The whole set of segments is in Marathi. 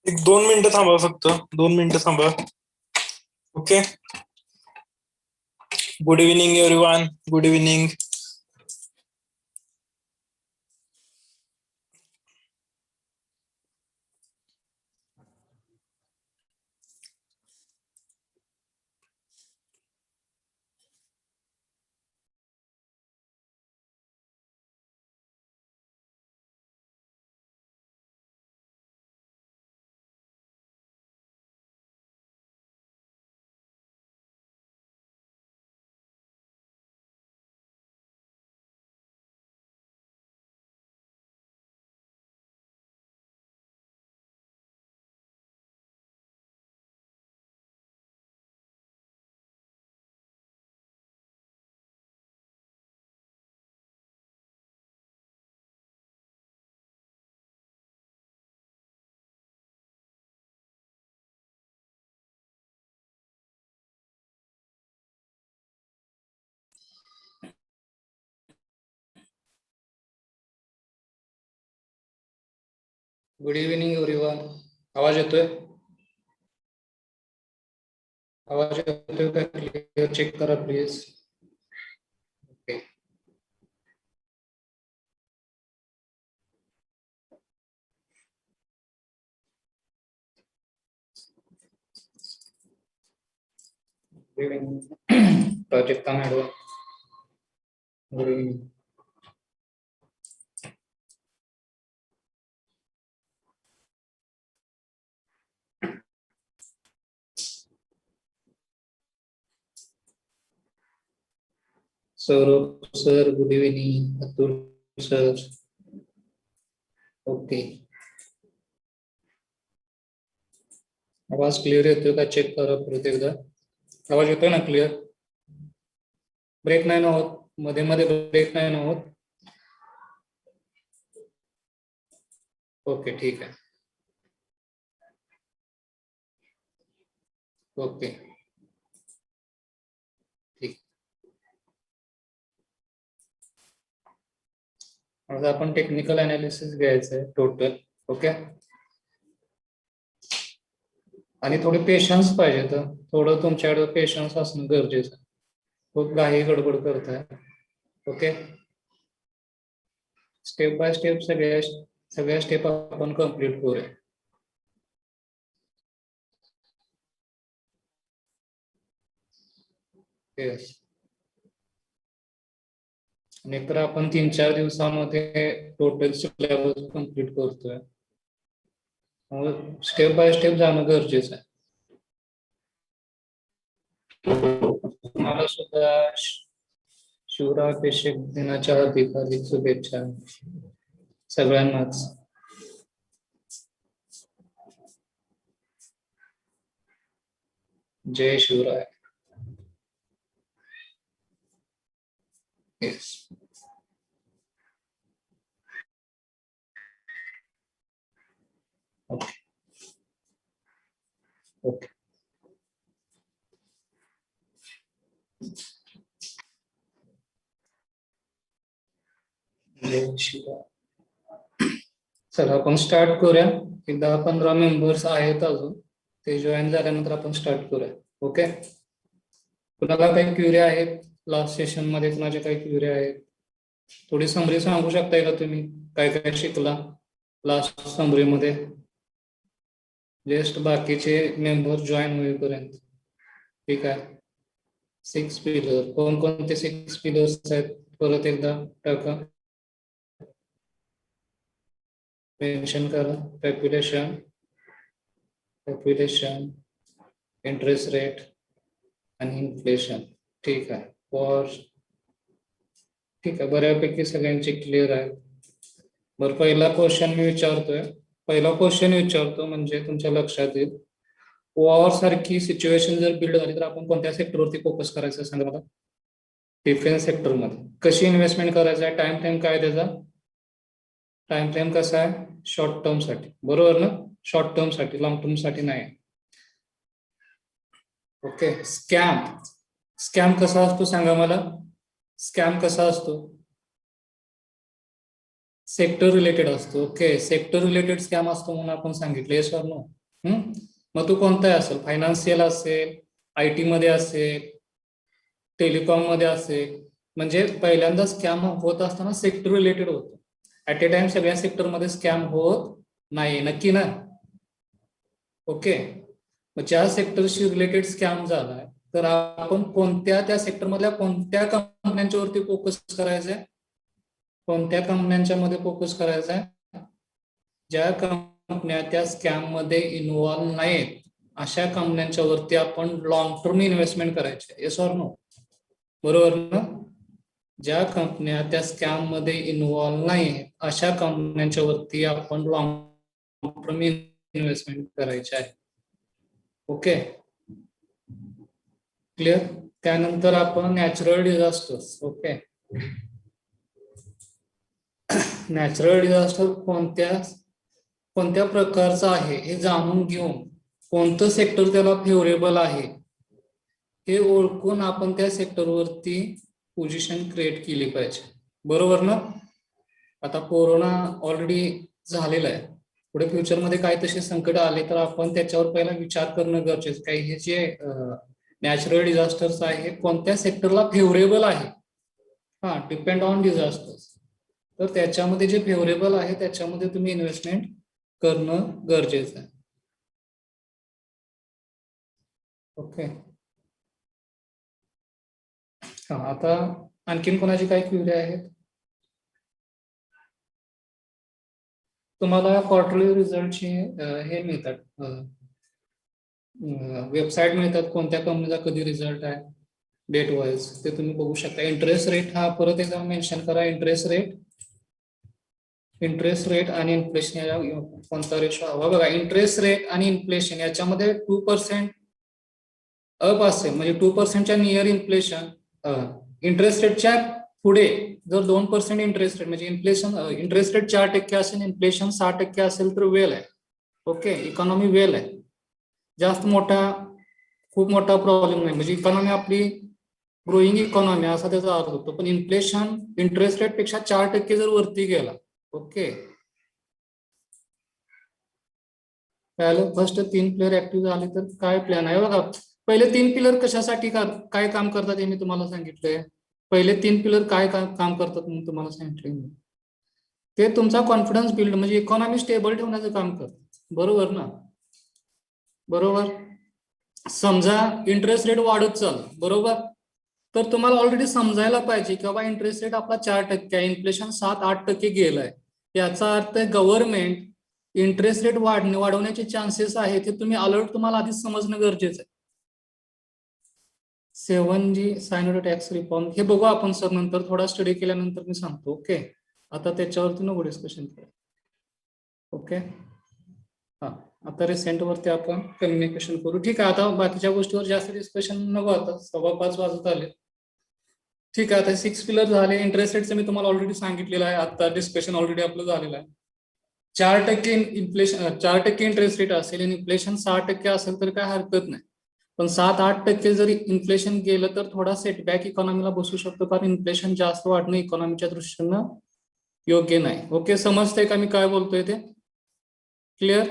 एक 2 मिनिटं थांबा, फक्त 2 मिनिटं थांबा. Okay. Good evening everyone. Good evening. Good evening everyone. आवाज येतोय? आवाज येतोय का? क्लिअर चेक करा please. Okay. Good evening Prajakta madam. Good evening. Saurabh sir good evening. Atul sir. Okay. आवाज क्लिअर येतोय का? चेक करा परत एकदा. आवाज येतोय ना क्लिअर? ब्रेक नाही ना होत? मध्ये मध्ये ब्रेक नाही ना होत? ओके ठीक आहे. ओके ठीक. आज आपण टेक्निकल अनालिसिस घ्यायचंय टोटल. ओके. आणि थोडे पेशन्स पाहिजे. तर थोडं तुमच्याकडे पेशन्स असणं गरजेचं. खूप घाई गडबड करताय. ओके. स्टेप बाय स्टेप सगळ्या स्टेप आपण कम्प्लीट करूया. येस. आणि तर आपण 3-4 दिवसामध्ये टोटल सिलेबस कम्प्लीट करतोय. स्टेप बाय स्टेप जाणं गरजेचं आहे. मला सुद्धा शिवराभिषेक दिनाच्या हार्दिक शुभेच्छा सगळ्यांनाच. जय शिवराय. येस. Okay okay. जय शिवराय. चला आपण स्टार्ट करूया. 10-15 मेंबर्स आहेत अजून, ते जॉईन झाल्यानंतर आपण स्टार्ट करूया. ओके. कुणाला काही क्युरी आहेत? लास्ट सेशन मध्ये कुणाच्या काही क्युरी आहेत? थोडी समरी सांगू शकताय का तुम्ही? काय काय शिकला लास्ट समरी मध्ये? जस्ट बाकीचे मेंबर जॉईन होईपर्यंत. ठीक आहे. 6 पिलर. कोणकोणते 6 पिलर्स आहेत? परत एकदा टाका, मेन्शन करा. पॉप्युलेशन, इंटरेस्ट रेट आणि इन्फ्लेशन. ठीक आहे. ठीक आहे. बऱ्यापैकी सगळ्यांचे क्लिअर आहे. बरं, पहिला क्वेश्चन विचारतो म्हणजे तुमच्या लक्षात येईल. वॉर सारखी सिच्युएशन जर बिल्ड झाली तर आपण कोणत्या सेक्टरवरती फोकस करायचं सांगा मला? डिफेन्स सेक्टरमध्ये. कशी इन्व्हेस्टमेंट करायचं आहे? टाइम फ्रेम काय त्याचा? टाइम फ्रेम कसा आहे? शॉर्ट टर्म साठी. बरोबर ना? शॉर्ट टर्म साठी, लॉंग टर्म साठी नाही. ओके. स्कॅम कसा असतो सांगा मला? स्कॅम कसा असतो? सेक्टर रिलेटेड असतो. ओके. सेक्टर रिलेटेड स्कॅम असतो म्हणून आपण सांगितलं. Yes or no? मग तो कोणताही असेल, फायनान्शियल असेल, IT मध्ये असेल, टेलिकॉम मध्ये असेल. म्हणजे पहिल्यांदा स्कॅम होत असताना सेक्टर रिलेटेड होतं. ऍट ए टाइम सगळ्या सेक्टरमध्ये स्कॅम होत नाही, नक्की ना? ओके. मग ज्या सेक्टरशी रिलेटेड स्कॅम झालाय तर आपण कोणत्या त्या सेक्टरमधल्या कोणत्या कंपन्यांच्या वरती फोकस करायचंय? कोणत्या कंपन्यांच्या मध्ये फोकस करायचंय? ज्या कंपन्या त्या स्कॅम मध्ये इन्व्हॉल्व नाहीत अशा कंपन्यांच्या वरती आपण लॉंग टर्म इन्व्हेस्टमेंट करायचे. Yes or no? बरोबर ना? ज्या कंपन्या त्या स्कॅम मध्ये इन्व्हॉल्व नाही अशा कंपन्यांच्या वरती आपण लॉंग टर्म इन्व्हेस्टमेंट करायचे आहे. Okay, clear? त्यानंतर आपण natural disasters. Okay, natural disaster कोणत्या प्रकारचा आहे हे जाणून घेऊन कोणतं सेक्टर त्याला फेवरेबल आहे हे ओळखून आपण त्या सेक्टरवरती पोझिशन क्रिएट केली पाहिजे. बरोबर ना? आता कोरोना ऑलरेडी झालेला आहे. पुढे फ्युचरमध्ये काय तसे संकट आले तर आपण त्याच्यावर पहिला विचार करणं गरजेचं. काही हे जे नॅचरल डिझास्टर्स आहे कोणत्या सेक्टरला फेवरेबल आहे, डिपेंड ऑन डिझास्टर्स. तर त्याच्यामध्ये जे फेवरेबल आहे त्याच्यामध्ये तुम्ही इन्व्हेस्टमेंट करणं गरजेचं आहे. ओके, आता आणखीन कोणाची काही क्वेरी आहेत? तुम्हाला क्वार्टरली रिझल्टचे हे मिळतात, वेबसाईट मिळतात, कोणत्या कंपनीचा कधी रिझल्ट आहे डेट वाईज ते तुम्ही बघू शकता. इंटरेस्ट रेट हा परत एकदा मेन्शन करा. इंटरेस्ट रेट आणि इन्फ्लेशन कोणता रेशो हवा बघा. इंटरेस्ट रेट आणि इन्फ्लेशन याच्यामध्ये 2% अप असेल म्हणजे 2%च्या नियर इन्फ्लेशन, इंटरेस्ट रेटच्या पुढे जर 2% इंटरेस्ट रेट म्हणजे इंटरेस्ट रेट 4% असेल, इन्फ्लेशन 6% असेल तर वेल आहे. ओके, इकॉनॉमी वेल आहे, जास्त खूप मोठा प्रॉब्लेम नाही. म्हणजे इकॉनॉमी आपली ग्रोईंग इकॉनॉमी असा त्याचा अर्थ होतो. पण इन्फ्लेशन इंटरेस्ट रेट पेक्षा 4% जर वरती गेला, ओके, फर्स्ट 3 प्लेअर ऍक्टिव्ह झाले तर काय प्लॅन आहे बघा. पहिले 3 पिलर कशासाठी काय काम करतात हे मी तुम्हाला सांगितलंय. पहिले 3 पिलर काय काम करतात म्हणून तुम्हाला सांगितलंय. ते तुमचा कॉन्फिडन्स बिल्ड म्हणजे इकॉनॉमी स्टेबल ठेवण्याचं काम करतात. बरोबर ना? बरोबर. समजा इंटरेस्ट रेट वाढत चाललं, बरोबर, तर तुम्हाला ऑलरेडी समजायला पाहिजे की बाबा इंटरेस्ट रेट आपला 4% आहे, इन्फ्लेशन 7-8% गेलाय. याचा अर्थ गव्हर्नमेंट इंटरेस्ट रेट वाढवण्याचे चान्सेस आहेत हे तुम्हाला आधीच समजणं गरजेचं आहे. 7G सायनो टॅक्स रिफॉर्म हे बघू आपण सर नंतर, थोडा स्टडी केल्यानंतर मी सांगतो. ओके, आता त्याच्यावरती नको डिस्कशन करू. ओके, आता रिसेंट वरती आपण कम्युनिकेशन करू. ठीक आहे, आता बाकीच्या गोष्टीवर जास्त डिस्कशन नको. आता 5:15 वाजत आले. ठीक आहे, आता 6 पिलर झाले. इंटरेस्ट रेटचं मी तुम्हाला ऑलरेडी सांगितलेलं आहे, आता डिस्कशन ऑलरेडी आपलं झालेलं आहे. 4% इन्फ्लेशन, 4% इंटरेस्ट रेट असेल आणि इन्फ्लेशन 6% असेल तर काय हरकत नाही. पण 7-8% जरी इन्फ्लेशन गेलं तर थोडा सेटबॅक इकॉनॉमीला बसू शकतो, कारण इन्फ्लेशन जास्त वाढणं इकॉनॉमीच्या दृष्टीनं योग्य नाही. ओके, समजतंय का मी काय बोलतोय ते? क्लिअर?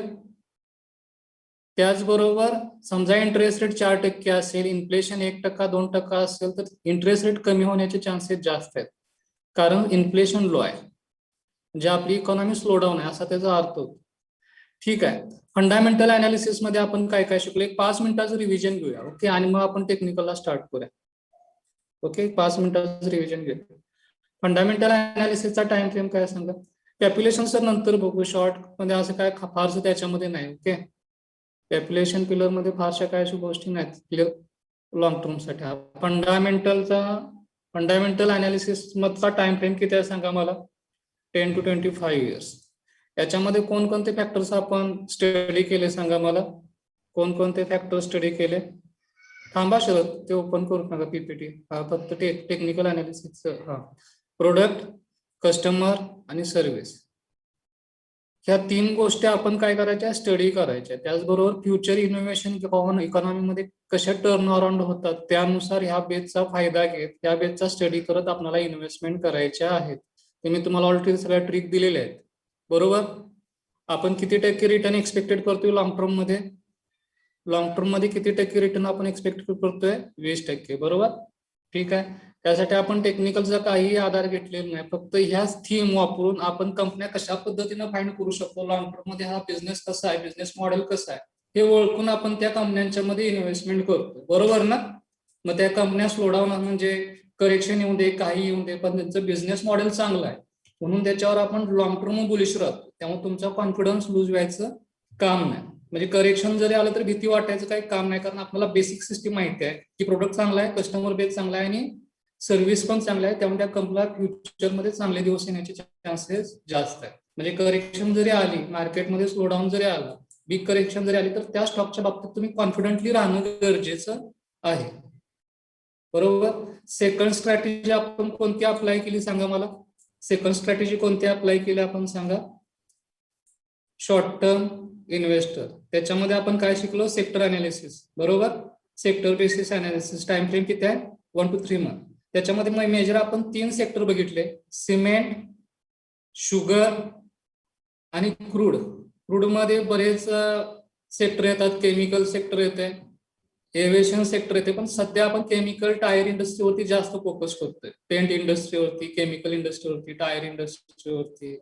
त्याचबरोबर समजा इंटरेस्ट रेट 4% असेल, इन्फ्लेशन 1%, 2% असेल तर इंटरेस्ट रेट कमी होण्याचे चान्सेस जास्त आहेत, कारण इन्फ्लेशन लो आहे, म्हणजे आपली इकॉनॉमी स्लो डाऊन आहे असा त्याचा अर्थ होतो. ठीक आहे, फंडामेंटल अनालिसिस मध्ये आपण काय काय शिकलो, 5 मिनिटाचं रिव्हिजन घेऊया. ओके, आणि मग आपण टेक्निकलला स्टार्ट करूया. ओके, 5 मिनिटाचं रिव्हिजन घेऊया. फंडामेंटल अनालिसिसचा टाइम फ्रेम काय सांगा. कॅल्क्युलेशन सर नंतर बघू, शॉर्ट मध्ये असं काय फारसं त्याच्यामध्ये नाही. ओके, कॅल्क्युलेशन पिलर मध्ये फारशा काय अशा गोष्टी नाहीत क्लिअर लॉंग टर्म साठी. फंडामेंटल अनालिसिस मधचा टाइम फ्रेम किती आहे सांगा मला. 10 to 25 इयर्स. याच्यामध्ये कोणकोणते फॅक्टर्स आपण स्टडी केले सांगा मला. कोणकोणते फॅक्टर स्टडी केले? थांबा शरद, ते ओपन करू नका पीपीटी. फक्त टेक्निकल अनालिसिस. प्रोडक्ट, कस्टमर आणि सर्व्हिस, ह्या 3 गोष्टी आपण काय करायच्या, स्टडी करायच्या. त्याचबरोबर फ्युचर इनोव्हेशन इकॉनॉमीमध्ये कशा टर्न अराउंड होतात त्यानुसार ह्या बेसचा फायदा घेत, ह्या बेसचा स्टडी करत आपल्याला इन्व्हेस्टमेंट करायच्या आहेत. ते मी तुम्हाला ऑलरेडी सगळ्या ट्रिक दिलेल्या आहेत. बरोबर? आपण किती टक्के रिटर्न एक्सपेक्टेड करतोय लॉंग टर्म मध्ये? लॉंग टर्म मध्ये किती टक्के रिटर्न आपण एक्सपेक्ट करतोय? 20%, बरोबर. ठीक आहे. त्यासाठी आपण टेक्निकलचा काही आधार घेतलेला नाही, फक्त ह्याच थीम वापरून आपण कंपन्या कशा पद्धतीने फाइंड करू शकतो, लॉंग टर्म मध्ये हा बिझनेस कसा आहे, बिझनेस मॉडेल कसं आहे हे ओळखून आपण त्या कंपन्यांच्या मध्ये इन्व्हेस्टमेंट करतो, बरोबर ना. मग त्या कंपन्या स्लोडाऊन म्हणजे करेक्शन येऊ दे, काही येऊ दे, पण त्यांचं बिझनेस मॉडेल चांगलं आहे म्हणून त्याच्यावर आपण लॉंग टर्म बुलिश राहतो. त्यामुळे तुमचा कॉन्फिडन्स लूज व्हायचं काम नाही. म्हणजे करेक्शन जरी आलं तर भीती वाटायचं काही काम नाही, कारण आपल्याला बेसिक सिस्टीम माहिती आहे की प्रोडक्ट चांगला आहे, कस्टमर बेस चांगला आहे आणि सर्व्हिस पण चांगला आहे. त्यामुळे त्या कंपनीला फ्युचरमध्ये चांगले दिवस येण्याचे चान्सेस जास्त आहे. म्हणजे करेक्शन जरी आली, मार्केटमध्ये स्लोडाऊन जरी आला, बिग करेक्शन जरी आली, तर त्या स्टॉकच्या बाबतीत तुम्ही कॉन्फिडंटली राहणं गरजेचं आहे, बरोबर. सेकंड स्ट्रॅटेजी आपण कोणती अप्लाय केली सांगा मला? सेकंड स्ट्रॅटेजी कोणती अप्लाय केली आपण सांगा? Short term investor. त्याच्यामध्ये आपण काय शिकलो? सेक्टर अनालिसिस, बरोबर. Sector basis analysis. Time frame किती आहे? 1 to 3 मंथ. त्याच्यामध्ये मेजर आपण 3 सेक्टर बघितले: सिमेंट, शुगर आणि क्रूड. क्रूड मध्ये बरेच सेक्टर येतात, केमिकल सेक्टर येते, एव्हिएशन सेक्टर येते, पण सध्या आपण केमिकल टायर इंडस्ट्रीवरती जास्त फोकस करतोय. पेंट इंडस्ट्रीवरती, केमिकल इंडस्ट्रीवरती, टायर इंडस्ट्रीवरती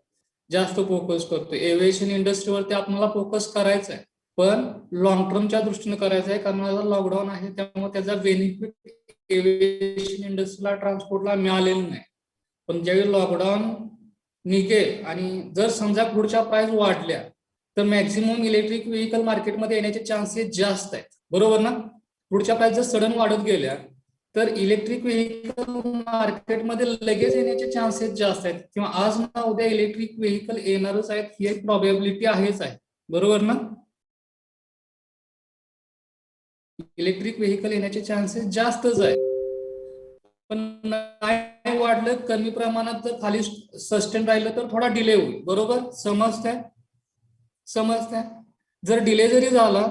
जास्त फोकस करतोय. एव्हिएशन इंडस्ट्रीवरती आपल्याला फोकस करायचा आहे, पण लॉंग टर्मच्या दृष्टीने करायचं आहे, कारण आता लॉकडाऊन आहे त्यामुळे त्याचा बेनिफिट एव्हिएशन इंडस्ट्रीला, ट्रान्सपोर्टला मिळालेलं नाही. पण ज्यावेळी लॉकडाऊन निघेल आणि जर समजा पुढच्या प्राइस वाढल्या तर मॅक्झिमम इलेक्ट्रिक व्हेकल मार्केटमध्ये येण्याचे चान्सेस जास्त आहेत, बरोबर ना. पुढच्या प्राइस जर सडन वाढत गेल्या तर इलेक्ट्रिक व्हेकल मार्केटमध्ये लगेच येण्याचे चान्सेस जास्त आहेत, किंवा आज ना उद्या इलेक्ट्रिक व्हेकल येणारच आहेत ही एक प्रॉबॅबिलिटी आहेच आहे, बरोबर ना. इलेक्ट्रिक व्हेकल येण्याचे चान्सेस जास्तच आहे, पण नाही वाढलं, कमी प्रमाणात जर खाली सस्टेन राहिलं तर थोडा डिले होईल, बरोबर. समजतंय? जर डिले जरी झाला,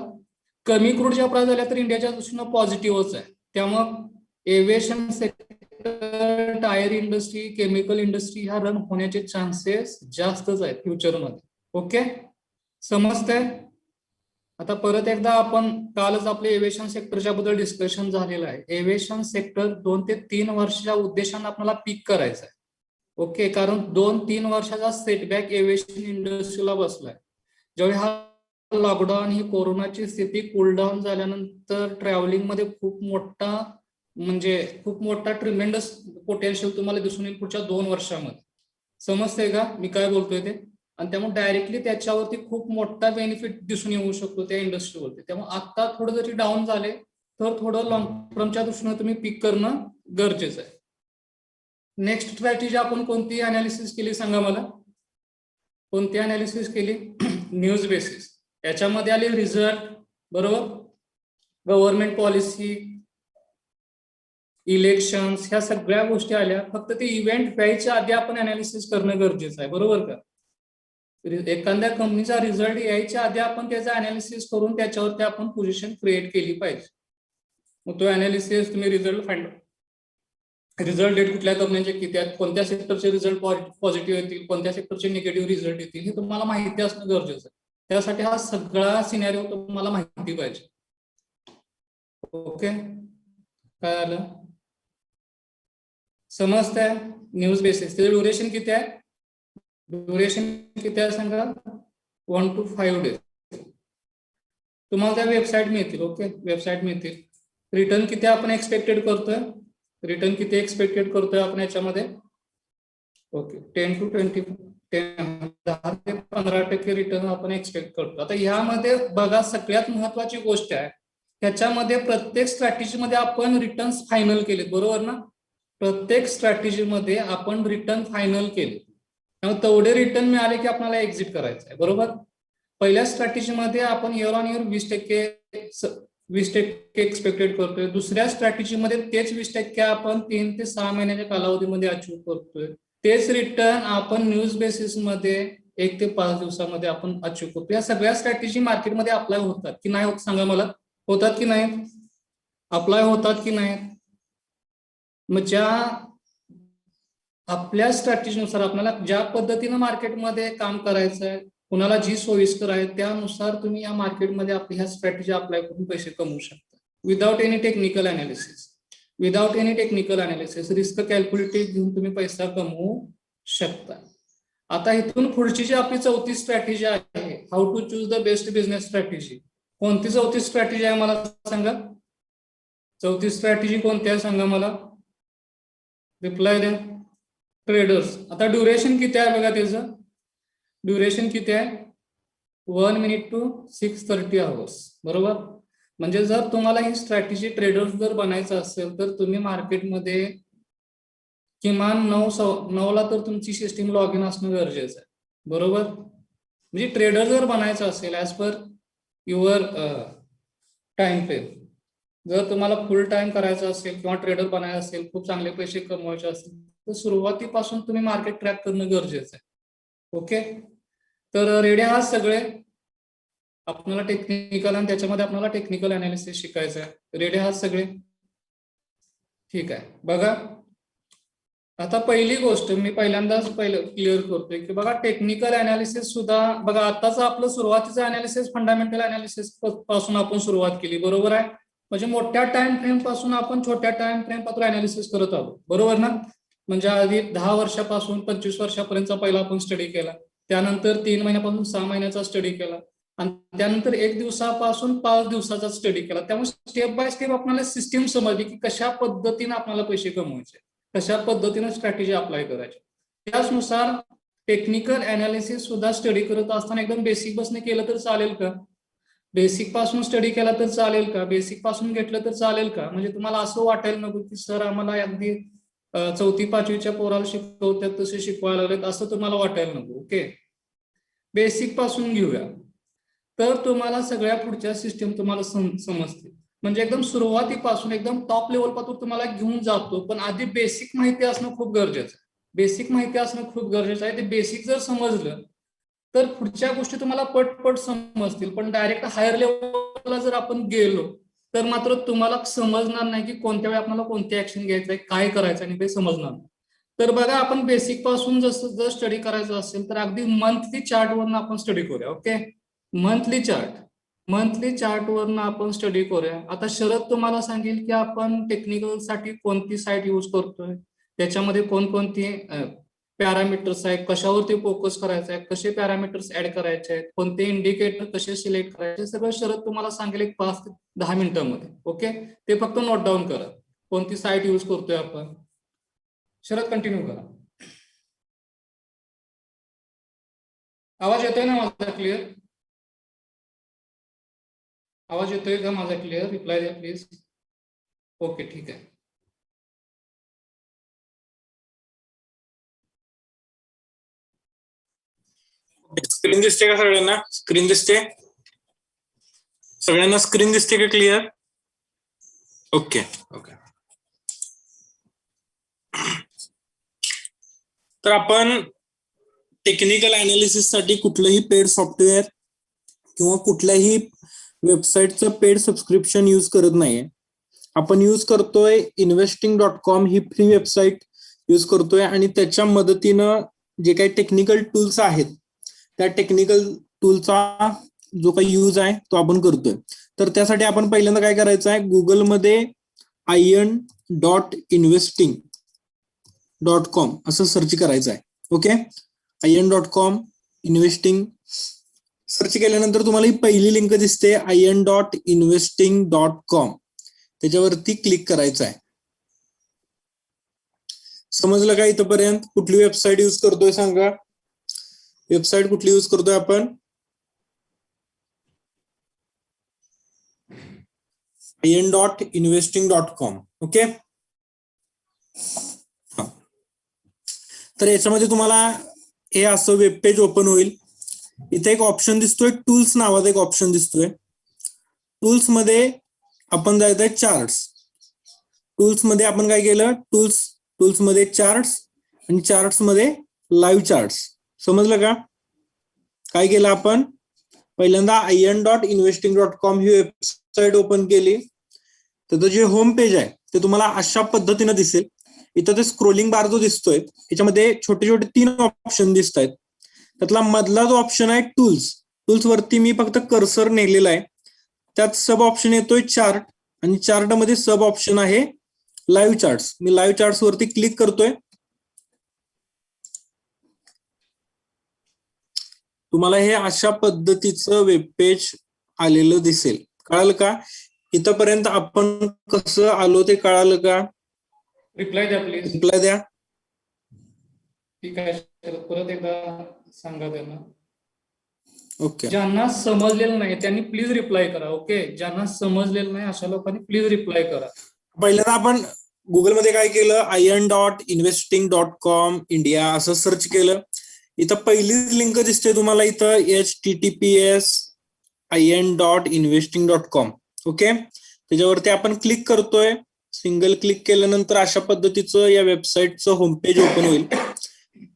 कमी क्रूडच्या प्राइस झाल्या तर इंडियाच्या दृष्टीनं पॉझिटिव्हच आहे. त्यामुळे aviation sector, tyre industry, chemical industry ह्या रन होण्याचे चान्सेस जास्तच आहेत फ्युचरमध्ये. ओके, समजतंय? आता परत एकदा आपण कालच आपले एव्हिएशन सेक्टरच्या बद्दल डिस्कशन झालेलं आहे. एव्हिएशन सेक्टर 2 ते 3 वर्षाच्या उद्देशाने आपल्याला पीक करायचं आहे. ओके, कारण 2-3 वर्षाचा सेटबॅक एव्हिएशन इंडस्ट्रीला बसलाय. ज्यावेळी हा लॉकडाऊन, ही कोरोनाची स्थिती कूलडाऊन झाल्यानंतर ट्रॅव्हलिंग मध्ये खूप मोठा ट्रिमेंडस पोटेन्शियल तुम्हाला दिसून येईल पुढच्या 2 वर्षामध्ये. समजतंय का मी काय बोलतोय ते? आणि त्यामुळे डायरेक्टली त्याच्यावरती खूप मोठा बेनिफिट दिसून येऊ शकतो त्या इंडस्ट्रीवरती. त्यामुळे आता थोडं जरी डाऊन झाले तर थोडं लॉंग टर्मच्या दृष्टीने तुम्ही पीक करणं गरजेचं आहे. नेक्स्ट स्ट्रॅटेजी आपण कोणती अनालिसिस केली सांगा मला? कोणती अनालिसिस केली? News basis. याच्यामध्ये आले रिझल्ट, बरोबर, गव्हर्नमेंट पॉलिसी, इलेक्शन्स, ह्या सगळ्या गोष्टी आल्या. फक्त ते इव्हेंट व्हायच्या आधी आपण अनालिसिस करणं गरजेचं आहे, बरोबर का. एखाद्या कंपनीचा रिझल्ट यायच्या आधी आपण त्याचा अनालिसिस करून त्याच्यावरती आपण पोझिशन क्रिएट केली पाहिजे. मग तो अनालिसिस तुम्ही रिझल्ट डेट कुठल्या कंपन्यांचे किती आहेत, कोणत्या सेक्टरचे रिझल्ट पॉझिटिव्ह येतील, कोणत्या सेक्टरचे निगेटिव्ह रिझल्ट येतील, हे तुम्हाला माहिती असणं गरजेचं आहे. त्यासाठी हा सगळा सिनॅरिओ तुम्हाला माहिती पाहिजे. ओके, काय आलं? समजतंय? News basis. त्याचं ड्युरेशन किती आहे? सांगा? 1 to 5 days. तुम्हाला त्या वेबसाईट मिळतील. ओके, वेबसाईट मिळतील. रिटर्न किती आपण एक्सपेक्टेड करतोय? आपण याच्यामध्ये? ओके, 10 to 15% रिटर्न आपण एक्सपेक्ट करतो. आता ह्यामध्ये बघा, सगळ्यात महत्वाची गोष्ट आहे, त्याच्यामध्ये प्रत्येक स्ट्रॅटेजीमध्ये आपण रिटर्न्स फायनल केले, बरोबर ना. प्रत्येक स्ट्रॅटेजीमध्ये आपण रिटर्न फायनल केले, त्यामुळे तेवढे रिटर्न मिळाले की आपल्याला एक्झिट करायचं आहे, बरोबर. पहिल्या स्ट्रॅटेजीमध्ये आपण इयर ऑन इयर 20% एक्सपेक्टेड करतोय. दुसऱ्या स्ट्रॅटेजीमध्ये तेच 20% आपण 3 ते 6 महिन्याच्या कालावधीमध्ये अचीव्ह करतोय. तेच रिटर्न आपण न्यूज बेसिस मध्ये 1 ते 5 दिवसामध्ये आपण अचीव्ह करतो. या सगळ्या स्ट्रॅटेजी मार्केटमध्ये अप्लाय होतात की नाही होत सांगा मला? होतात की नाही? अप्लाय होतात की नाही? मग ज्या आपल्या स्ट्रॅटेजीनुसार आपल्याला ज्या पद्धतीनं मार्केटमध्ये काम करायचं आहे, कुणाला जी सोयीस्कर आहे त्यानुसार तुम्ही या मार्केटमध्ये आपली ह्या स्ट्रॅटेजी अप्लाय करून पैसे कमवू शकता without any technical analysis. Without any technical analysis risk calculative घेऊन तुम्ही पैसा कमवू शकता. आता इथून पुढची जी आपली चौथी स्ट्रॅटेजी आहे, how to choose the best business strategy. कोणती चौथी स्ट्रॅटेजी आहे मला सांगा. चौथी स्ट्रॅटेजी कोणती आहे सांगा मला. रिप्लाय द्या. ट्रेडर्स. आता ड्युरेशन किती आहे बघा त्याचं. ड्युरेशन किती आहे 1 minute to 630 hours. बरोबर. म्हणजे जर तुम्हाला ही स्ट्रॅटेजी ट्रेडर्स जर बनायचं असेल तर तुम्ही मार्केटमध्ये किमान 9ला तर तुमची सिस्टीम लॉग इन असणं गरजेचं आहे. बरोबर. म्हणजे ट्रेडर जर बनायचं असेल as per your time frame, जर तुम्हाला फुल टाइम करायचं असेल किंवा ट्रेडर बनायचं असेल, खूप चांगले पैसे कमवायचे असतील तर सुरुवातीपासून तुम्ही मार्केट ट्रॅक करणं गरजेचं आहे. ओके. तर रेडी आहात सगळे. आपल्याला टेक्निकल आणि त्याच्यामध्ये आपल्याला टेक्निकल अनालिसिस शिकायचं आहे. रेडी आहात सगळे. ठीक आहे. बघा आता पहिली गोष्ट मी पहिल्यांदाच क्लिअर करतोय की बघा टेक्निकल अनालिसिस सुद्धा बघा आताच आपलं सुरुवातीचं अनालिसिस फंडामेंटल अनालिसिस पासून आपण सुरुवात केली. बरोबर आहे. म्हणजे मोठ्या टाइम फ्रेम पासून आपण छोट्या टाइम फ्रेम पासून अनालिसिस करत आहोत. बरोबर ना. म्हणजे आधी 10 वर्षापासून 25 वर्षापर्यंतचा पहिला आपण स्टडी केला, त्यानंतर 3 महिन्यापासून 6 महिन्याचा स्टडी केला आणि त्यानंतर 1 दिवसापासून 5 दिवसाचा स्टडी केला. त्यामुळे स्टेप बाय स्टेप आपल्याला सिस्टीम समजली की कशा पद्धतीने आपल्याला पैसे कमवायचे, कशा पद्धतीने स्ट्रॅटेजी अप्लाय करायची. त्याचनुसार टेक्निकल अनालिसिस सुद्धा स्टडी करत असताना एकदम बेसिक बसने केलं तर चालेल का. बेसिक पासून स्टडी केला तर चालेल का. बेसिक पासून घेतलं तर चालेल का. म्हणजे तुम्हाला असं वाटायला नको की सर आम्हाला अगदी 4थी 5वीच्या पोराला शिकवतात तसे शिकवायला लागलेत असं तुम्हाला वाटायला नको. ओके. बेसिक पासून घेऊया तर तुम्हाला सगळ्या पुढच्या सिस्टीम तुम्हाला समजतील. म्हणजे एकदम सुरुवातीपासून एकदम टॉप लेवल पासून तुम्हाला घेऊन जातो, पण आधी बेसिक माहिती असणं खूप गरजेचं आहे. बेसिक माहिती असणं खूप गरजेचं आहे. ते बेसिक जर समजलं तर पुढच्या गोष्टी तुम्हाला पटपट समजतील. पण डायरेक्ट हायर लेवलला जर आपण गेलो तर मात्र तुम्हाला समजणार नाही की कोणत्या वेळी आपल्याला कोणती ऍक्शन घ्यायचं आहे, काय करायचं आणि ते समजणार नाही. तर बघा आपण बेसिक पासून जसं जर स्टडी करायचं असेल तर अगदी मंथली चार्टवरनं आपण स्टडी करूया. ओके. मंथली चार्टवरनं आपण स्टडी करूया. आता शरद तुम्हाला सांगेल की आपण टेक्निकल साठी कोणती साईट यूज करतोय, त्याच्यामध्ये कोणकोणती पॅरामीटर्स आहेत, कशावरती फोकस करायचा आहे, कसे पॅरामीटर्स ऍड करायचे आहेत, कोणते इंडिकेटर कसे सिलेक्ट करायचे, सगळं शरद तुम्हाला सांगेल एक 5 ते 10 मिनिटांमध्ये. ओके. ते फक्त नोट डाऊन करा कोणती साईट यूज करतोय आपण. शरद कंटिन्यू करा. आवाज येतोय ना माझा क्लिअर. आवाज येतोय का माझा क्लिअर. रिप्लाय द्या प्लीज. ओके ठीक आहे. स्क्रीन दिसते का सगळ्यांना. स्क्रीन दिसते सगळ्यांना. स्क्रीन दिसते का क्लिअर. Okay okay. तर आपण टेक्निकल अनालिसिस साठी कुठलंही पेड सॉफ्टवेअर किंवा कुठल्याही वेबसाईटचं पेड सबस्क्रिप्शन यूज करत नाहीये. आपण यूज करतोय investing.com ही फ्री वेबसाईट यूज करतोय आणि त्याच्या मदतीनं जे काही टेक्निकल टूल्स आहेत त्या टेक्निकल टूलचा जो काही यूज आहे तो आपण करतोय. तर त्यासाठी आपण पहिल्यांदा काय करायचं आहे, गुगलमध्ये iron.investing.com असं सर्च करायचं आहे. ओके. iron.com इन्व्हेस्टिंग सर्च केल्यानंतर तुम्हाला ही पहिली लिंक दिसते iron.investing.com. त्याच्यावरती क्लिक करायचं आहे. समजलं का इथपर्यंत. कुठली वेबसाईट यूज करतोय सांगा. वेबसाईट कुठली यूज करतोय आपण. iron.investing.com. ओके. तर याच्यामध्ये तुम्हाला हे असं वेब पेज ओपन होईल. इथे एक ऑप्शन दिसतोय टूल्स नावाचा एक ऑप्शन दिसतोय. टूल्स मध्ये आपण जायचंय चार्ट्स. टूल्स मध्ये आपण काय केलं, टूल्स मध्ये चार्ट्स आणि चार्ट्स मध्ये लाईव्ह चार्ट्स. समजलं का. काय केलं आपण पहिल्यांदा iron.investing.com ही वेबसाईट ओपन केली. त्याचं जे होम पेज आहे ते तुम्हाला अशा पद्धतीने दिसेल. इथं ते स्क्रोलिंग बार जो दिसतोय याच्यामध्ये छोटे छोटे 3 ऑप्शन दिसत आहेत. त्यातला मधला जो ऑप्शन आहे टूल्स वरती मी फक्त कर्सर नेलेला आहे. त्यात सब ऑप्शन येतोय चार्ट आणि चार्ट मध्ये सब ऑप्शन आहे लाईव्ह चार्ट्स. मी लाईव्ह चार्ट्स वरती क्लिक करतोय. तुम्हाला हे अशा पद्धतीचं वेब पेज आलेलं दिसेल. कळालं का? इथपर्यंत आपण कसं आलो ते कळालं का? रिप्लाय द्या प्लीज. रिप्लाय द्या. ठीक आहे, परत एकदा सांगा त्यांना. ओके. ज्यांना समजलेलं नाही त्यांनी प्लीज रिप्लाय करा. ओके, ज्यांना समजलेलं नाही अशा लोकांनी प्लीज रिप्लाय करा. पहिल्यांदा आपण गुगलमध्ये काय केलं, iron.investing.com इंडिया असं सर्च केलं. इथं पहिलीच लिंक दिसते तुम्हाला इथं https iron.investing.com. ओके, त्याच्यावरती आपण क्लिक करतोय. सिंगल क्लिक केल्यानंतर अशा पद्धतीचं या वेबसाईटचं होमपेज ओपन होईल.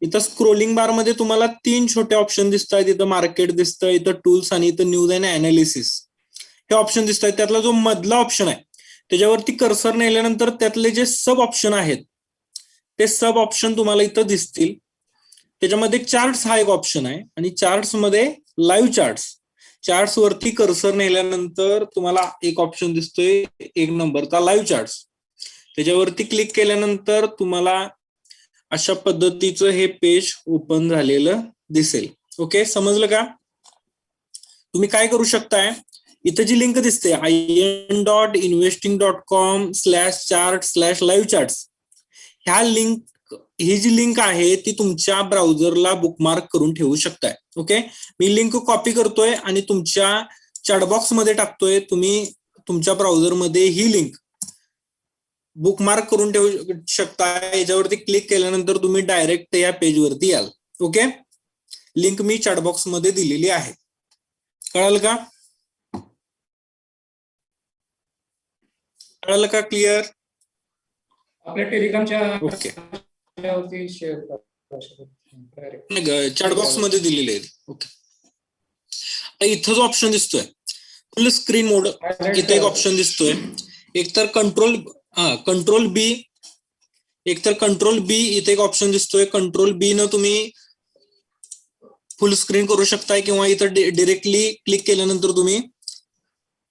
इथं स्क्रोलिंग बार मध्ये तुम्हाला 3 छोटे ऑप्शन दिसत आहेत. इथं मार्केट दिसतं, इथं टूल्स आणि इथं न्यूज अँड अनालिसिस हे ऑप्शन दिसत आहेत. त्यातला जो मधला ऑप्शन आहे त्याच्यावरती कर्सर नेल्यानंतर त्यातले जे सब ऑप्शन आहेत ते सब ऑप्शन तुम्हाला इथं दिसतील. त्याच्यामध्ये चार्ट्स हा एक ऑप्शन आहे आणि चार्ट्स मध्ये लाईव्ह चार्ट्स वरती कर्सर नेल्यानंतर तुम्हाला एक ऑप्शन दिसतोय 1 नंबरचा लाईव्ह चार्ट्स. त्याच्यावरती क्लिक केल्यानंतर तुम्हाला अशा पद्धतीचं हे पेज ओपन झालेलं दिसेल. ओके, समजलं का? तुम्ही काय करू शकताय, इथं जी लिंक दिसते iron.investing.com/chart/live-charts ह्या लिंक, ही जी लिंक आहे ती तुमच्या ब्राउझरला बुकमार्क करून ठेवू शकताय. ओके, मी लिंक कॉपी करतोय आणि तुमच्या चॅटबॉक्स मध्ये टाकतोय. तुम्ही तुमच्या ब्राउझरमध्ये ही लिंक बुकमार्क करून ठेवू शकताय. याच्यावरती क्लिक केल्यानंतर तुम्ही डायरेक्ट या पेजवरती याल. ओके, लिंक मी चॅटबॉक्स मध्ये दिलेली आहे. कळालं का? कळालं का? क्लिअर? आपल्या टेलिग्रामच्या ओके, शेअर करा. चॅटबॉक्स मध्ये दिलेले आहे. ओके, इथं जो ऑप्शन दिसतोय फुल स्क्रीन मोड, इथे एक ऑप्शन दिसतोय. एकतर कंट्रोल बी इथे एक ऑप्शन दिसतोय. कंट्रोल बी न तुम्ही फुल स्क्रीन करू शकताय किंवा इथं डिरेक्टली क्लिक केल्यानंतर तुम्ही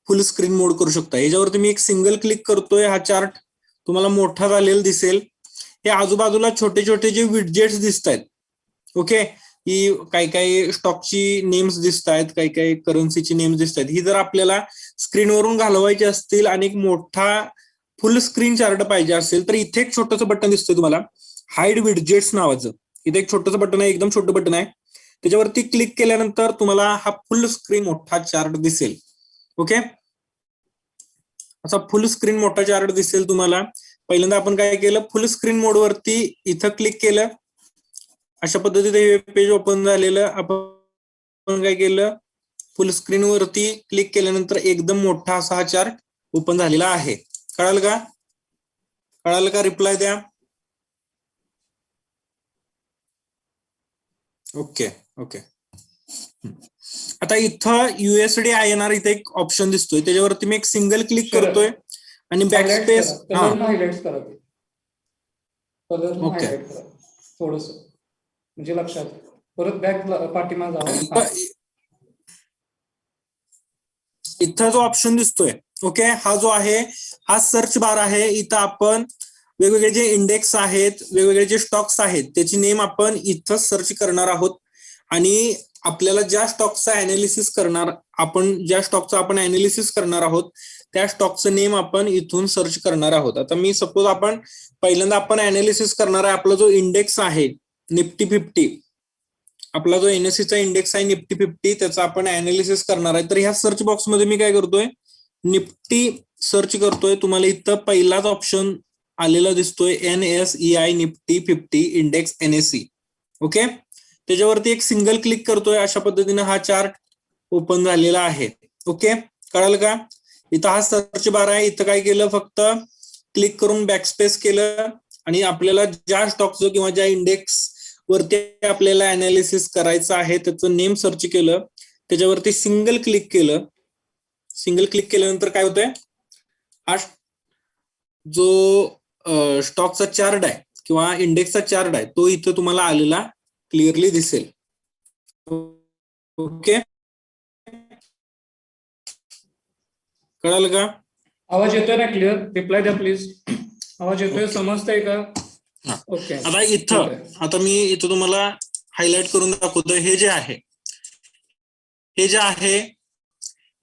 फुल स्क्रीन मोड करू शकता. याच्यावरती मी एक सिंगल क्लिक करतोय. हा चार्ट तुम्हाला मोठा झालेला दिसेल. हे आजूबाजूला छोटे छोटे जे विडजेट्स दिसत आहेत. ओके, ही काही स्टॉकची नेम्स दिसत आहेत, काही करन्सीची नेम्स दिसत आहेत. ही जर आपल्याला स्क्रीनवरून घालवायची असतील आणि एक मोठा फुल स्क्रीन चार्ट पाहिजे असेल तर इथे एक छोटंसं बटन दिसतंय तुम्हाला, हाईड विडजेट्स नावाचं. इथे एक छोटंसं बटन आहे, एकदम छोटं बटन आहे. त्याच्यावरती क्लिक केल्यानंतर तुम्हाला हा फुल स्क्रीन मोठा चार्ट दिसेल. ओके, असा फुल स्क्रीन मोठा चार्ट दिसेल तुम्हाला. पहिल्यांदा आपण काय केलं, फुल स्क्रीन मोड वरती इथं क्लिक केलं. अशा पद्धतीने हे पेज ओपन झालेलं. आपण काय केलं, फुल स्क्रीन वरती क्लिक केल्यानंतर एकदम मोठा असा हा चार्ट ओपन झालेला आहे. कळालं का? कळालं का? रिप्लाय द्या. Okay okay. आता इथं USD INR इथे एक ऑप्शन दिसतोय. त्याच्यावरती मी एक सिंगल क्लिक करतोय आणि बॅकस्पेस. हायलाइट करा. ओके, थोडस म्हणजे लक्षात. परत बॅक पाठीमागे जावा. इथं जो ऑप्शन दिसतोय, ओके, हा जो आहे हा सर्च बार आहे. इथं आपण वेगवेगळे जे इंडेक्स आहेत, वेगवेगळे जे स्टॉक्स आहेत त्याची नेम आपण इथं सर्च करणार आहोत आणि आपल्याला ज्या स्टॉकचा अनालिसिस करणार आपण अनालिसिस करणार आहोत त्या स्टॉकचं नेम आपण इथून सर्च करणार आहोत. आता मी सपोज पहिल्यांदा आपण अनालिसिस करणार आहे आपला जो इंडेक्स आहे निफ्टी 50, आपला जो NSE इंडेक्स आहे निफ्टी 50 त्याचा आपण अनालिसिस करणार आहे. तर ह्या सर्च बॉक्स मध्ये मी काय करतोय, निफ्टी सर्च करतोय. तुम्हाला इथं पहिलाच ऑप्शन आलेला दिसतोय NSEI Nifty 50 index NSE. Okay, त्याच्यावरती एक सिंगल क्लिक करतोय. अशा पद्धतीने हा चार्ट ओपन झालेला आहे. ओके, कळालं का? इथं हा सर्च बार आहे. इथं काय केलं, फक्त क्लिक करून बॅकस्पेस केलं आणि आपल्याला ज्या स्टॉकचं किंवा ज्या इंडेक्स वरती आपल्याला अनालिसिस करायचं आहे त्याचं नेम सर्च केलं. त्याच्यावरती सिंगल क्लिक केलं. सिंगल क्लिक केल्यानंतर काय होतंय, हा जो स्टॉकचा चार्ट आहे किंवा इंडेक्सचा चार्ट आहे तो इथं तुम्हाला आलेला क्लिअरली दिसेल. ओके, कळालं का? आवाज येतोय ना क्लिअर? रिप्लाय द्या प्लीज. आवाज येतोय, ओके. समजतंय का? हा. ओके, आता ठीक इथं आहे. आता मी इथं तुम्हाला हायलाइट करून दाखवतोय. हे जे आहे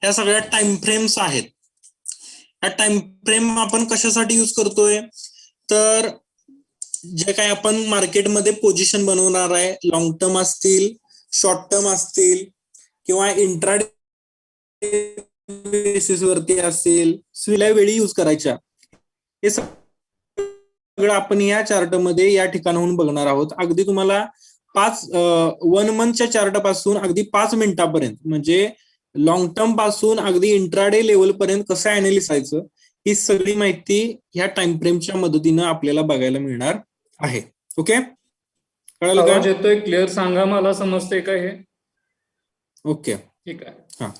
ह्या सगळ्या टाइम फ्रेम्स आहेत. ह्या टाइम फ्रेम आपण कशासाठी यूज करतोय, तर जे काय आपण मार्केटमध्ये पोझिशन बनवणार आहे, लॉंग टर्म असतील, शॉर्ट टर्म असतील किंवा इंट्राडे बेसिस वरती असेल, वेळी यूज करायच्या. हे सगळं आपण या चार्ट मध्ये या ठिकाणाहून बघणार आहोत. अगदी तुम्हाला 1 मंथच्या चार्ट पासून अगदी 5 मिनिटापर्यंत, म्हणजे लॉंग टर्म पासून अगदी इंट्राडे लेवल पर्यंत कसं अनालिसिस करायचं, ही सगळी माहिती ह्या टाइम फ्रेमच्या मदतीनं आपल्याला बघायला मिळणार आहे. ओके, कळलं का? आवाज येतोय क्लिअर? सांगा मला, समजतंय का हे? ओके, ठीक आहे. हा.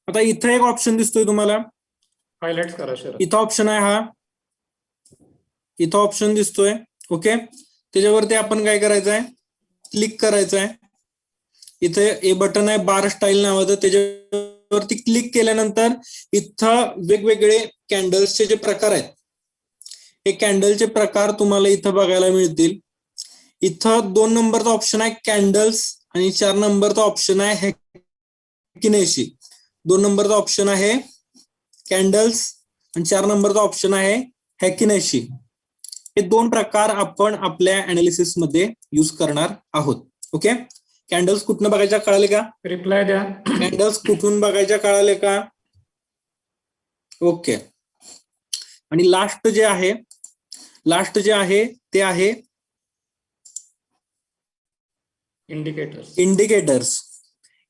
आता इथं एक ऑप्शन दिसतोय तुम्हाला, हायलाइट करा शरद. इथं ऑप्शन आहे हा, इथं ऑप्शन दिसतोय. ओके, त्याच्यावरती आपण काय करायचं आहे, क्लिक करायचं आहे. इथे ए बटन आहे बार स्टाईल नावाचं, त्याच्यावरती क्लिक केल्यानंतर इथं वेगवेगळे कॅन्डल्सचे जे प्रकार आहेत, हे कॅन्डलचे प्रकार तुम्हाला इथं बघायला मिळतील. इथं 2 नंबरचा ऑप्शन आहे कॅन्डल्स आणि 4 नंबरचा ऑप्शन आहे हॅकिनेशी. 2 नंबरचा ऑप्शन आहे कॅन्डल्स आणि 4 नंबरचा ऑप्शन आहे हॅकिनेशी. हे 2 प्रकार आपण आपल्या अनालिसिस मध्ये यूज करणार आहोत. ओके, कॅन्डल्स कुठनं बघायच्या कळाले का? रिप्लाय द्या. कॅन्डल्स कुठून बघायच्या कळाले का? ओके, आणि लास्ट जे आहे ते आहे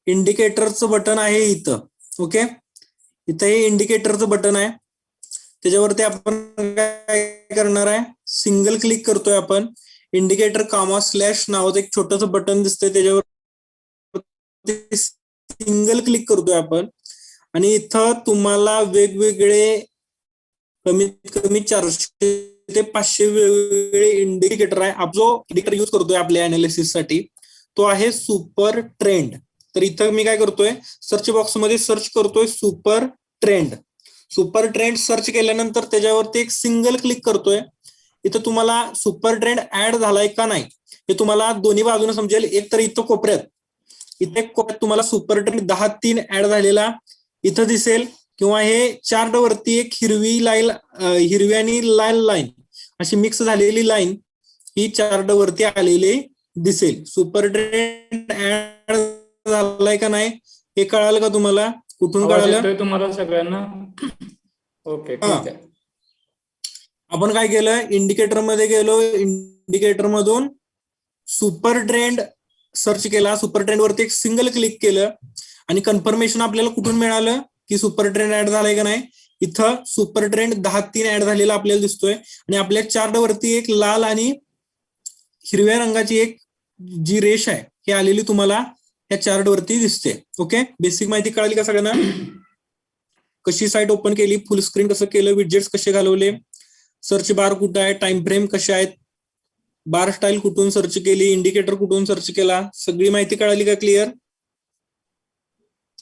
इंडिकेटरचं बटन आहे इथं. ओके, इथं हे इंडिकेटरचं बटन आहे. त्याच्यावरती आपण काय करणार आहे, सिंगल क्लिक करतोय आपण. इंडिकेटर कामा स्लॅश नावाचं एक छोटंसं बटन दिसतंय, त्याच्यावर सिंगल क्लिक करतोय आपण. आणि इथं तुम्हाला वेगवेगळे कमीत कमी 400 ते 500 वेगवेगळे इंडिकेटर आहे. जो इंडिकेटर यूज करतोय आपल्या अनालिसिस साठी, तो आहे सुपर ट्रेंड. तर इथं मी काय करतोय, सर्च बॉक्स मध्ये सर्च करतोय super trend. Super trend search केल्यानंतर त्याच्यावरती एक सिंगल क्लिक करतोय. इथं तुम्हाला सुपर ट्रेंड ऍड झालाय का नाही हे तुम्हाला दोन्ही बाजूने समजेल. एक तर इथं कोपऱ्यात, इथे कोपऱ्यात तुम्हाला सुपर ट्रेंड 10-3 ऍड झालेला इथं दिसेल, किंवा हे चार्ट वरती एक हिरवी लाईन, हिरवी आणि लाल लाईन अशी मिक्स झालेली लाईन ही चार्ट वरती आलेली दिसेल. सुपर ट्रेंड ऍड झालाय का नाही हे कळालं का तुम्हाला? कुठून आवाज कळालं? येतोय तुम्हाला सगळ्यांना? ओके, ठीक आहे. आपण काय केलं, इंडिकेटर मध्ये गेलो, इंडिकेटर मधून सुपर ट्रेंड सर्च केला. सुपर ट्रेंड वरती एक सिंगल क्लिक केलं आणि कन्फर्मेशन आपल्याला कुठून मिळालं की सुपर ट्रेंड ऍड झालाय का नाही. इथं सुपर ट्रेंड 10-3 ऍड झालेला आपल्याला दिसतोय. आणि आपल्या चार्ट वरती एक लाल आणि हिरव्या रंगाची एक जी रेष आहे ही आलेली तुम्हाला या चार्ट वरती दिसते. ओके, बेसिक माहिती कळाली का सगळ्यांना? कशी साईट ओपन केली, फुल स्क्रीन कसं केलं, विडजेट्स कसे घालवले, सर्च बार कुठं आहे, टाइम फ्रेम कशा आहेत, बार स्टाईल कुठून सर्च केली, इंडिकेटर कुठून सर्च केला, सगळी माहिती कळाली का? क्लिअर?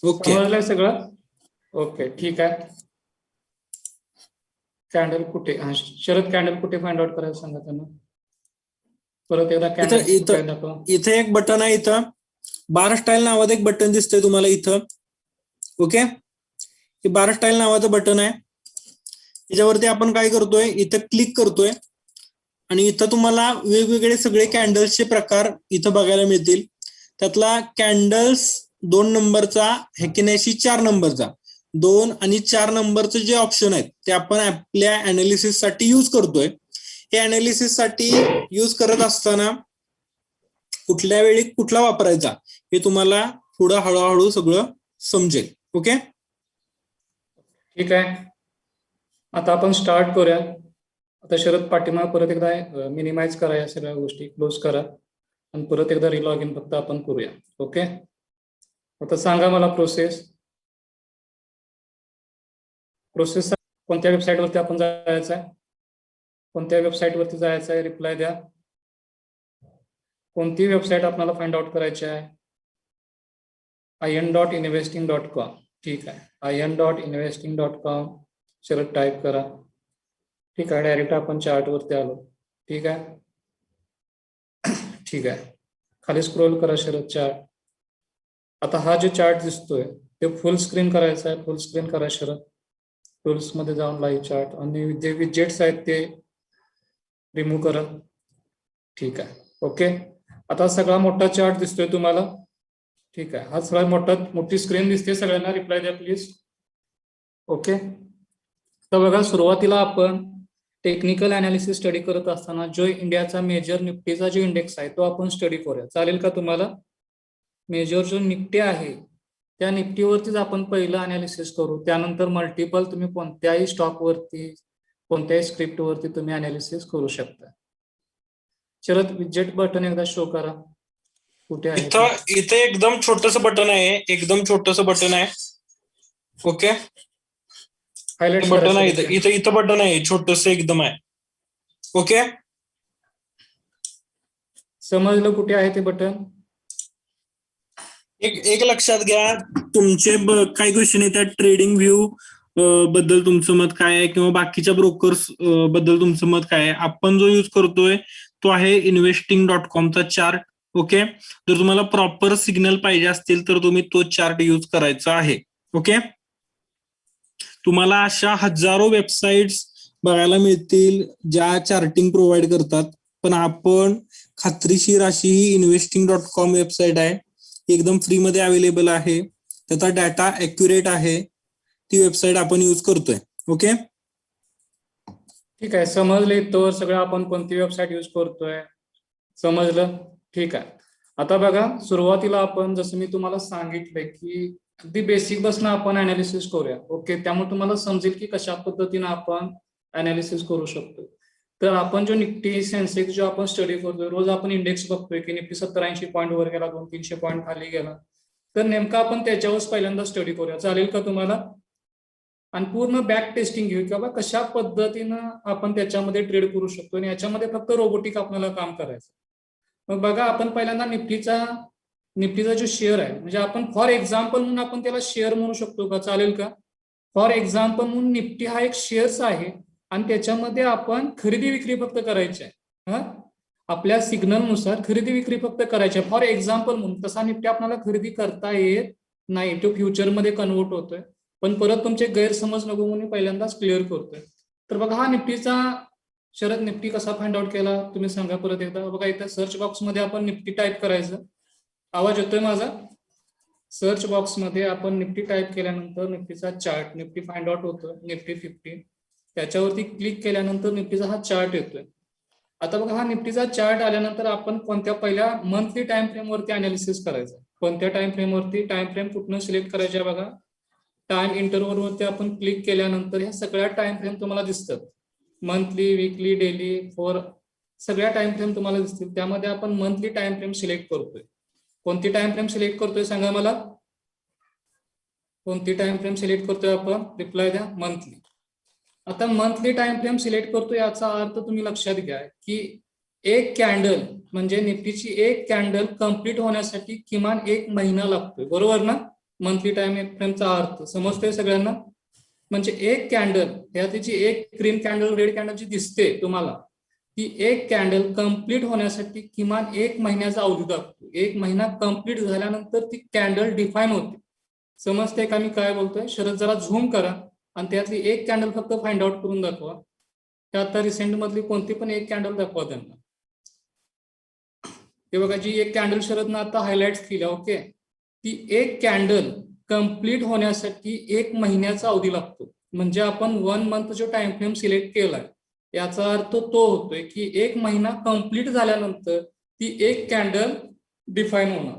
ओके, समजलंय सगळं? ओके, ठीक आहे. कॅन्डल कुठे, शरद कॅन्डल कुठे फाइंड आउट करायचं सांगा त्यांना परत एकदा. कॅन्डल इथे एक बटन आहे, इथं बार स्टाईल नावाचं एक बटन दिसतंय तुम्हाला इथं. ओके, हे बार स्टाईल नावाचं बटन आहे. त्याच्यावरती आपण काय करतोय, इथं क्लिक करतोय आणि इथं तुम्हाला वेगवेगळे सगळे कॅन्डल्सचे प्रकार इथं बघायला मिळतील. त्यातला कॅन्डल्स 2 नंबरचा, हॅकिनेशी 4 नंबरचा, 2 आणि 4 नंबरचे जे ऑप्शन आहेत ते आपण आपल्या अनालिसिस साठी यूज करतोय. हे अनालिसिस साठी यूज करत असताना कुठल्या वेळी कुठला वापरायचा हे तुम्हाला पुढं हळूहळू सगळं समजेल. ओके, ठीक आहे. आता आपण स्टार्ट करूया. आता शरद पाठीमाग परत एकदा मिनिमाइज करा, या सगळ्या गोष्टी क्लोज करा आणि परत एकदा रिलॉग इन फक्त आपण करूया. ओके, आता सांगा मला प्रोसेस कोणत्या वेबसाईटवरती आपण जायचं आहे, कोणत्या वेबसाईटवरती जायचं आहे, रिप्लाय द्या. कोणती वेबसाईट आपल्याला फाइंड आउट करायची आहे? in.investing.com. ठीक आहे, in.investing.com शरद टाईप करा. ठीक आहे, डायरेक्ट आपण चार्ट वरती आलो. ठीक आहे, ठीक आहे, खाली स्क्रोल करा शरद चार्ट. आता हा जो चार्ट दिसतोय ते फुल स्क्रीन करायचा आहे. फुल स्क्रीन करा शरद. टूल्स मध्ये जाऊन लाईव्ह चार्ट आणि जे विजेट्स आहेत ते रिमूव्ह करा. ठीक आहे, ओके. आता सगळा मोठा चार्ट दिसतोय तुम्हाला. ठीक आहे, हा सगळ्यात मोठी स्क्रीन दिसते. सगळ्यांना रिप्लाय द्या प्लीज. ओके, तर बघा सुरुवातीला आपण टेक्निकल अनालिसिस स्टडी करत असताना जो इंडियाचा मेजर निफ्टीचा जो इंडेक्स आहे तो आपण स्टडी करूया. चालेल का तुम्हाला? मेजर जो निफ्टी आहे त्या निफ्टीवरतीच आपण पहिलं अनालिसिस करू. त्यानंतर मल्टिपल तुम्ही कोणत्याही स्टॉकवरती कोणत्याही स्क्रिप्टवरती तुम्ही अनालिसिस करू शकता. शरद विजेट बटन एकदा शो करा. कुठे आहे? इथे एकदम छोटस बटन आहे. एकदम छोटस बटन आहे. ओके, हायलाइट बटन आहे इथं बटन आहे, छोटस एकदम आहे. ओके, समजलं कुठे आहे ते बटन? एक लक्षात घ्या, तुमचे काही क्वेश्चन येतात ट्रेडिंग व्ह्यू बद्दल तुमचं मत काय आहे किंवा बाकीच्या ब्रोकर्स बद्दल तुमचं मत काय आहे. आपण जो यूज करतोय तो आहे investing.com चा चार्ट. ओके, जर तुम्हाला प्रॉपर सिग्नल पाहिजे असतील तर तुम्ही तो चार्ट यूज करायचा आहे. ओके, तुम्हाला अशा हजारो वेबसाइट्स बघायला मिळतील ज्या चार्टिंग प्रोव्हाइड करतात, पण आपण खात्रीशीर अशी ही investing.com वेबसाईट आहे. एकदम फ्री मध्ये अवेलेबल आहे. त्याचा डाटा ॲक्युरेट आहे. ती वेबसाईट आपण यूज करतोय. ओके, ठीक आहे, समजले. तर सगळं आपण कोणती वेबसाईट यूज करतोय समजलं. ठीक आहे, आता बघा सुरुवातीला आपण जसं मी तुम्हाला सांगितलंय की अगदी बेसिक बसनं आपण अनालिसिस करूया. ओके, त्यामुळे तुम्हाला समजेल की कशा पद्धतीनं आपण अनालिसिस करू शकतो. तर आपण जो निफ्टी सेन्सेक्स जो आपण स्टडी करतोय, रोज आपण इंडेक्स बघतोय की निफ्टी 70-80 पॉईंट वर गेला, 200-300 पॉईंट खाली गेला, तर नेमका आपण त्याच्यावर पहिल्यांदा स्टडी करूया. चालेल का तुम्हाला? आणि पूर्ण बॅक टेस्टिंग घेऊ की बाबा कशा पद्धतीनं आपण त्याच्यामध्ये ट्रेड करू शकतो. आणि याच्यामध्ये फक्त रोबोटिक आपल्याला काम करायचं. मग बघा, आपण पहिल्यांदा निफ्टीचा जो शेअर आहे, म्हणजे आपण फॉर एक्झाम्पल म्हणून आपण त्याला शेअर म्हणू शकतो का? चालेल का? फॉर एक्झाम्पल म्हणून निफ्टी हा एक शेअर्स आहे आणि त्याच्यामध्ये आपण खरेदी विक्री फक्त करायची आहे. हा, आपल्या सिग्नलनुसार खरेदी विक्री फक्त करायची आहे. फॉर एक्झाम्पल म्हणून तसा निफ्टी आपल्याला खरेदी करता येत नाही, तो फ्युचरमध्ये कन्वर्ट होतोय. पण परत तुमचे गैरसमज नको म्हणून पहिल्यांदाच क्लिअर करतोय. तर बघा, हा निफ्टीचा शरद निफ्टी कसा फाइंड आउट केला तुम्ही सांगा परत एकदा. बघा, इथं सर्च बॉक्समध्ये आपण निफ्टी टाईप करायचं. आवाज येतोय माझा? सर्च बॉक्समध्ये आपण निफ्टी टाईप केल्यानंतर निफ्टीचा चार्ट निफ्टी फाइंड आउट होतोय, निफ्टी 50. त्याच्यावरती क्लिक केल्यानंतर निफ्टीचा हा चार्ट येतोय. आता बघा, हा निफ्टीचा चार्ट आल्यानंतर आपण कोणत्या पहिल्या मंथली टाइम फ्रेम वरती अनालिसिस करायचं. कोणत्या टाइम फ्रेम वरती? टाइम फ्रेम कुठनं सिलेक्ट करायच्या? बघा, टाइम इंटरव्हल वरती आपण क्लिक केल्यानंतर ह्या सगळ्या टाइम फ्रेम तुम्हाला दिसतात. मंथली, वीकली, डेली, फॉर सगळ्या टाइम फ्रेम तुम्हाला दिसतील. त्यामध्ये आपण मंथली टाइम फ्रेम सिलेक्ट करतोय. कोणती टाइम फ्रेम सिलेक्ट करतोय सांगा मला? कोणती टाइम फ्रेम सिलेक्ट करतोय आपण? रिप्लाय द्या. मंथली. आता मंथली टाइम फ्रेम सिलेक्ट करतोय याचा अर्थ तुम्ही लक्षात घ्या की एक कॅन्डल म्हणजे निफ्टीची एक कॅन्डल कंप्लीट होण्यासाठी किमान 1 महिना लागतोय. बरोबर ना? मंथली टाइम फ्रेमचा अर्थ समजतोय सगळ्यांना? म्हणजे एक कॅन्डल, ह्या त्याची एक ग्रीन कॅन्डल, रेड कॅन्डल जी दिसते तुम्हाला, ती एक कॅन्डल कंप्लीट होण्यासाठी किमान 1 महिन्याचा अवधी लागतो. 1 महिना कंप्लीट झाल्यानंतर ती कॅन्डल डिफाईन होते. समजते का मी काय बोलतोय? शरद जरा झूम करा आणि त्यातली एक कॅन्डल फक्त फाइंड आउट करून दाखवा. त्या आता रिसेंट मधली कोणती पण एक कॅन्डल दाखवा त्यांना. ते बघा, जी एक कॅन्डल शरदनं आता हायलाइट केल्या, ओके, ती एक कॅन्डल कंप्लीट होण्यासाठी 1 महिन्याचा अवधी लागतो. म्हणजे आपण 1 मंथ जो टाइम फ्रेम सिलेक्ट केलाय याचा अर्थ तो होतोय की 1 महिना कंप्लीट झाल्यानंतर ती एक कॅन्डल डिफाईन होणार.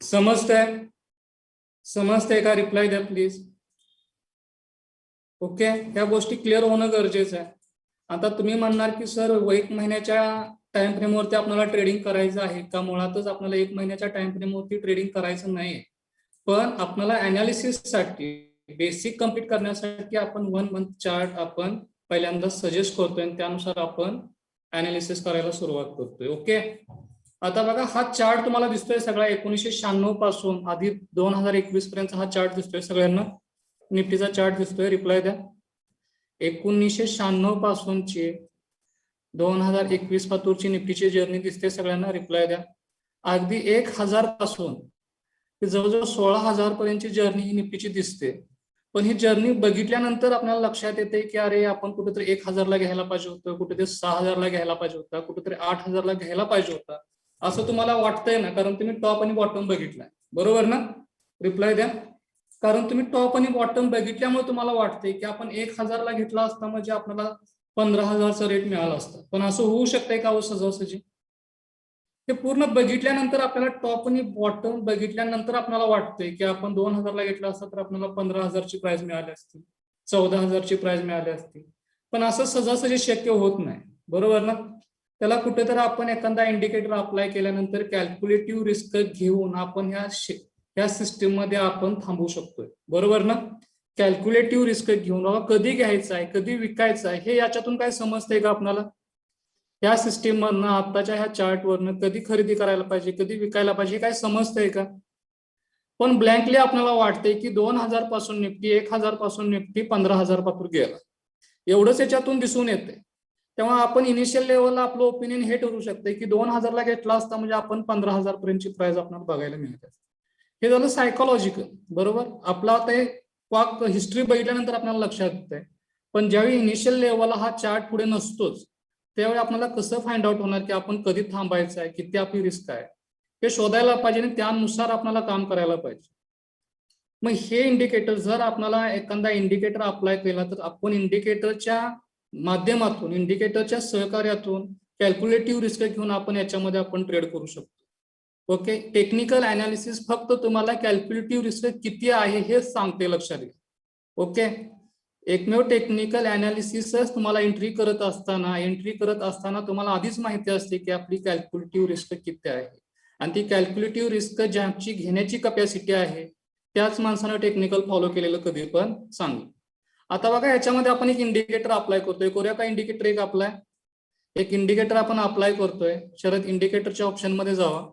समजतंय? समजतंय का? रिप्लाय द्या प्लीज. ओके, या गोष्टी क्लिअर होणं गरजेचं आहे. आता तुम्ही म्हणणार की सर 1 महिन्याच्या टाइम फ्रेमवरती आपल्याला ट्रेडिंग करायचं आहे का? मुळातच आपल्याला 1 महिन्याच्या टाइम फ्रेमवरती ट्रेडिंग करायचं नाही, पण आपल्याला अनालिसिस साठी बेसिक कम्प्लीट करण्यासाठी आपण 1 मंथ चार्ट आपण पहिल्यांदा सजेस्ट करतोय आणि त्यानुसार आपण अनालिसिस करायला सुरुवात करतोय. ओके, आता बघा हा चार्ट तुम्हाला दिसतोय सगळा 1996 पासून आधी 2021 पर्यंत हा चार्ट दिसतोय सगळ्यांना. निफ्टीचा चार्ट दिसतोय, रिप्लाय द्या. 1996 पासूनची 2021 पासूनची निफ्टीची जर्नी दिसते सगळ्यांना, रिप्लाय द्या. अगदी 1000 पासून जवळजवळ 16,000 पर्यंतची जर्नी ही निफ्टीची दिसते. पण ही जर्नी बघितल्यानंतर आपल्याला लक्षात येते की अरे आपण कुठेतरी 1000ला घ्यायला पाहिजे होतं, कुठेतरी 6000ला घ्यायला पाहिजे होता, कुठेतरी 8000ला घ्यायला पाहिजे होता, असं तुम्हाला वाटतंय ना? कारण तुम्ही टॉप आणि बॉटम बघितलाय, बरोबर ना? रिप्लाय द्या. कारण तुम्ही टॉप आणि बॉटम बघितल्यामुळे तुम्हाला वाटतंय की आपण 1000ला घेतला असता म्हणजे आपल्याला 15,000चा रेट मिळाला असता. पण असं होऊ शकतंय का हो सहजासहजी? ते पूर्ण बघितल्यानंतर आपल्याला टॉप आणि बॉटम बघितल्यानंतर आपल्याला वाटतंय की आपण 2000ला घेतला असता तर आपल्याला 15,000ची प्राइस मिळाली असती, 14,000ची प्राइस मिळाली असती. पण असं सहजासहजी शक्य होत नाही, बरोबर ना? त्याला कुठेतरी आपण एखादा इंडिकेटर अप्लाय केल्यानंतर कॅल्क्युलेटिव्ह रिस्क घेऊन आपण ह्या सिस्टीम मध्ये आपण थांबू शकतोय, बरोबर ना? कॅल्क्युलेटिव्ह रिस्क घेऊन बाबा कधी घ्यायचं आहे, कधी विकायचं आहे, हे याच्यातून काय समजतंय का आपल्याला? या सिस्टीम मधनं आताच्या ह्या चार्ट वरनं कधी खरेदी करायला पाहिजे, कधी विकायला पाहिजे, काय समजतंय का? पण ब्लँकली आपल्याला वाटतंय की 2000 पासून निफ्टी, 1000 पासून निफ्टी 15,000 पासून गेला, एवढंच याच्यातून दिसून येते. तेव्हा आपण इनिशियल लेवलला आपलं ओपिनियन हे ठरू शकते की 2000ला घेतला असता म्हणजे आपण 15,000 पर्यंतची प्राइस आपल्याला बघायला मिळते. हे झालं सायकोलॉजिकल, बरोबर? आपला आता हिस्ट्री बघितल्यानंतर आपल्याला लक्षात येते. पण ज्यावेळी इनिशियल लेवलला हा चार्ट पुढे नसतोच त्यावेळी आपल्याला कसं फाइंड आउट होणार की आपण कधी थांबायचं आहे, किती आपली रिस्क आहे, हे शोधायला पाहिजे आणि त्यानुसार आपल्याला काम करायला पाहिजे. मग हे इंडिकेटर जर आपल्याला एखादा इंडिकेटर अप्लाय केला तर आपण इंडिकेटरच्या माध्यमातून, इंडिकेटरच्या सहकार्यातून कॅल्क्युलेटिव्ह रिस्क घेऊन आपण याच्यामध्ये आपण ट्रेड करू शकतो. ओके, टेक्निकल अनालिसिस फक्त तुम्हाला कॅल्क्युलेटिव्ह रिस्क किती आहे हे सांगते, लक्षात घ्या. ओके, एकमेव टेक्निकल अनालिसिसच तुम्हाला एंट्री करत असताना तुम्हाला आधीच माहिती असते की आपली कॅल्क्युलेटिव्ह रिस्क किती आहे आणि ती कॅल्क्युलेटिव्ह रिस्क ज्यांची घेण्याची कॅपॅसिटी आहे त्याच माणसानं टेक्निकल फॉलो केलेलं कधी पण चांगलं. आता बघा याच्यामध्ये आपण एक इंडिकेटर अप्लाय करतोय, करूया का इंडिकेटर एक अप्लाय? एक इंडिकेटर आपण अप्लाय करतोय. शरद इंडिकेटरच्या ऑप्शन मध्ये जावा.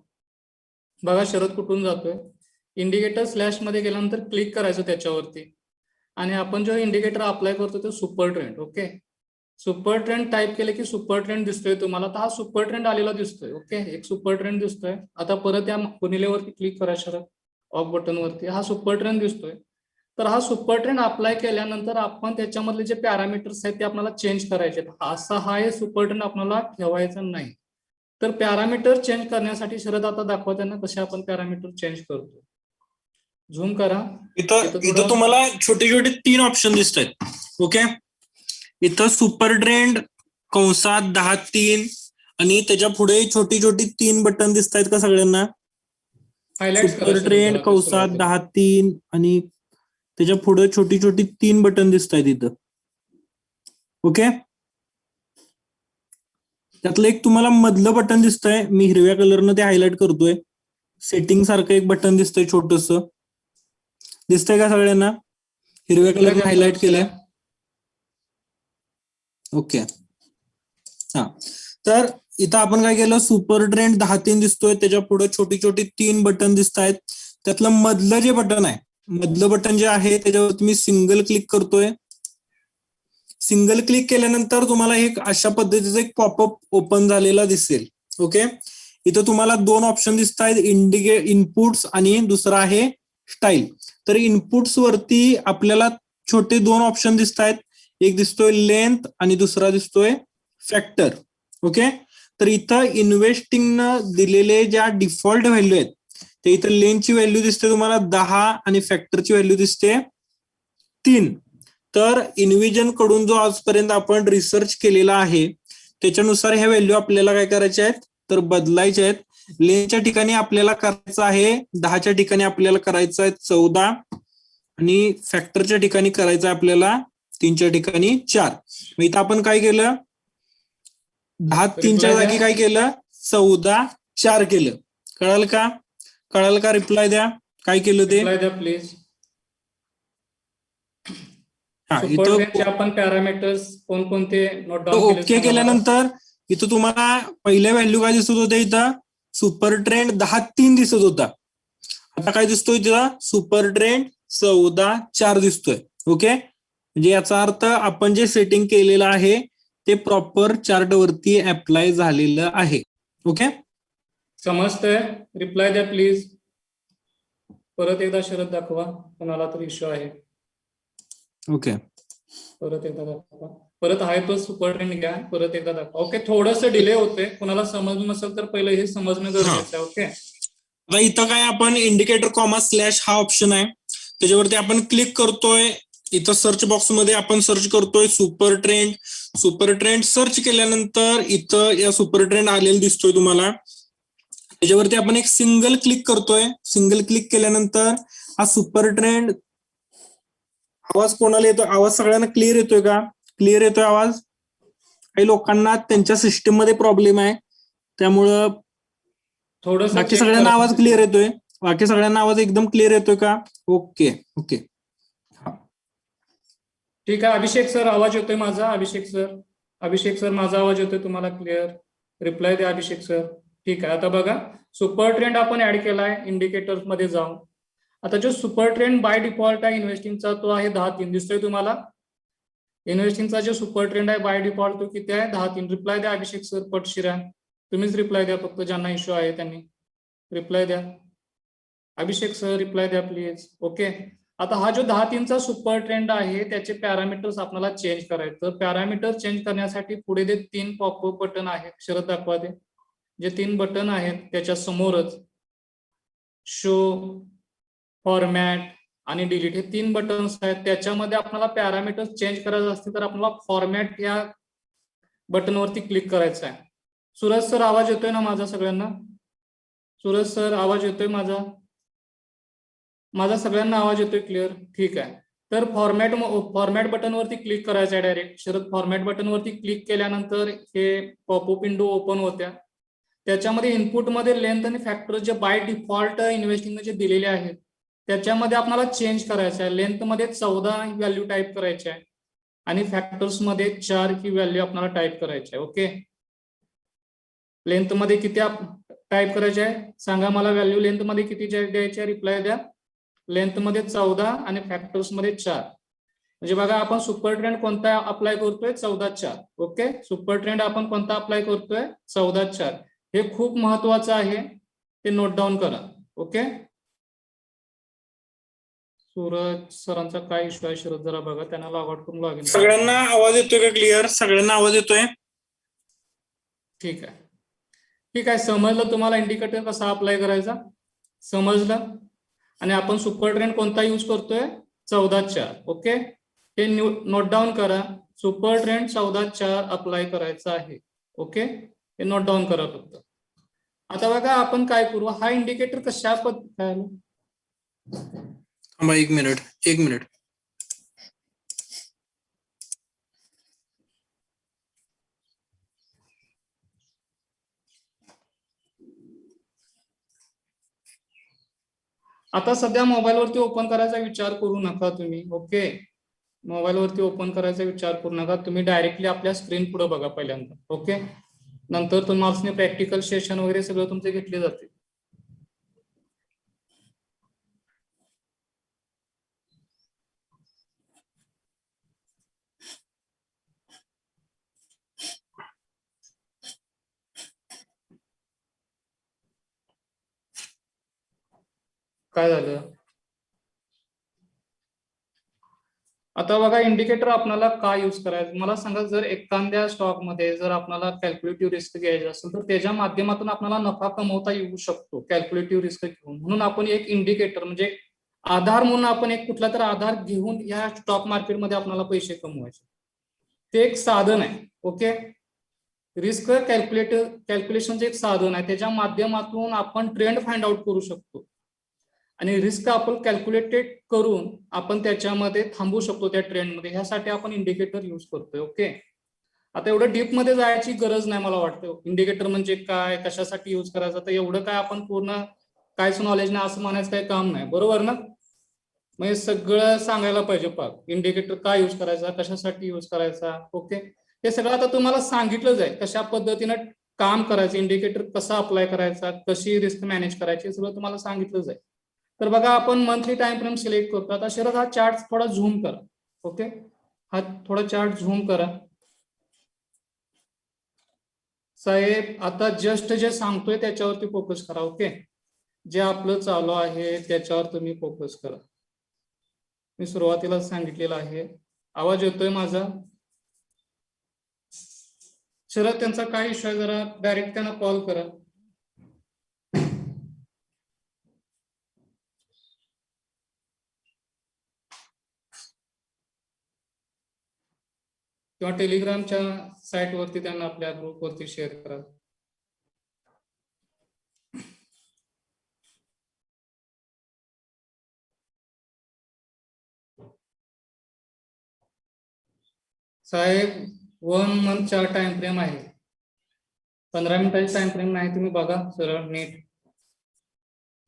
बघा शरद कुठून जातोय, इंडिकेटर स्लॅश मध्ये गेल्यानंतर क्लिक करायचं त्याच्यावरती आणि आपण जो इंडिकेटर अप्लाय करतो तो super trend. Okay, super trend type केले की सुपर ट्रेंड दिसतोय तुम्हाला. तर हा सुपर ट्रेंड आलेला दिसतोय. ओके, एक सुपर ट्रेंड दिसतोय. आता परत या गुणिलेवरती क्लिक करा शरद, ऑफ बटन वरती. हा सुपर ट्रेंड दिसतोय. तर हा सुपर ट्रेंड अप्लाय केल्यानंतर आपण त्याच्यामधले जे पॅरामीटर्स आहेत ते आपल्याला चेंज करायचे आहेत. असा हा हे सुपर ट्रेंड आपल्याला ठेवायचा नाही. तर पॅरामीटर चेंज करण्यासाठी शरद आता दाखवताना कसे आपण पॅरामीटर चेंज करतो. झूम करा. इथं तुम्हाला छोटे छोटे 3 ऑप्शन दिसत आहेत. ओके, इथं सुपर ट्रेंड कंसात 10-3 आणि त्याच्या पुढे छोटी छोटी 3 बटन दिसत आहेत का सगळ्यांना? सुपर ट्रेंड कंसात 10-3 आणि त्याच्या पुढे छोटी छोटी 3 बटन दिसत आहेत इथं. ओके, त्यातलं एक तुम्हाला मधलं बटन दिसतंय, मी हिरव्या कलरनं ते हायलाइट करतोय. सेटिंग सारखं एक बटन दिसतंय छोटस, दिसतंय का सगळ्यांना? हिरव्या कलरनं हायलाइट केलंय. ओके, हा, तर इथं आपण काय केलं, सुपर ट्रेंड 10-3 दिसतोय, त्याच्या पुढे छोटी छोटी 3 बटन दिसत आहेत. त्यातलं मधलं जे बटन आहे, मधलं बटन जे आहे त्याच्यावरती मी सिंगल क्लिक करतोय. सिंगल क्लिक केल्यानंतर तुम्हाला एक अशा पद्धतीचं एक पॉपअप ओपन झालेला दिसेल. ओके, इथं तुम्हाला 2 ऑप्शन दिसत आहेत, इनपुट्स आणि दुसरा आहे स्टाईल. तर इनपुट्स वरती आपल्याला छोटे 2 ऑप्शन दिसत आहेत, एक दिसतोय लेंथ आणि दुसरा दिसतोय फॅक्टर. ओके, तर इथं इन्व्हेस्टिंगनं दिलेले ज्या डिफॉल्ट व्हॅल्यू आहेत ते इथं लेंथची व्हॅल्यू दिसते तुम्हाला 10 आणि फॅक्टरची व्हॅल्यू दिसते 3. तर इन्व्हिजन कडून जो आजपर्यंत आपण रिसर्च केलेला आहे त्याच्यानुसार ह्या व्हॅल्यू आपल्याला काय करायच्या आहेत तर बदलायच्या आहेत. लेनच्या ठिकाणी आपल्याला करायचं आहे 10च्या ठिकाणी आपल्याला करायचं आहे 14 आणि फॅक्टरच्या ठिकाणी करायचं आहे आपल्याला 3च्या ठिकाणी 4. मग इथं आपण काय केलं, 10-3च्या जागी काय केलं, 14-4 केलं. कळाल का? कळाल का? रिप्लाय द्या, काय केलं ते प्लीज. इथं आपण पॅरामीटर्स कोणकोणते नोट डाऊन ओके केल्यानंतर इथं तुम्हाला पहिल्या व्हॅल्यू काय दिसत होते, इथं सुपर ट्रेंड 10-3 दिसत होता. आता काय दिसतोय तिला सुपर ट्रेंड 14-4 दिसतोय. ओके, म्हणजे याचा अर्थ आपण जे सेटिंग केलेलं आहे ते प्रॉपर चार्ट वरती अप्लाय झालेलं आहे. ओके, समजतंय? रिप्लाय द्या प्लीज. परत एकदा शरद दाखवा, कोणाला तरी इश्यू आहे. ओके, परत एकदा दाखवा. परत आहे तो सुपर ट्रेंड घ्या, परत एकदा दाखवा. ओके, थोडस डिले होते. कोणाला समजलं नसेल तर पहिलं हे समजणं गरजेचं आहे. ओके, आता इथं काय आपण इंडिकेटर कॉमा स्लॅश हा ऑप्शन आहे, त्याच्यावरती आपण क्लिक करतोय. इथं सर्च बॉक्स मध्ये आपण सर्च करतोय super trend. Super trend search केल्यानंतर इथं या सुपर ट्रेंड आलेला दिसतोय तुम्हाला. त्याच्यावरती आपण एक सिंगल क्लिक करतोय. सिंगल क्लिक केल्यानंतर हा सुपर ट्रेंड, आवाज कोणाला येतोय? आवाज सगळ्यांना क्लिअर येतोय का? क्लिअर येतोय आवाज? काही लोकांना त्यांच्या सिस्टीम मध्ये प्रॉब्लेम आहे, त्यामुळं थोडस बाकी सगळ्यांना आवाज क्लिअर येतोय? बाकी सगळ्यांना आवाज एकदम क्लिअर येतोय का? ओके ओके, ठीक आहे. अभिषेक सर आवाज येतोय माझा? अभिषेक सर माझा आवाज येतोय तुम्हाला क्लिअर? रिप्लाय द्या अभिषेक सर. ठीक आहे. आता बघा, सुपर ट्रेंड आपण ऍड केलाय इंडिकेटर्स मध्ये जाऊन. आता जो सुपर ट्रेंड बाय डिफॉल्ट आहे इन्व्हेस्टिंगचा तो आहे 10-3 दिसतोय तुम्हाला. इन्व्हेस्टिंगचा जो सुपर ट्रेंड आहे बाय डिफॉल्ट तो किती आहे? 10-3. रिप्लाय द्या अभिषेक सर पटशिरा. तुम्हीच रिप्लाय द्या, फक्त ज्यांना इश्यू आहे त्यांनी रिप्लाय द्या. अभिषेक सर रिप्लाय द्या प्लीज. ओके, आता हा जो 10-3चा सुपर ट्रेंड आहे त्याचे पॅरामीटर्स आपल्याला चेंज करायचं. पॅरामीटर चेंज करण्यासाठी पुढे ते 3 पॉपअप बटन आहेत. शरद दाखवा ते. जे 3 बटन आहेत त्याच्या समोरच शो, फॉर्मॅट आणि डिलीट हे 3 बटन्स आहेत. त्याच्यामध्ये आपल्याला पॅरामीटर्स चेंज करायचं असते तर आपल्याला फॉर्मॅट या बटनवरती क्लिक करायचं आहे. सूरज सर आवाज येतोय ना माझा सगळ्यांना? सूरज सर आवाज येतोय माझा? माझा सगळ्यांना आवाज येतोय क्लिअर? ठीक आहे. तर फॉर्मॅट बटनवरती क्लिक करायचं आहे डायरेक्ट. शरद फॉर्मॅट बटनवरती क्लिक केल्यानंतर हे पॉपअप विंडो ओपन होत्या. त्याच्यामध्ये इनपुटमध्ये लेंथ आणि फॅक्टर जे बाय डिफॉल्ट इन्व्हेस्टिंग जे दिलेले आहेत त्याच्यामध्ये आपल्याला चेंज करायचं आहे. लेंथ मध्ये 14 ही व्हॅल्यू टाईप करायची आहे आणि फॅक्टर्स मध्ये 4 ही व्हॅल्यू आपल्याला टाईप करायची आहे. ओके, लेंथ मध्ये किती टाईप करायचे आहे सांगा मला? व्हॅल्यू लेंथ मध्ये किती द्यायची आहे? रिप्लाय द्या. लेंथ मध्ये 14 आणि फॅक्टर्स मध्ये 4. म्हणजे बघा, आपण सुपर ट्रेंड कोणता अप्लाय करतोय? 14-4. ओके, सुपर ट्रेंड आपण कोणता अप्लाय करतोय? 14-4. हे खूप महत्वाचं आहे, ते नोट डाऊन करा. ओके, सूरज सरांचा काय इश्यू आहे? शरद जरा बघा, त्यांना लॉग आउट करून लॉग इन. सगळ्यांना आवाज येतोय का क्लिअर? सगळ्यांना आवाज येतोय? ठीक आहे, ठीक आहे. समजलं तुम्हाला इंडिकेटर कसा अप्लाय करायचा? समजलं? आणि आपण सुपर ट्रेंड कोणता यूज करतोय? 14-4. ओके, हे नोट डाऊन करा. सुपर ट्रेंड 14-4 अप्लाय करायचा आहे. ओके, हे नोट डाऊन करा फक्त. आता बघा आपण काय करू, हा इंडिकेटर कशा पद्धतीने, एक मिनिट. आता सध्या मोबाईलवरती ओपन करायचा विचार करू नका तुम्ही. ओके, मोबाईलवरती ओपन करायचा विचार करू नका तुम्ही. डायरेक्टली आपल्या स्क्रीन पुढे बघा पहिल्यांदा. ओके, नंतर तुम्हाला प्रॅक्टिकल सेशन वगैरे सगळं तुमचे घेतले जाते. काय झालं? आता बघा, इंडिकेटर आपल्याला काय यूज करायचं मला सांगा. जर एखाद्या स्टॉकमध्ये जर आपल्याला कॅल्क्युलेटिव्ह रिस्क घ्यायचं असेल तर त्याच्या माध्यमातून आपल्याला नफा कमवता येऊ शकतो कॅल्क्युलेटिव्ह रिस्क घेऊन. म्हणून आपण एक इंडिकेटर म्हणजे आधार म्हणून आपण एक कुठला तर आधार घेऊन या स्टॉक मार्केटमध्ये आपल्याला पैसे कमवायचे. ते एक साधन आहे. ओके, रिस्क कॅल्क्युलेशनचे एक साधन आहे. त्याच्या माध्यमातून आपण ट्रेंड फाइंड आउट करू शकतो आणि रिस्क आपण कॅल्क्युलेटेड करून आपण त्याच्यामध्ये थांबू शकतो त्या ट्रेंडमध्ये. ह्यासाठी आपण इंडिकेटर यूज करतोय. ओके, आता एवढं डीप मध्ये जायची गरज नाही मला वाटतं. इंडिकेटर म्हणजे काय, कशासाठी यूज करायचं, तर एवढं काय आपण पूर्ण कायच नॉलेज नाही असं म्हणायचं काही काम नाही. बरोबर ना? म्हणजे सगळं सांगायला पाहिजे पाक. इंडिकेटर काय यूज करायचा, कशासाठी यूज करायचा. ओके, हे सगळं आता तुम्हाला सांगितलंच आहे कशा पद्धतीनं काम करायचं, इंडिकेटर कसा अप्लाय करायचा, कशी रिस्क मॅनेज करायची, हे सगळं तुम्हाला सांगितलंच आहे. तर बघा आपण मंथली टाइम फ्रेम सिलेक्ट करतो. आता शरद हा चार्ट थोडा झूम करा. ओके, हा थोडा चार्ट झूम करा. साहेब आता जस्ट जे सांगतोय त्याच्यावरती फोकस करा. ओके, जे आपलं चालू आहे त्याच्यावर तुम्ही फोकस करा. मी सुरुवातीला सांगितलेलं आहे. आवाज येतोय माझा? शरद त्यांचा काय इश्यू आहे, जरा डायरेक्ट त्यांना कॉल करा. किंवा टेलिग्रामच्या साईटवरती त्यांना आपल्या ग्रुपवरती शेअर करा. साहेब 1 मंथचा टाइम फ्रेम आहे, 15 मिनिटाची टाइम फ्रेम नाही. तुम्ही बघा सरळ नीट.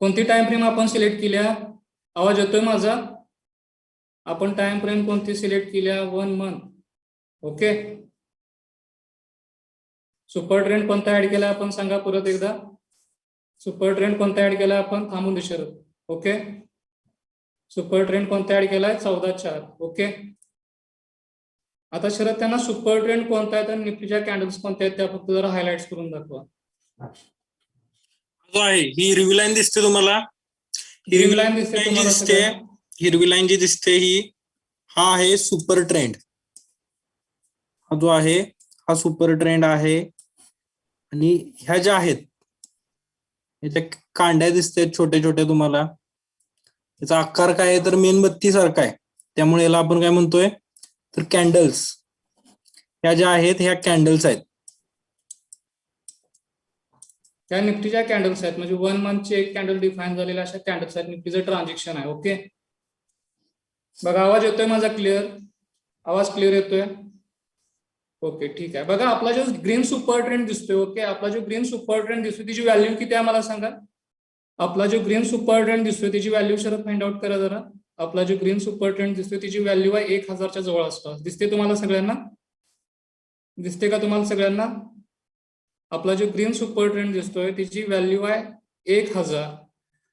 कोणती टाइम फ्रेम आपण सिलेक्ट केल्या? आवाज येतोय माझा? आपण टाइम फ्रेम कोणती सिलेक्ट केल्या? 1 मंथ. ओके, सुपर ट्रेंड कोणता ऍड केला आपण सांगा परत एकदा. सुपर ट्रेंड कोणता ऍड केला आपण? थांबून दिसत. ओके, सुपर ट्रेंड कोणता ऍड केलाय? 14/4. ओके, आता शरद त्यांना सुपर ट्रेंड कोणता आहे आणि निफ्टीच्या कॅन्डल्स कोणत्या आहेत त्या फक्त जरा हायलाइट्स करून दाखवा. जो आहे ही हिरवी लाईन दिसते तुम्हाला? ग्रीन लाईन दिसते तुम्हाला सगळ्यांना? हिरवी लाईन जी दिसते ही, हा आहे सुपर ट्रेंड. हा जो आहे हा सुपर ट्रेंड आहे. आणि ह्या ज्या आहेत याच्या कांड्या दिसतात छोटे छोटे तुम्हाला. याचा आकार काय आहे तर मेणबत्ती सारखा आहे, त्यामुळे याला आपण काय म्हणतोय तर कॅन्डल्स. ह्या ज्या आहेत ह्या कॅन्डल्स आहेत. त्या निफ्टीच्या कॅन्डल्स आहेत, म्हणजे 1 मंथचे एक कॅन्डल डिफाईन झालेल्या अशा कॅन्डल्स आहेत. निफ्टीचं ट्रान्झॅक्शन आहे. ओके, बघा आवाज येतोय माझा क्लिअर? आवाज क्लिअर येतोय? ओके, ठीक आहे. बघा आपला जो ग्रीन सुपर ट्रेंड दिसतोय, ओके, आपला जो ग्रीन सुपर ट्रेंड दिसतोय त्याची व्हॅल्यू किती आहे मला सांगा. आपला जो ग्रीन सुपर ट्रेंड दिसतोय त्याची व्हॅल्यू शरद फाइंड आउट करा जरा. आपला जो ग्रीन सुपर ट्रेंड दिसतोय त्याची व्हॅल्यू आहे 1000च्या जवळ आसपास. दिसते तुम्हाला सगळ्यांना? दिसते का तुम्हाला सगळ्यांना? आपला जो ग्रीन सुपर ट्रेंड दिसतोय त्याची व्हॅल्यू आहे 1000.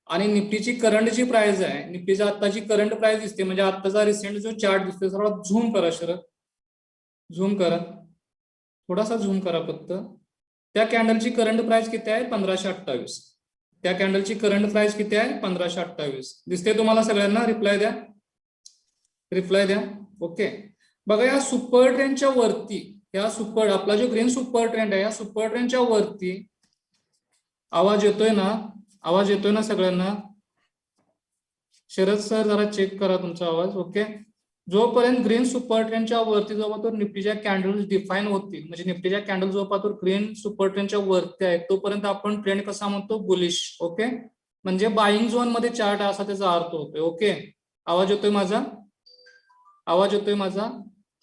आणि निफ्टीची करंट जी प्राइस आहे, निफ्टीची आत्ताची करंट प्राइस दिसते, म्हणजे आत्ताचा रिसेंट जो चार्ट दिसतोय, थोडा झूम करा शरद, झूम करा, थोडासा झूम करा फक्त. त्या कॅन्डलची करंट प्राइस किती आहे? 1528. त्या कॅन्डलची करंट प्राइस किती आहे? 1528. दिसते तुम्हाला सगळ्यांना? रिप्लाय द्या, रिप्लाय द्या. ओके, बघा या सुपर ट्रेंडच्या वरती, या सुपर, आपला जो ग्रीन सुपर ट्रेंड आहे या सुपर ट्रेंडच्या वरती, आवाज येतोय ना? आवाज येतोय ना सगळ्यांना? शरद सर जरा चेक करा तुमचा आवाज. ओके, जोपर्यंत ग्रीन सुपर ट्रेंडच्या वरती जोपर्यंत निफ्टीच्या कॅन्डल्स डिफाईन होतील, म्हणजे निफ्टीच्या कॅन्डल जोपर्यंत ग्रीन सुपर ट्रेंडच्या वरती आहे तोपर्यंत आपण ट्रेंड कसा म्हणतो? बुलिश. ओके, म्हणजे बाईंग झोन मध्ये चार्ट असा त्याचा अर्थ होतोय. ओके, आवाज येतोय माझा? आवाज येतोय माझा?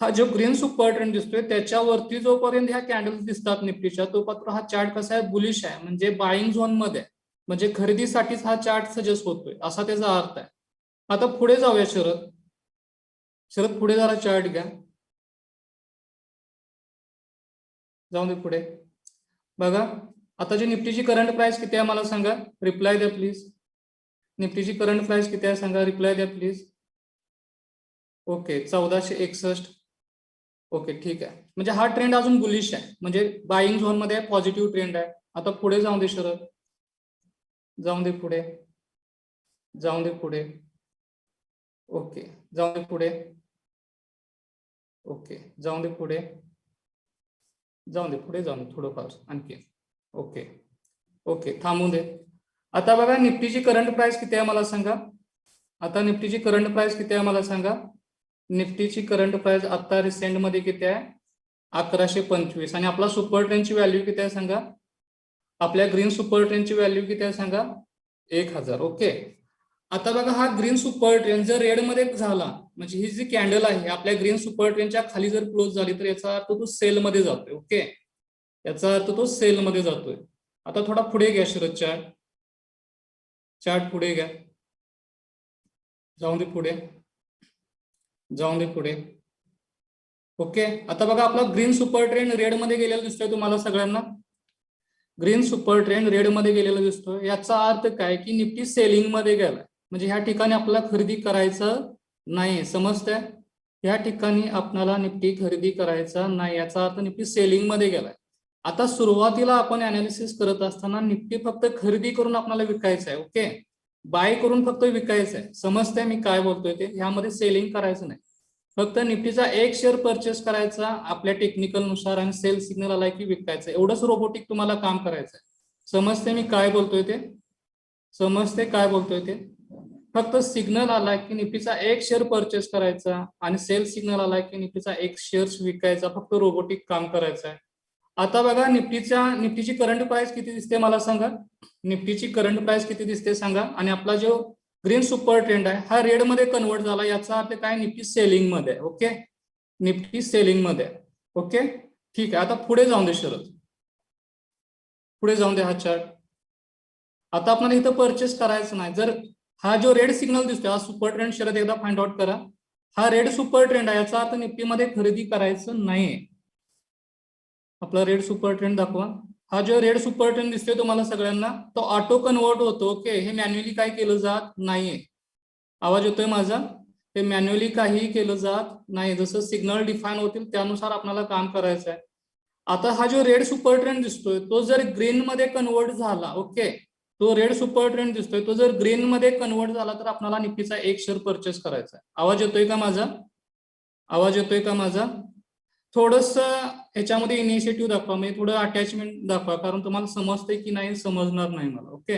हा जो ग्रीन सुपर ट्रेंड दिसतोय त्याच्यावरती जोपर्यंत ह्या कॅन्डल्स दिसतात निफ्टीच्या, तोपर्यंत हा चार्ट कसा आहे? बुलिश आहे, म्हणजे बाईंग झोन मध्ये, म्हणजे खरेदीसाठीच हा चार्ट सजेस्ट होतोय असा त्याचा अर्थ आहे. आता पुढे जाऊया शरद. शरद पुढे जरा चार्ट घ्या, जाऊन दे पुढे. बघा आता जी निफ्टीची करंट प्राइस किती आहे मला सांगा, रिप्लाय द्या प्लीज. निफ्टीची करंट प्राइस किती आहे सांगा, रिप्लाय द्या प्लीज. ओके, 1461. ओके, ठीक आहे, म्हणजे हा ट्रेंड अजून बुलिश आहे, म्हणजे बाईंग झोन मध्ये पॉझिटिव्ह ट्रेंड आहे. आता पुढे जाऊन दे शरद, जाऊन दे पुढे, जाऊन दे पुढे. ओके, जाऊन दे पुढे. ओके, जाऊन दे पुढे, जाऊन दे पुढे, जाऊन दे थोडंफार आणखी. ओके, ओके, थांबून दे. आता बघा निफ्टीची करंट प्राइस किती आहे मला सांगा. आता निफ्टीची करंट प्राइस किती आहे मला सांगा. निफ्टीची करंट प्राइस आता रिसेंट मध्ये किती आहे? 1125. आणि आपला सुपर ट्रेंडची व्हॅल्यू किती आहे सांगा. आपल्या ग्रीन सुपर ट्रेंडची व्हॅल्यू किती आहे सांगा, 1000. ओके, आता बघा हा ग्रीन सुपर ट्रेंड जर रेड मध्ये झाला, म्हणजे ही जी कॅन्डल आहे आपल्या ग्रीन सुपर ट्रेंडच्या खाली जर क्लोज झाली तर याचा अर्थ तो सेल मध्ये जातोय. ओके, याचा अर्थ तो सेल मध्ये जातोय. आता थोडा पुढे घ्या शरद, चार्ट, चार्ट पुढे घ्या, जाऊन दे पुढे, जाऊन दे पुढे. ओके, आता बघा आपला ग्रीन सुपर ट्रेंड रेड मध्ये गेलेला दिसतोय तुम्हाला सगळ्यांना. ग्रीन सुपर ट्रेंड रेड मध्ये गेलेला दिसतोय. याचा अर्थ काय की निफ्टी सेलिंग मध्ये गेलाय, म्हणजे ह्या ठिकाणी आपल्याला खरेदी करायचं नाही. समजतंय? या ठिकाणी आपल्याला निफ्टी खरेदी करायचा नाही, याचा अर्थ निफ्टी सेलिंग मध्ये गेलाय. आता सुरुवातीला आपण अनालिसिस करत असताना निफ्टी फक्त खरेदी करून आपल्याला विकायचं आहे. ओके, बाय करून फक्त विकायचं आहे. समजतंय मी काय बोलतोय ते? यामध्ये सेलिंग करायचं नाही. फक्त निफ्टीचा एक शेअर परचेस करायचा आपल्या टेक्निकल नुसार आणि सेल सिग्नल आलाय की विकायचं. एवढंच रोबोटिक तुम्हाला काम करायचं आहे. समजते मी काय बोलतोय ते? समजते काय बोलतोय ते? फक्त सिग्नल आला की निफ्टीचा एक शेअर परचेस करायचा आणि सेल सिग्नल आला की निफ्टीचा एक शेअर विकायचा. फक्त रोबोटिक काम करायचं आहे. आता बघा निफ्टीची करंट प्राइस किती दिसते मला सांगा. निफ्टीची करंट प्राइस किती दिसते सांगा. आणि आपला जो ग्रीन सुपर ट्रेंड आहे हा रेड मध्ये कन्वर्ट झाला, याचा अर्थ काय? निफ्टी सेलिंग मध्ये आहे. ओके, निफ्टी सेलिंग मध्ये आहे. ओके, ठीक आहे. आता पुढे जाऊन दे शरद, पुढे जाऊन दे हा चार्ट. आता आपल्याला इथं परचेस करायचं नाही. जर हा जो रेड सिग्नल दिसतोय हा सुपर ट्रेंड शरद एकदा फाइंड आउट करा. हा रेड सुपर ट्रेंड आहे, याचा अर्थ निफ्टीमध्ये खरेदी करायचं नाहीये. आपला रेड सुपर ट्रेंड दाखवा. हा जो रेड सुपर ट्रेंड दिसतोय तुम्हाला सगळ्यांना, तो ऑटो कन्वर्ट होतो. ओके, हे मॅन्युअली काय केलं जात नाहीये. आवाज येतोय माझा? ते मॅन्युअली काहीही केलं जात नाही. जसं सिग्नल डिफाईन होतील त्यानुसार आपल्याला काम करायचं आहे. आता हा जो रेड सुपर ट्रेंड दिसतोय तो जर ग्रीन मध्ये कन्वर्ट झाला, ओके, तो रेड सुपर ट्रेंड दिसतोय तो जर ग्रीन मध्ये कन्वर्ट झाला तर आपल्याला निफ्टीचा एक शेअर परचेस करायचा आहे. आवाज येतोय का माझा? आवाज येतोय का माझा? थोडस ह्याच्यामध्ये इनिशिएटिव्ह दाखवा, म्हणजे थोडं अटॅचमेंट दाखवा, कारण तुम्हाला समजतंय की नाही समजणार नाही मला. ओके,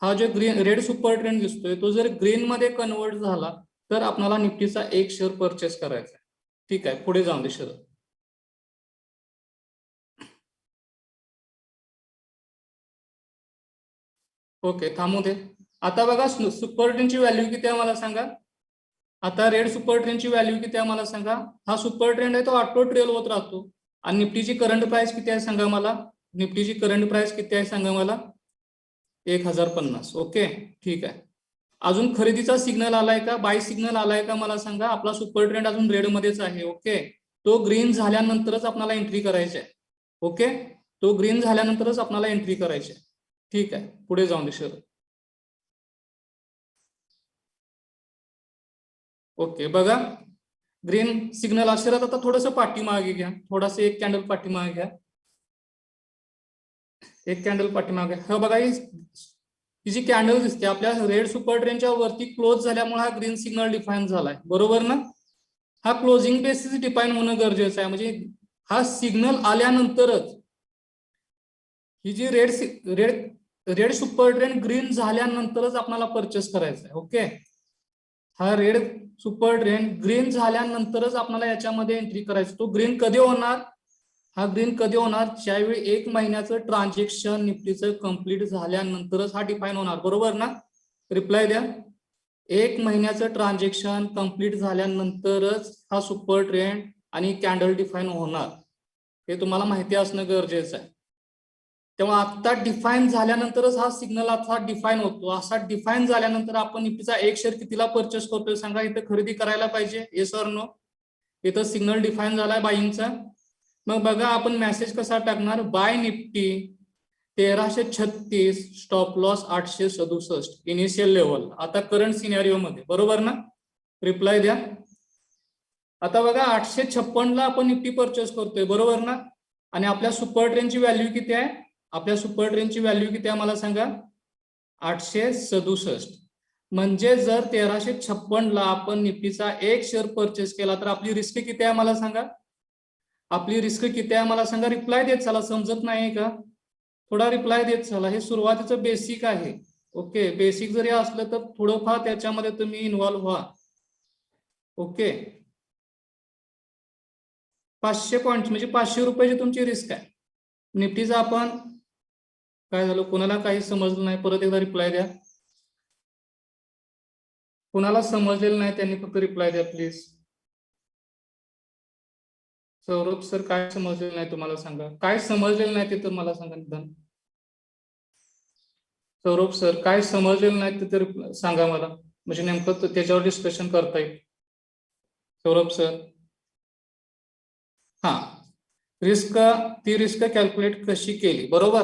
हा जो रेड सुपर ट्रेंड दिसतोय तो जर ग्रीन मध्ये कन्वर्ट झाला तर आपल्याला निफ्टीचा एक शेअर परचेस करायचा आहे. ठीक आहे, पुढे जाऊन दे शरद. ओके, थांबू दे. आता बघा सुपर ट्रेंडची व्हॅल्यू किती आहे मला सांगा. आता रेड सुपर ट्रेंडची व्हॅल्यू किती आहे मला सांगा. हा सुपर ट्रेंड आहे तो ऑटो ट्रेल होत राहतो. आणि निफ्टीची करंट प्राइस किती आहे सांगा मला. निफ्टीची करंट प्राइस किती आहे सांगा मला. 1050. ओके, ठीक आहे. अजून खरेदीचा सिग्नल आलाय का? बाय सिग्नल आलाय का मला सांगा. आपला सुपर ट्रेंड अजून रेड मध्येच आहे. ओके, तो ग्रीन झाल्यानंतरच आपल्याला एंट्री करायची आहे. ओके, तो ग्रीन झाल्यानंतरच आपल्याला एंट्री करायची आहे. ठीक आहे, पुढे जाऊन दे शरद. ओके, बघा ग्रीन सिग्नल असेल. आता थोडस पाठीमागे घ्या, थोडस एक कॅन्डल पाठीमागे घ्या, एक कॅन्डल पाठीमागे. हा बघा ही जी कॅन्डल दिसते आपल्या रेड सुपर ट्रेंडच्या वरती क्लोज झाल्यामुळे हा ग्रीन सिग्नल डिफाईन झालाय. बरोबर ना? हा क्लोजिंग बेसिस डिफाईन होणं गरजेचं आहे. म्हणजे हा सिग्नल आल्यानंतरच ही जी रेड सुपर ट्रेंड ग्रीन झाल्यानंतरच आपल्याला परचेस करायचं आहे. ओके, हा रेड सुपर ट्रेंड ग्रीन झाल्यानंतरच आपल्याला याच्यामध्ये एंट्री करायचं. तो ग्रीन कधी होणार? हा ग्रीन कधी होणार? ज्यावेळी 1 महिन्याचं ट्रान्झॅक्शन निफ्टीचं कंप्लीट झाल्यानंतरच हा डिफाईन होणार. बरोबर ना? रिप्लाय द्या. 1 महिन्याचं ट्रान्झॅक्शन कंप्लीट झाल्यानंतरच हा सुपर ट्रेंड आणि कॅन्डल डिफाईन होणार. हे तुम्हाला माहिती असणं गरजेचं आहे. तेव्हा आता डिफाईन झाल्यानंतरच हा सिग्नल असा डिफाईन होतो. असा डिफाईन झाल्यानंतर आपण निफ्टीचा एक शेअर कितीला परचेस करतोय सांगा. इथं खरेदी करायला पाहिजे. Yes or no? इथं सिग्नल डिफाईन झालाय बाईंगचा. मग बघा आपण मेसेज कसा टाकणार. Buy Nifty 1336, stop loss 867, initial level. आता करंट सिनेरिओ मध्ये. बरोबर ना? रिप्लाय द्या. आता बघा 856 ला आपण निफ्टी परचेस करतोय. बरोबर ना? आणि आपल्या सुपर ट्रेंडची व्हॅल्यू किती आहे? आपल्या सुपर ट्रेंडची व्हॅल्यू किती आहे मला सांगा. 867. म्हणजे जर 1356 ला आपण निफ्टीचा एक शेअर परचेस केला तर आपली रिस्क किती आहे मला सांगा. आपली रिस्क किती आहे मला सांगा. रिप्लाय देत चला. समजत नाही का? थोडा रिप्लाय देत चला. हे सुरुवातीचं बेसिक आहे. ओके, बेसिक जरी असलं तर थोडंफार त्याच्यामध्ये तुम्ही इन्व्हॉल्व्ह व्हा. ओके, 500 पॉईंट म्हणजे 500 रुपयाची तुमची रिस्क आहे. निफ्टीचा आपण काय झालं, कोणाला काही समजलं नाही परत एकदा रिप्लाय द्या. कोणाला समजलेलं नाही त्यांनी फक्त रिप्लाय द्या प्लीज. सौरभ सर काय समजलेलं नाही तुम्हाला सांगा. काय समजलेलं नाही ते तर मला सांगा निदान. सौरभ सर काय समजलेलं नाही ते तर सांगा मला, म्हणजे नेमकं त्याच्यावर डिस्कशन करता येईल. सौरभ सर, हा, ती रिस्क कॅल्क्युलेट कशी केली. बरोबर,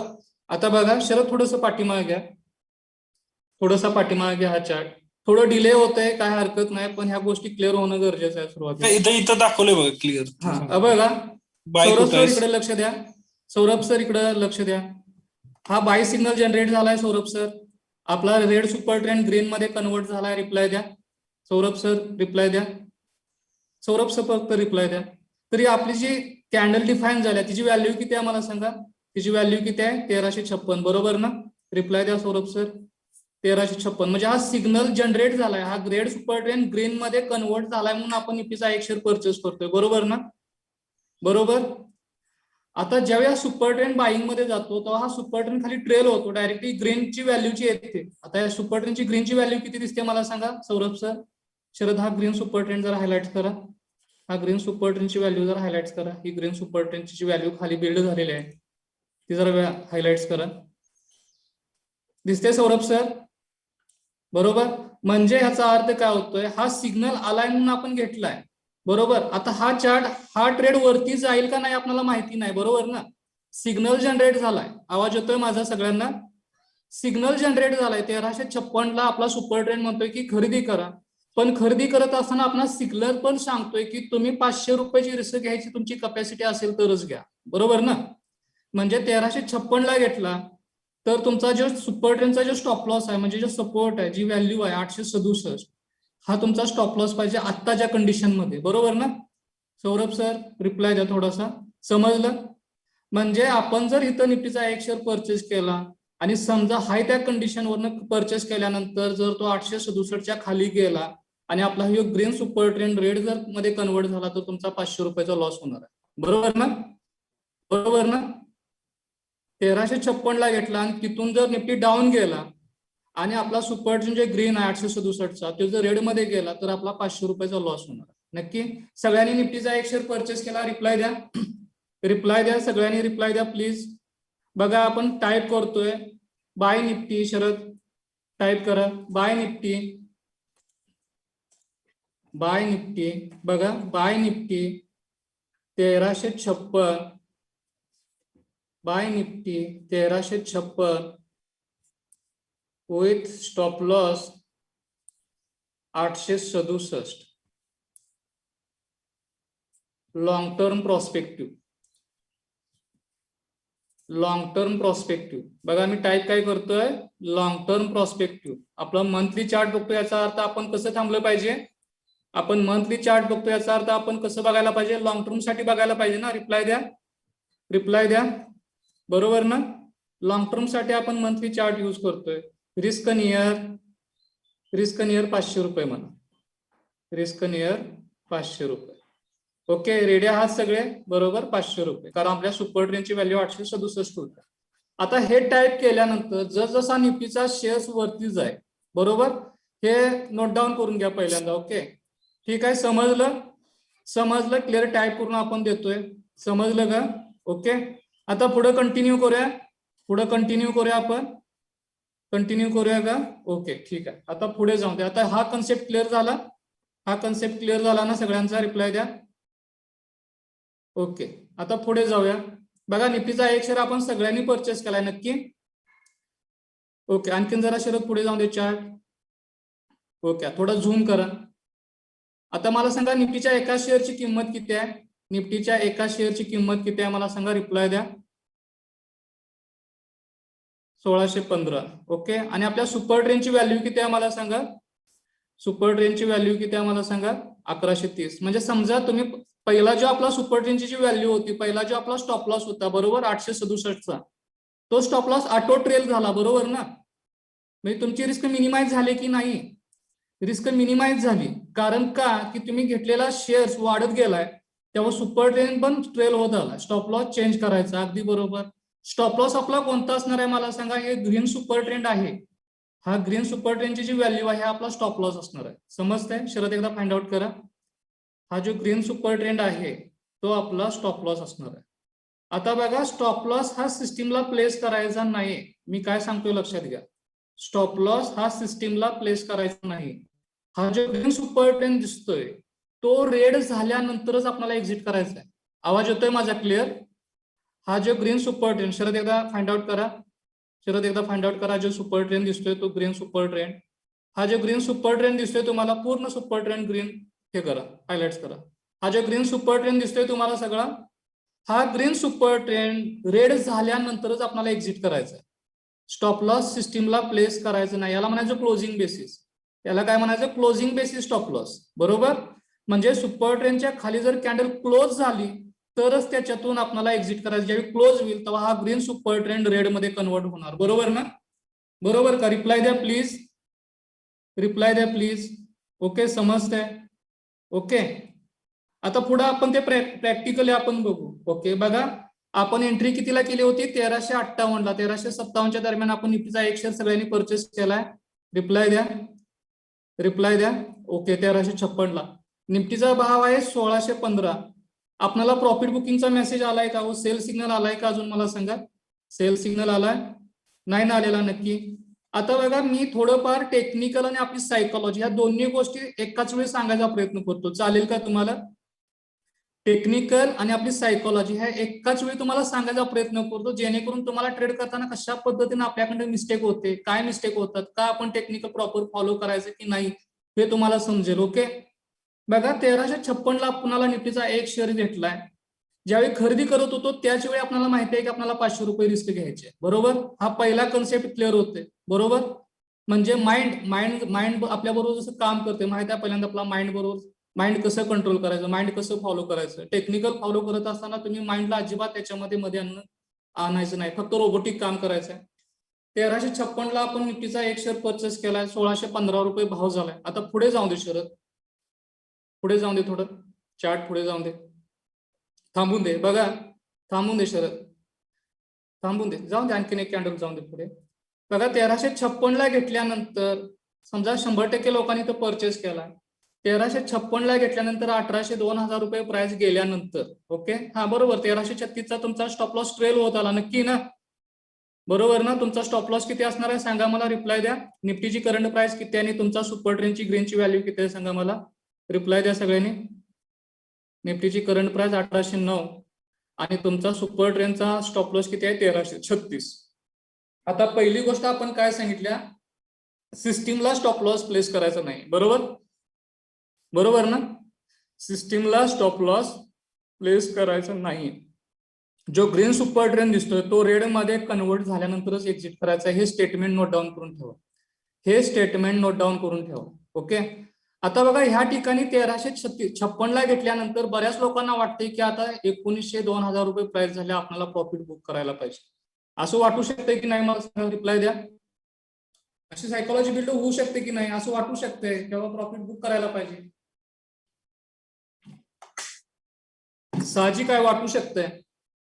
आता बघा शरद थोडस पाठीमागे घ्या, थोडासा पाठीमागे घ्या हा चार्ट. थोडं डिले होतंय, काय हरकत नाही, पण ह्या गोष्टी क्लिअर होणं गरजेचं आहे सुरुवातीला. इथं दाखवलंय बघा क्लिअर. हा बघा बाय सौरभ कुठं सर आहे? इकडे लक्ष द्या, सौरभ सर इकडे लक्ष द्या. हा बाय सिग्नल जनरेट झालाय सौरभ सर, आपला रेड सुपर ट्रेंड ग्रीन मध्ये कन्वर्ट झालाय. रिप्लाय द्या सौरभ सर, रिप्लाय द्या सौरभ सर, फक्त रिप्लाय द्या. तरी आपली जी कॅन्डल डिफाईन झाली तिची व्हॅल्यू किती आहे मला सांगा, तिची व्हॅल्यू किती आहे? 1356, बरोबर ना? रिप्लाय द्या सौरभ सर, 1356. म्हणजे हा सिग्नल जनरेट झालाय, हा रेड सुपर ट्रेंड ग्रीन मध्ये कन्वर्ट झालाय म्हणून आपण निफ्टीचा 1 शेअर परचेस करतोय, बरोबर ना? बरोबर. आता ज्यावेळी हा सुपर ट्रेंड बाईंग मध्ये जातो तेव्हा हा सुपर ट्रेंड खाली ट्रेल होतो, डायरेक्टली ग्रीनची व्हॅल्यूची येते. आता या सुपर ट्रेंडची ग्रीनची व्हॅल्यू किती दिसते मला सांगा सौरभ सर, शरद हा ग्रीन सुपर ट्रेंड जरा हायलाइट करा, हा ग्रीन सुपर ट्रेंडची व्हॅल्यू जरा हायलाइट करा. ही ग्रीन सुपर ट्रेंडची व्हॅल्यू खाली बिल्ड झालेली आहे ती जरा हायलाइट करा. दिसते सौरभ सर? बरोबर. म्हणजे ह्याचा अर्थ काय होतोय, हा सिग्नल आलाय म्हणून आपण घेतलाय, बरोबर. आता हा चार्ट, हा ट्रेड वरती जाईल का नाही आपल्याला माहिती नाही, बरोबर ना? सिग्नल जनरेट झालाय, आवाज येतोय माझा सगळ्यांना? सिग्नल जनरेट झालाय, 1356 ला आपला सुपर ट्रेंड म्हणतोय की खरेदी करा, पण खरेदी करत असताना आपला सिग्नल पण सांगतोय की तुम्ही 500 रुपयाची रिस्क घ्यायची तुमची कॅपॅसिटी असेल तरच घ्या, बरोबर ना? म्हणजे 1356 ला घेतला तर तुमचा जो सुपर ट्रेंडचा जो स्टॉप लॉस आहे, म्हणजे जो सपोर्ट आहे, जी व्हॅल्यू आहे 867, हा तुमचा स्टॉप लॉस पाहिजे आत्ताच्या कंडिशन मध्ये, बरोबर ना? सौरभ सर रिप्लाय द्या थोडासा, समजलं? म्हणजे आपण जर इथं निफ्टीचा 1 शेअर परचेस केला आणि समजा हाय त्या कंडिशनवरनं परचेस केल्यानंतर जर तो 867च्या खाली गेला आणि आपला हा ग्रीन सुपर ट्रेंड रेड जर मध्ये कन्वर्ट झाला तर तुमचा 500 रुपयाचा लॉस होणार आहे, बरोबर ना? बरोबर ना? 1356 ला घेतला आणि तिथून जर निफ्टी डाऊन गेला आणि आपला सुपर ट्रेंड जे ग्रीन आहे 867चा तो जर रेड मध्ये गेला तर आपला 500 रुपयाचा लॉस होणार. नक्की सगळ्यांनी निफ्टीचा 1 शेअर परचेस केला, रिप्लाय द्या, रिप्लाय द्या सगळ्यांनी, रिप्लाय द्या प्लीज. बघा आपण टाईप करतोय बाय निफ्टी, शरद टाईप करा बाय निफ्टी, बाय निफ्टी. बघा buy Nifty 1356, buy Nifty 1356 with stop loss 867. Long term prospective, long term prospective. बघा मी टाईप काय करतोय, लॉंग टर्म प्रॉस्पेक्टिव्ह. आपला मंथली चार्ट बघतो, याचा अर्थ आपण कसं थांबलं पाहिजे, आपण मंथली चार्ट बघतो याचा अर्थ आपण कसं बघायला पाहिजे, लॉंग टर्म साठी बघायला पाहिजे ना? रिप्लाय द्या, रिप्लाय द्या, बरोबर ना? लॉंग टर्म साठी आपण मंथली चार्ट यूज करतोय. रिस्क नियर, रिस्क नियर 500 रुपये म्हणा, रिस्क नियर 500 रुपये. ओके, रेडी आहात सगळे? बरोबर, 500 रुपये, कारण आपल्या सुपर ट्रेंडची व्हॅल्यू 867 होती. आता हे टाईप केल्यानंतर जसा निफ्टीचा शेअर्स वरती जाईल, बरोबर, हे नोट डाऊन करून घ्या पहिल्यांदा. ओके ठीक आहे, समजलं? समजलं? क्लिअर टाईप करून आपण देतोय, समजलं का? ओके, आता पुढे कंटिन्यू करूया, पुढे कंटिन्यू करूया, आपण कंटिन्यू करूया का? ओके ठीक आहे, आता पुढे जाऊ दे. आता हा कन्सेप्ट क्लिअर झाला, हा कन्सेप्ट क्लिअर झाला ना सगळ्यांचा? रिप्लाय द्या. ओके, आता पुढे जाऊया. बघा निफ्टीचा 1 शेअर आपण सगळ्यांनी परचेस केलाय, नक्की? ओके, आणखीन जरा शरद पुढे जाऊन दे चार्ट. ओके, थोडा झूम करा. आता मला सांगा निफ्टीच्या एका शेअरची किंमत किती आहे, निफ्टीच्या एका शेअरची किंमत किती आहे मला सांगा, रिप्लाय द्या. 1615. ओके, आणि आपल्या सुपर ट्रेंडची व्हॅल्यू किती आहे मला सांगा, सुपर ट्रेंडची व्हॅल्यू किती आहे मला सांगा, 1130. म्हणजे समजा तुम्ही पहिला जो आपला सुपर ट्रेंडची जी व्हॅल्यू होती, पहिला जो आपला स्टॉप लॉस होता, बरोबर, 867चा, तो स्टॉप लॉस ऑटो ट्रेल झाला, बरोबर ना? म्हणजे तुमची रिस्क मिनिमाइज झाली की नाही? रिस्क मिनिमाइज झाली. कारण का की तुम्ही घेतलेला शेअर्स वाढत गेलाय, तेव्हा सुपर ट्रेंड पण ट्रेल होत आला, स्टॉप लॉस चेंज करायचा. अगदी बरोबर. स्टॉप लॉस आपला कोणता असणार आहे मला सांगा, हे ग्रीन सुपर ट्रेंड आहे, हा ग्रीन सुपर ट्रेंडची जी व्हॅल्यू आहे आपला स्टॉप लॉस असणार आहे. समजतंय? शरद एकदा फाइंड आउट करा. हा जो ग्रीन सुपर ट्रेंड आहे तो आपला स्टॉप लॉस असणार आहे. आता बघा, स्टॉप लॉस हा सिस्टीमला प्लेस करायचा नाही, मी काय सांगतोय लक्षात घ्या. स्टॉप लॉस हा सिस्टीमला प्लेस करायचा नाही. हा जो ग्रीन सुपर ट्रेंड दिसतोय तो रेड झाल्यानंतरच आपल्याला एक्झिट करायचा आहे. आवाज येतोय माझा क्लिअर? हा जो ग्रीन सुपर ट्रेंड, शरद एकदा फाइंड आउट करा, शरद एकदा फाइंड आउट करा. जो सुपर ट्रेंड दिसतोय तो ग्रीन सुपर ट्रेंड. हा जो ग्रीन सुपर ट्रेंड दिसतोय तुम्हाला पूर्ण सुपर ट्रेंड ग्रीन हे करा, हायलाइट करा. हा जो ग्रीन सुपर ट्रेंड दिसतोय तुम्हाला सगळा, हा ग्रीन सुपर ट्रेंड रेड झाल्यानंतरच आपल्याला एक्झिट करायचं आहे. स्टॉप लॉस सिस्टीमला प्लेस करायचं नाही. याला म्हणायचं क्लोजिंग बेसिस. याला काय म्हणायचं? Closing basis stop loss. बरोबर. म्हणजे सुपर ट्रेंडच्या खाली जर कॅन्डल क्लोज झाली तरच त्याच्यातून आपल्याला एक्झिट करायचं. ज्यावेळी क्लोज होईल तेव्हा हा ग्रीन सुपर ट्रेंड रेड मध्ये कन्वर्ट होणार. बरोबर ना? बरोबर का? रिप्लाय द्या प्लीज. रिप्लाय द्या प्लीज. ओके, समजतंय? ओके. आता पुढे आपण ते प्रॅक्टिकली आपण बघू. ओके, बघा आपण एंट्री कितीला केली होती? 1358 ला. 1357 दरम्यान आपण निफ्टीचा एक शेअर सगळ्यांनी परचेस केलाय. रिप्लाय द्या. रिप्लाय द्या. ओके, 1356 ला. निफ्टीचा भाव आहे 1615. आपल्याला प्रॉफिट बुकिंगचा मेसेज आलाय का? सेल सिग्नल आलाय का? अजून मला सांगा. सेल सिग्नल आलाय? नाही ना आलेला नक्की. आता बघा मी थोडंफार टेक्निकल आणि आपली सायकोलॉजी या दोन्ही गोष्टी एकाच वेळी सांगायचा प्रयत्न करतो. चालेल का तुम्हाला? टेक्निकल आणि आपली सायकोलॉजी ह्या एकाच वेळी तुम्हाला सांगायचा प्रयत्न करतो, जेणेकरून तुम्हाला ट्रेड करताना कशा पद्धतीने आपल्याकडे मिस्टेक होते, काय मिस्टेक होतात, का आपण टेक्निकल प्रॉपर फॉलो करायचं की नाही हे तुम्हाला समजेल. ओके, बघा 1356 ला आपल्याला निफ्टीचा एक शेअर घेतलाय. ज्यावेळी खरेदी करत होतो त्याच वेळी आपल्याला माहिती आहे की आपल्याला 500 रुपये रिस्क घ्यायचे. बरोबर. हा पहिला कन्सेप्ट क्लिअर होते. बरोबर. म्हणजे माइंड आपल्या बरोबर जसं काम करते माहिती आहे. पहिल्यांदा आपला माइंड कसं कंट्रोल करायचं, माइंड कसं फॉलो करायचं. टेक्निकल फॉलो करत असताना तुम्ही माइंडला अजिबात त्याच्यामध्ये मध्ये आणायचं नाही, फक्त रोबोटिक काम करायचं आहे. 1356 ला आपण निफ्टीचा एक शेअर परचेस केलाय. 1615 रुपये भाव झालाय. आता पुढे जाऊन दे शरद, पुढे जाऊन दे, थोडं चार्ट पुढे जाऊन दे, थांबून दे. बघा थांबून दे शरद, थांबून दे, जाऊन दे, आणखीन एक कॅन्डल जाऊन दे पुढे. बघा 1356 ला घेतल्यानंतर समजा 100% लोकांनी तो परचेस केला. 1356 ला घेतल्यानंतर 1800-2000 रुपये प्राइस गेल्यानंतर, ओके, हा बरोबर, 1336 चा तुमचा स्टॉप लॉस ट्रेल होत आला. नक्की ना? बरोबर ना? तुमचा स्टॉप लॉस किती असणार आहे सांगा मला. रिप्लाय द्या. निफ्टीची करंट प्राइस किती आणि तुमचा सुपर ट्रेंडची ग्रीनची व्हॅल्यू किती आहे सांगा मला. रिप्लाय द्या सगळ्यांनी. निफ्टीची करंट प्राइस 1809 आणि तुमचा सुपर ट्रेंडचा स्टॉप लॉस किती आहे? 1336. आता पहिली गोष्ट आपण काय सांगितल्या? सिस्टीमला स्टॉप लॉस प्लेस करायचा नाही. बरोबर. बरोबर ना? सिस्टीमला स्टॉप लॉस प्लेस करायचा नाही. जो ग्रीन सुपर ट्रेंड दिसतोय तो रेड मध्ये कन्वर्ट झाल्यानंतरच एक्झिट करायचा. हे स्टेटमेंट नोट डाऊन करून ठेवा. हे स्टेटमेंट नोट डाऊन करून ठेवा. ओके. आता बघा ह्या ठिकाणी 1356 ला घेतल्यानंतर बऱ्याच लोकांना वाटते की आता 1900-2000 रुपये प्राइस झाले, आपल्याला प्रॉफिट बुक करायला पाहिजे. असं वाटू शकते की नाही? मला रिप्लाय द्या. अशी सायकोलॉजी बिल्ड होऊ शकते की नाही? असं वाटू शकते तेव्हा प्रॉफिट बुक करायला पाहिजे. साहजिक काय वाटू शकतंय.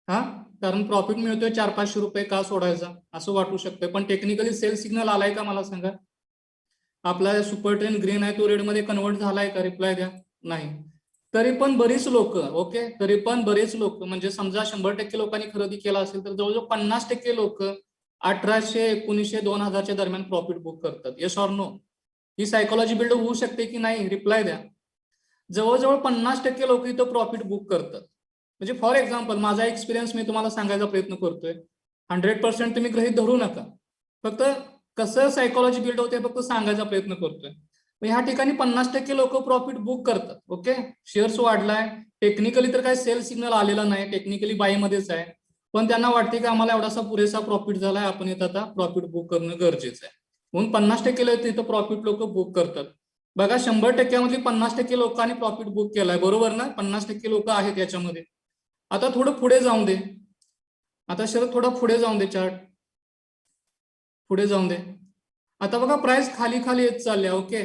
हा, कारण प्रॉफिट मिळतोय 400-500 रुपये, का सोडायचा असं वाटू शकतंय. पण टेक्निकली सेल सिग्नल आलाय का मला सांगा. आपला सुपर ट्रेंड ग्रीन आहे तो रेड मध्ये कन्वर्ट झालाय का? रिप्लाय द्या. नाही. तरी पण बरीच लोक, ओके, तरी पण बरेच लोक, म्हणजे समजा 100% लोकांनी खरेदी केला असेल तर जवळजवळ 50% लोक 1800, 1900, 2000च्या दरम्यान प्रॉफिट बुक करतात. Yes or no? ही सायकोलॉजी बिल्ड होऊ शकते की नाही? रिप्लाय द्या. जवळजवळ 50% लोक इथं प्रॉफिट बुक करतात. म्हणजे फॉर एक्झाम्पल माझा एक्सपिरियन्स मी तुम्हाला सांगायचा प्रयत्न करतोय. 100% तुम्ही गृहीत धरू नका, फक्त कसं सायकोलॉजी बिल्ड होते फक्त सांगायचा प्रयत्न करतोय. ह्या ठिकाणी 50% लोक प्रॉफिट बुक करतात. ओके, शेअर्स वाढलाय. टेक्निकली तर काय सेल सिग्नल आलेला नाही, टेक्निकली बाय मध्येच आहे, पण त्यांना वाटते की आम्हाला एवढासा पुरेसा प्रॉफिट झालाय, आपण इथं आता प्रॉफिट बुक करणं गरजेचं आहे. म्हणून 50% इथं प्रॉफिट लोक बुक करतात. बघा 100% 50% लोकांनी प्रॉफिट बुक केलाय. बरोबर ना? 50% लोक आहेत याच्यामध्ये. आता थोडं पुढे जाऊन दे. आता शरद थोडा पुढे जाऊन दे, चार्ट पुढे जाऊन दे. आता बघा प्राइस खाली खाली येत चालल्या. ओके,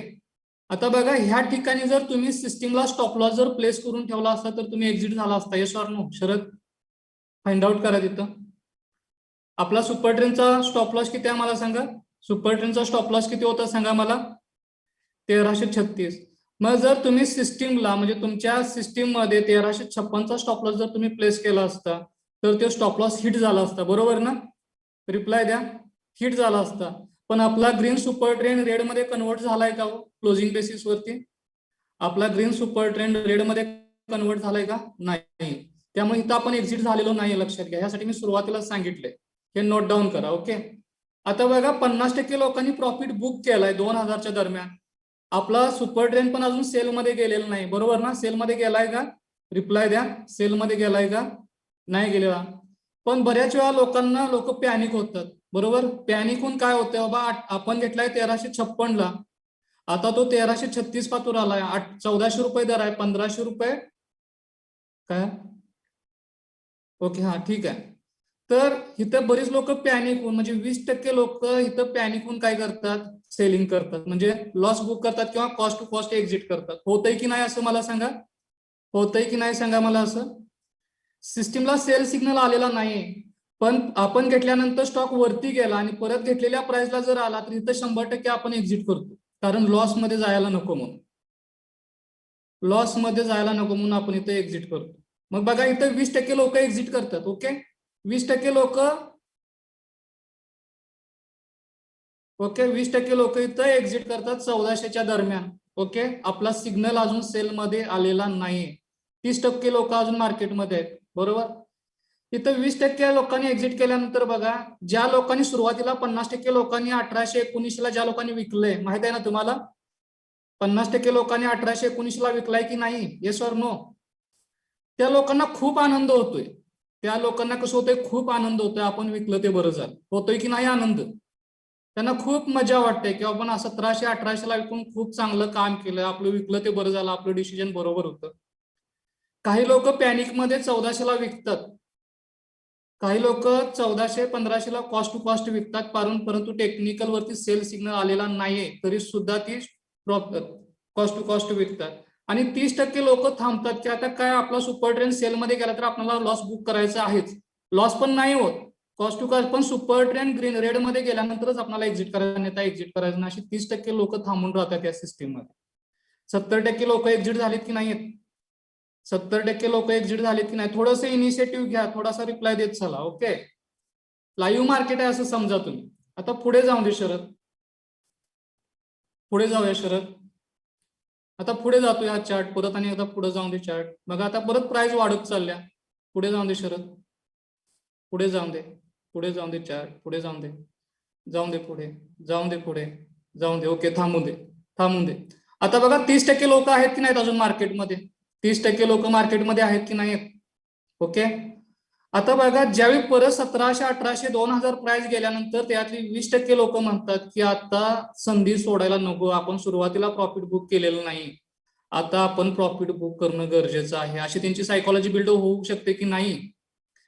आता बघा ह्या ठिकाणी जर तुम्ही सिस्टीमला स्टॉप लॉस जर प्लेस करून ठेवला असता तर तुम्ही एक्झिट झाला असता. Yes or no? Sharad find out करा. तिथं आपला सुपर ट्रेंडचा स्टॉप लॉस किती आहे मला सांगा. सुपर ट्रेंडचा स्टॉप लॉस किती होता सांगा मला. 1336. मग जर तुम्ही सिस्टीमला म्हणजे तुमच्या सिस्टीम मध्ये 1356चा स्टॉप लॉस जर तुम्ही प्लेस केला असता तर तो स्टॉप लॉस हिट झाला असता. बरोबर ना? रिप्लाय द्या. हिट झाला असता. पण आपला ग्रीन सुपर ट्रेंड रेड मध्ये कन्वर्ट झालाय का क्लोजिंग बेसिस वरती? आपला ग्रीन सुपर ट्रेंड रेड मध्ये कन्वर्ट झालाय का? नाही. त्यामुळे इथं आपण एक्झिट झालेलो नाही, लक्षात घ्या. यासाठी मी सुरुवातीला सांगितलंय, हे नोट डाऊन करा. ओके, आता बघा 50% लोकांनी प्रॉफिट बुक केलाय 2000च्या दरम्यान. आपला सुपर ट्रेंड पण अजून सेलमध्ये गेलेला नाही, बरोबर ना? सेलमध्ये गेलाय का? रिप्लाय द्या, सेलमध्ये गेलाय का? नाही गेलेला. पण बऱ्याच वेळा लोक पॅनिक होतात, बरोबर? पॅनिक होऊन काय होतं बाबा, आपण घेतलाय 1356 ला, आता तो 1336 पातूर आलाय, 1400 रुपये दर आहे, 1500 रुपये काय? ओके, हा ठीक आहे. तर इथं बरीच लोक पॅनिक होऊन, म्हणजे 20% लोक इथं पॅनिक होऊन काय करतात, सेलिंग करतात, म्हणजे लॉस बुक करतात किंवा कॉस्ट टू कॉस्ट एक्झिट करतात. होतंय की नाही असं मला सांगा, होतंय की नाही सांगा मला असं. सिस्टीमला सेल सिग्नल आलेला नाही, पण आपण घेतल्यानंतर स्टॉक वरती गेला आणि परत घेतलेल्या प्राइसला जर आला तर इथं 100% आपण एक्झिट करतो, कारण लॉस मध्ये जायला नको म्हणून. लॉस मध्ये जायला नको म्हणून आपण इथं एक्झिट करतो. मग बघा इथं 20% लोक एक्झिट करतात. ओके, 20% लोक, ओके, 20% लोक इथं एक्झिट करतात 1400च्या दरम्यान. ओके, आपला सिग्नल अजून सेलमध्ये आलेला नाहीये. 30% लोक अजून मार्केटमध्ये आहेत, बरोबर? इथं 20% लोकांनी एक्झिट केल्यानंतर बघा, ज्या लोकांनी सुरुवातीला 50% लोकांनी 1819ला ज्या लोकांनी विकलंय, माहित आहे ना तुम्हाला? 50% लोकांनी 1819ला विकलाय की नाही? Yes or no? त्या लोकांना खूप आनंद होतोय. त्या लोकांना कसं होतंय, खूप आनंद होतोय, आपण विकलं ते बरं झालं. होतोय की नाही आनंद? त्यांना खूप मजा वाटते की आपण 1700-1800ला विकून खूप चांगलं काम केलं, आपलं विकलं ते बरं झालं, आपलं डिसिजन बरोबर होतं. काही लोक पॅनिकमध्ये 1400ला विकतात, काही लोक 1400-1500ला कॉस्ट टू कॉस्ट विकतात, परंतु टेक्निकल वरती सेल सिग्नल आलेला नाहीये तरी सुद्धा ती कॉस्ट टू कॉस्ट विकतात. आणि 30% लोक थांबतात की आता काय, आपला सुपर ट्रेंड सेलमध्ये गेला तर आपल्याला लॉस बुक करायचा आहेच. लॉस पण नाही होत, कॉस्ट टू कॉस्ट पण सुपर ट्रेंड ग्रीन रेड मध्ये गेल्यानंतरच आपल्याला एक्झिट करायचं, नाही एक्झिट करायचं नाही, अशी 30% लोक थांबून राहतात या सिस्टीम मध्ये. 70% लोक एक्झिट झालीत की नाहीत? 70% लोक एक्झिट झालीत की नाही? थोडंसं इनिशिएटिव्ह घ्या, थोडासा रिप्लाय देत चला. ओके, लाईव्ह मार्केट आहे असं समजा तुम्ही. आता पुढे जाऊन दे शरद, पुढे जाऊया शरद. आता पुढे जातो या चार्ट परत, आणि एकदा पुढे जाऊन दे चार्ट. बघा आता परत प्राइस वाढत चालल्या. पुढे जाऊन दे शरद, पुढे जाऊन दे, पुढे जाऊन दे चार्ट, पुढे जाऊन दे, जाऊन दे पुढे, जाऊन दे पुढे, जाऊन दे. ओके, थांबून दे, थांबून दे. आता बघा 30% लोक आहेत की नाहीत अजून मार्केटमध्ये? 30% लोक मार्केटमध्ये आहेत की नाहीत? ओके, आता बघा ज्यावेळी परत 1700, 1800, 2000 प्राइस गेल्यानंतर त्यातली 20% लोक म्हणतात की आता संधी सोडायला नको, आपण सुरुवातीला प्रॉफिट बुक केलेलं नाही, आता आपण प्रॉफिट बुक करणं गरजेचं आहे. अशी त्यांची सायकोलॉजी बिल्ड होऊ शकते की नाही?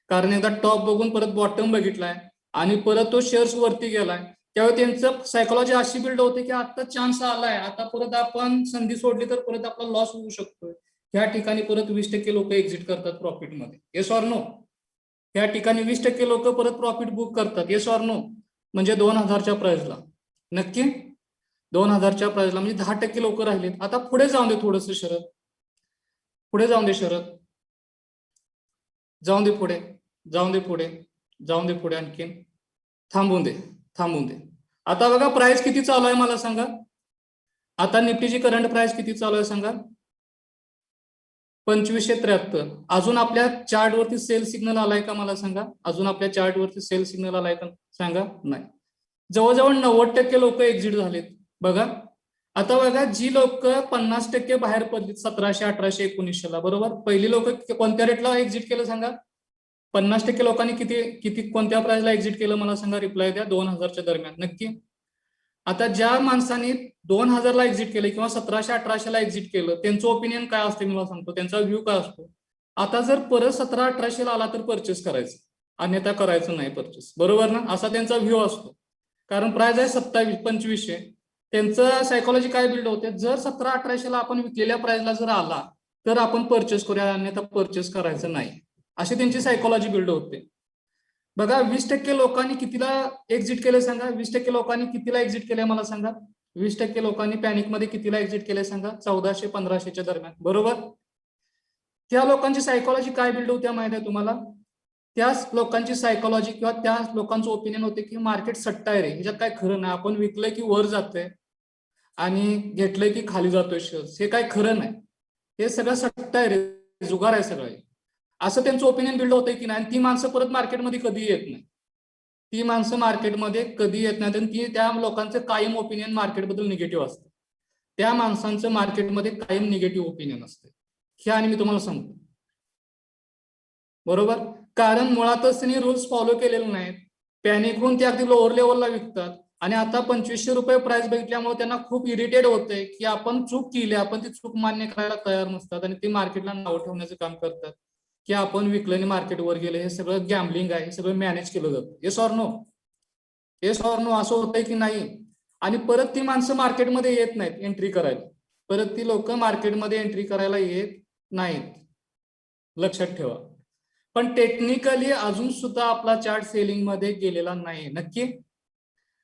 कारण एकदा टॉप बघून परत बॉटम बघितलाय आणि परत तो शेअर्स वरती गेलाय, त्यावेळी त्यांचं सायकोलॉजी अशी बिल्ड होते की आता चान्स आलाय, आता परत आपण संधी सोडली तर परत आपला लॉस होऊ शकतोय. या ठिकाणी परत 20% लोक एक्झिट करतात प्रॉफिटमध्ये. Yes or no? या ठिकाणी 20% लोक परत प्रॉफिट बुक करतात. Yes or no? म्हणजे 2000च्या प्राइसला, नक्की 2000च्या प्राइसला, म्हणजे 10% लोक राहिलेत. आता पुढे जाऊन दे थोडंसं शरद, पुढे जाऊन दे शरद, जाऊन दे पुढे, जाऊन दे पुढे, जाऊन दे पुढे, आणखीन थांबून दे, थांबून दे. आता बघा प्राइस किती चालू आहे मला सांगा. आता निफ्टीची करंट प्राइस किती चालू आहे सांगा? 2573. अजून आपल्या चार्ट वरती सेल सिग्नल आलाय का मला सांगा? अजून आपल्या चार्ट वरती सेल सिग्नल आलाय का सांगा? नाही. जवळजवळ 90% लोक एक्झिट झालेत. बघा आता बघा, जी लोक 50% बाहेर पडलीत 1700, 1800, 1900ला, बरोबर? पहिली लोक कोणत्या रेटला एक्झिट केलं सांगा? 50% लोकांनी किती किती कोणत्या प्राइसला एक्झिट केलं मला सांगा? रिप्लाय द्या. 2000च्या दरम्यान, नक्की. आता ज्या माणसांनी 2000ला एक्झिट केलं किंवा 1700, 1800ला एक्झिट केलं, त्यांचं ओपिनियन काय असते मला सांगतो, त्यांचा व्ह्यू काय असतो? आता जर परत 1700, 1800ला आला तर परचेस करायचं, अन्यथा करायचं नाही परचेस, बरोबर ना? असा त्यांचा व्ह्यू असतो. कारण प्राइस आहे 2500. त्यांचं सायकोलॉजी काय बिल्ड होते, जर 1700, 1800ला आपण विकलेल्या प्राइसला जर आला तर आपण परचेस करूया, अन्यथा परचेस करायचं नाही, अशी त्यांची सायकोलॉजी बिल्ड होते. बघा 20% लोकांनी कितीला एक्झिट केले सांगा? 20% लोकांनी कितीला एक्झिट केलंय मला सांगा? 20% लोकांनी पॅनिकमध्ये कितीला एक्झिट केलंय सांगा? 1400, 1500च्या दरम्यान, बरोबर? त्या लोकांची सायकोलॉजी काय बिल्ड होत्या माहिती आहे तुम्हाला? त्याच लोकांची सायकोलॉजी किंवा त्या लोकांचं ओपिनियन होते की मार्केट सट्टा आहे रे, ह्याच्यात काय खरं नाही, आपण विकलंय की वर जातंय आणि घेतलंय की खाली जातोय शेअर्स, हे काय खरं नाही, हे सगळं सट्टा आहे रे, जुगार आहे सगळं, असं त्यांचं ओपिनियन बिल्ड होतंय की नाही? ती माणसं परत मार्केटमध्ये कधी येत नाही. ती माणसं मार्केटमध्ये कधी येत नाहीत आणि ती त्या लोकांचं कायम ओपिनियन मार्केटबद्दल निगेटिव्ह असतं. त्या माणसांचं मार्केटमध्ये कायम निगेटिव्ह ओपिनियन असते. हे आणि मी तुम्हाला सांगतो. बरोबर, कारण मुळातच त्यांनी रूल्स फॉलो केलेले नाहीत. पॅनिक होऊन ते अगदी लोअर लेवलला विकतात आणि आता 2500 रुपये प्राइस बघितल्यामुळे त्यांना खूप इरिटेट होतंय की आपण चूक केली, आपण ती चूक मान्य करायला तयार नसतात आणि ते मार्केटला नाव ठेवण्याचं काम करतात की आपण विकलं आणि मार्केटवर गेलं. हे सगळं गॅम्बलिंग आहे, हे सगळं मॅनेज केलं जातं. Yes or no? Yes or no? असं होतंय की नाही? आणि परत ती माणसं मार्केटमध्ये येत नाहीत एंट्री करायला. परत ती लोक मार्केटमध्ये एंट्री करायला येत नाहीत, लक्षात ठेवा. पण टेक्निकली अजून सुद्धा आपला चार्ट सेलिंग मध्ये गेलेला नाही. नक्की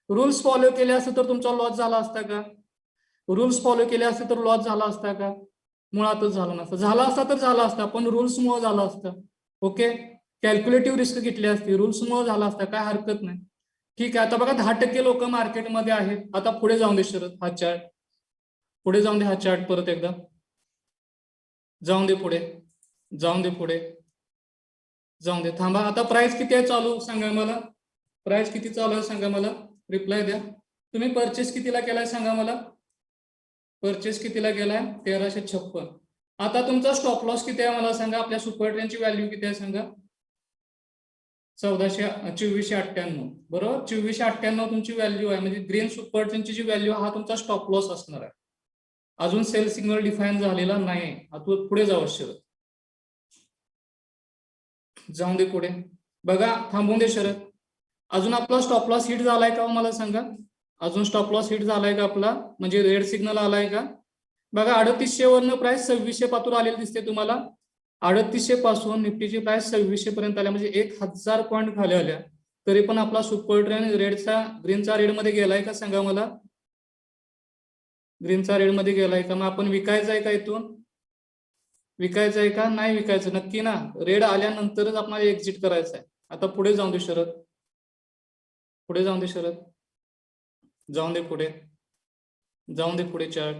रूल्स फॉलो केले असते तर तुमचा लॉस झाला असता का? रूल्स फॉलो केले असते तर लॉस झाला असता का? मुळातच झाला नसता. झाला असता तर झाला असता, पण रूल्समुळे झाला असता. ओके, कॅल्क्युलेटिव्ह रिस्क घेतली असती, रूल्समुळे झाला असता, काय हरकत नाही. ठीक आहे, आता बघा 10% लोक मार्केटमध्ये आहेत. आता पुढे जाऊन दे शरद, हा चार्ट पुढे जाऊन दे, हा चार्ट परत एकदा जाऊन दे पुढे, जाऊन दे पुढे, जाऊन दे. थांबा, आता प्राइस किती आहे चालू सांगा मला. प्राइस किती चालू आहे सांगा मला, रिप्लाय द्या. तुम्ही परचेस कितीला केलाय सांगा मला. परचेस कितीला केलाय? 1356. आता तुमचा स्टॉप लॉस किती आहे मला सांगा. आपल्या सुपर ट्रेंडची व्हॅल्यू किती आहे सांगा. 2498. बरोबर, 2498 तुमची व्हॅल्यू आहे. म्हणजे ग्रीन सुपर ट्रेंडची जी व्हॅल्यू, हा तुमचा स्टॉप लॉस असणार आहे. अजून सेल सिग्नल डिफाईन झालेला नाही. आता पुढे जाऊ शरद, जाऊन दे पुढे. बघा, थांबून दे शरद. अजून आपला स्टॉप लॉस हिट झालाय का मला सांगा. अजून स्टॉप लॉस हिट झालाय का आपला, म्हणजे रेड सिग्नल आलाय का? बघा, 3800 वरनं प्राइस 2600 पातूर आलेली दिसते तुम्हाला. 3800 पासून निफ्टीची प्राइस 2600 पर्यंत आल्या, म्हणजे 1000 पॉईंट खाली आल्या. तरी पण आपला सुपर ट्रेंड रेडचा, ग्रीनचा रेड मध्ये गेलाय का सांगा मला. ग्रीनचा रेड मध्ये गेलाय का? मग आपण विकायचं आहे का इथून? विकायचं आहे का? नाही विकायचं, नक्की ना. रेड आल्यानंतरच आपल्याला एक्झिट करायचं आहे. आता पुढे जाऊन दे शरद, पुढे जाऊन दे शरद, जाऊन दे पुढे, जाऊन दे पुढे चार्ट,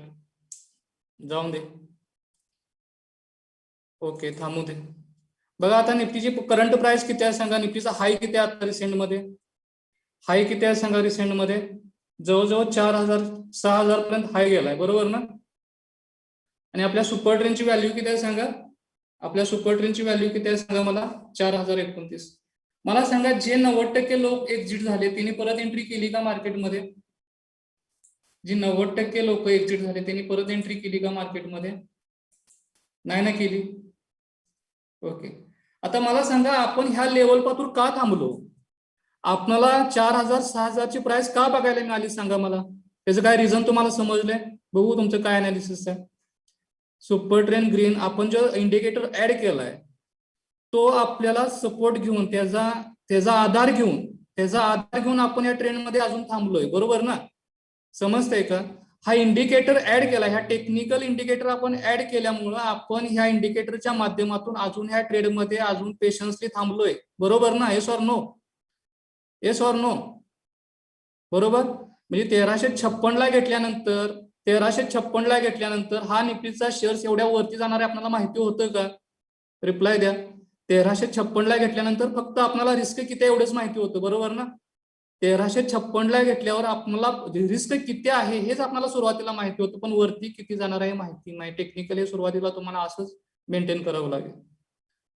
जाऊन दे. ओके, थांबू दे. बघा, आता निफ्टीची करंट प्राइस किती आहे सांगा. निफ्टीचा हाय किती आहे आता रिसेंट मध्ये? हाय किती आहे सांगा रिसेंट मध्ये? जवळजवळ 4000 6000 पर्यंत हाय गेलाय, बरोबर ना. आणि आपल्या सुपर ट्रेंडची व्हॅल्यू किती आहे सांगा. आपल्या सुपर ट्रेंडची व्हॅल्यू किती आहे सांगा मला. 4029. मला सांगा, जे 90% लोक एक्झिट झाले त्यांनी परत एंट्री केली का मार्केटमध्ये? जी 90% लोक एक्झिट झाले त्यांनी परत एंट्री केली का मार्केटमध्ये? नाही ना केली. ओके, आता मला सांगा, आपण ह्या लेवल पासून का थांबलो? आपल्याला 4000 6000 ची प्राइस का बघायला मिळाली सांगा मला. त्याचं काय रिझन तुम्हाला समजलंय? बघू तुमचं काय अनालिसिस आहे. सुपर ट्रेंड ग्रीन आपण जो इंडिकेटर ऍड केलाय, तो आपल्याला सपोर्ट घेऊन, त्याचा आधार घेऊन आपण या ट्रेंड मध्ये अजून थांबलोय, बरोबर ना. समजतंय का? हा इंडिकेटर ऍड केला, ह्या टेक्निकल इंडिकेटर आपण ऍड केल्यामुळं आपण ह्या इंडिकेटरच्या माध्यमातून अजून ह्या ट्रेडमध्ये अजून पेशन्सली थांबलोय, बरोबर ना. Yes or no? Yes or no? बरोबर. म्हणजे 1356 ला घेतल्यानंतर, 1356 ला घेतल्यानंतर हा निफ्टीचा शेअर्स एवढ्या वरती जाणार आहे आपल्याला माहिती होतं का? रिप्लाय द्या. 1356 ला घेतल्यानंतर फक्त आपल्याला रिस्क किती एवढंच माहिती होतं, बरोबर ना. 1356 ला घेतल्यावर आपल्याला रिस्क किती आहे हेच आपल्याला सुरुवातीला माहिती होतं, पण वरती किती जाणार आहे माहिती नाही. टेक्निकली सुरुवातीला तुम्हाला असंच मेंटेन करावं लागेल.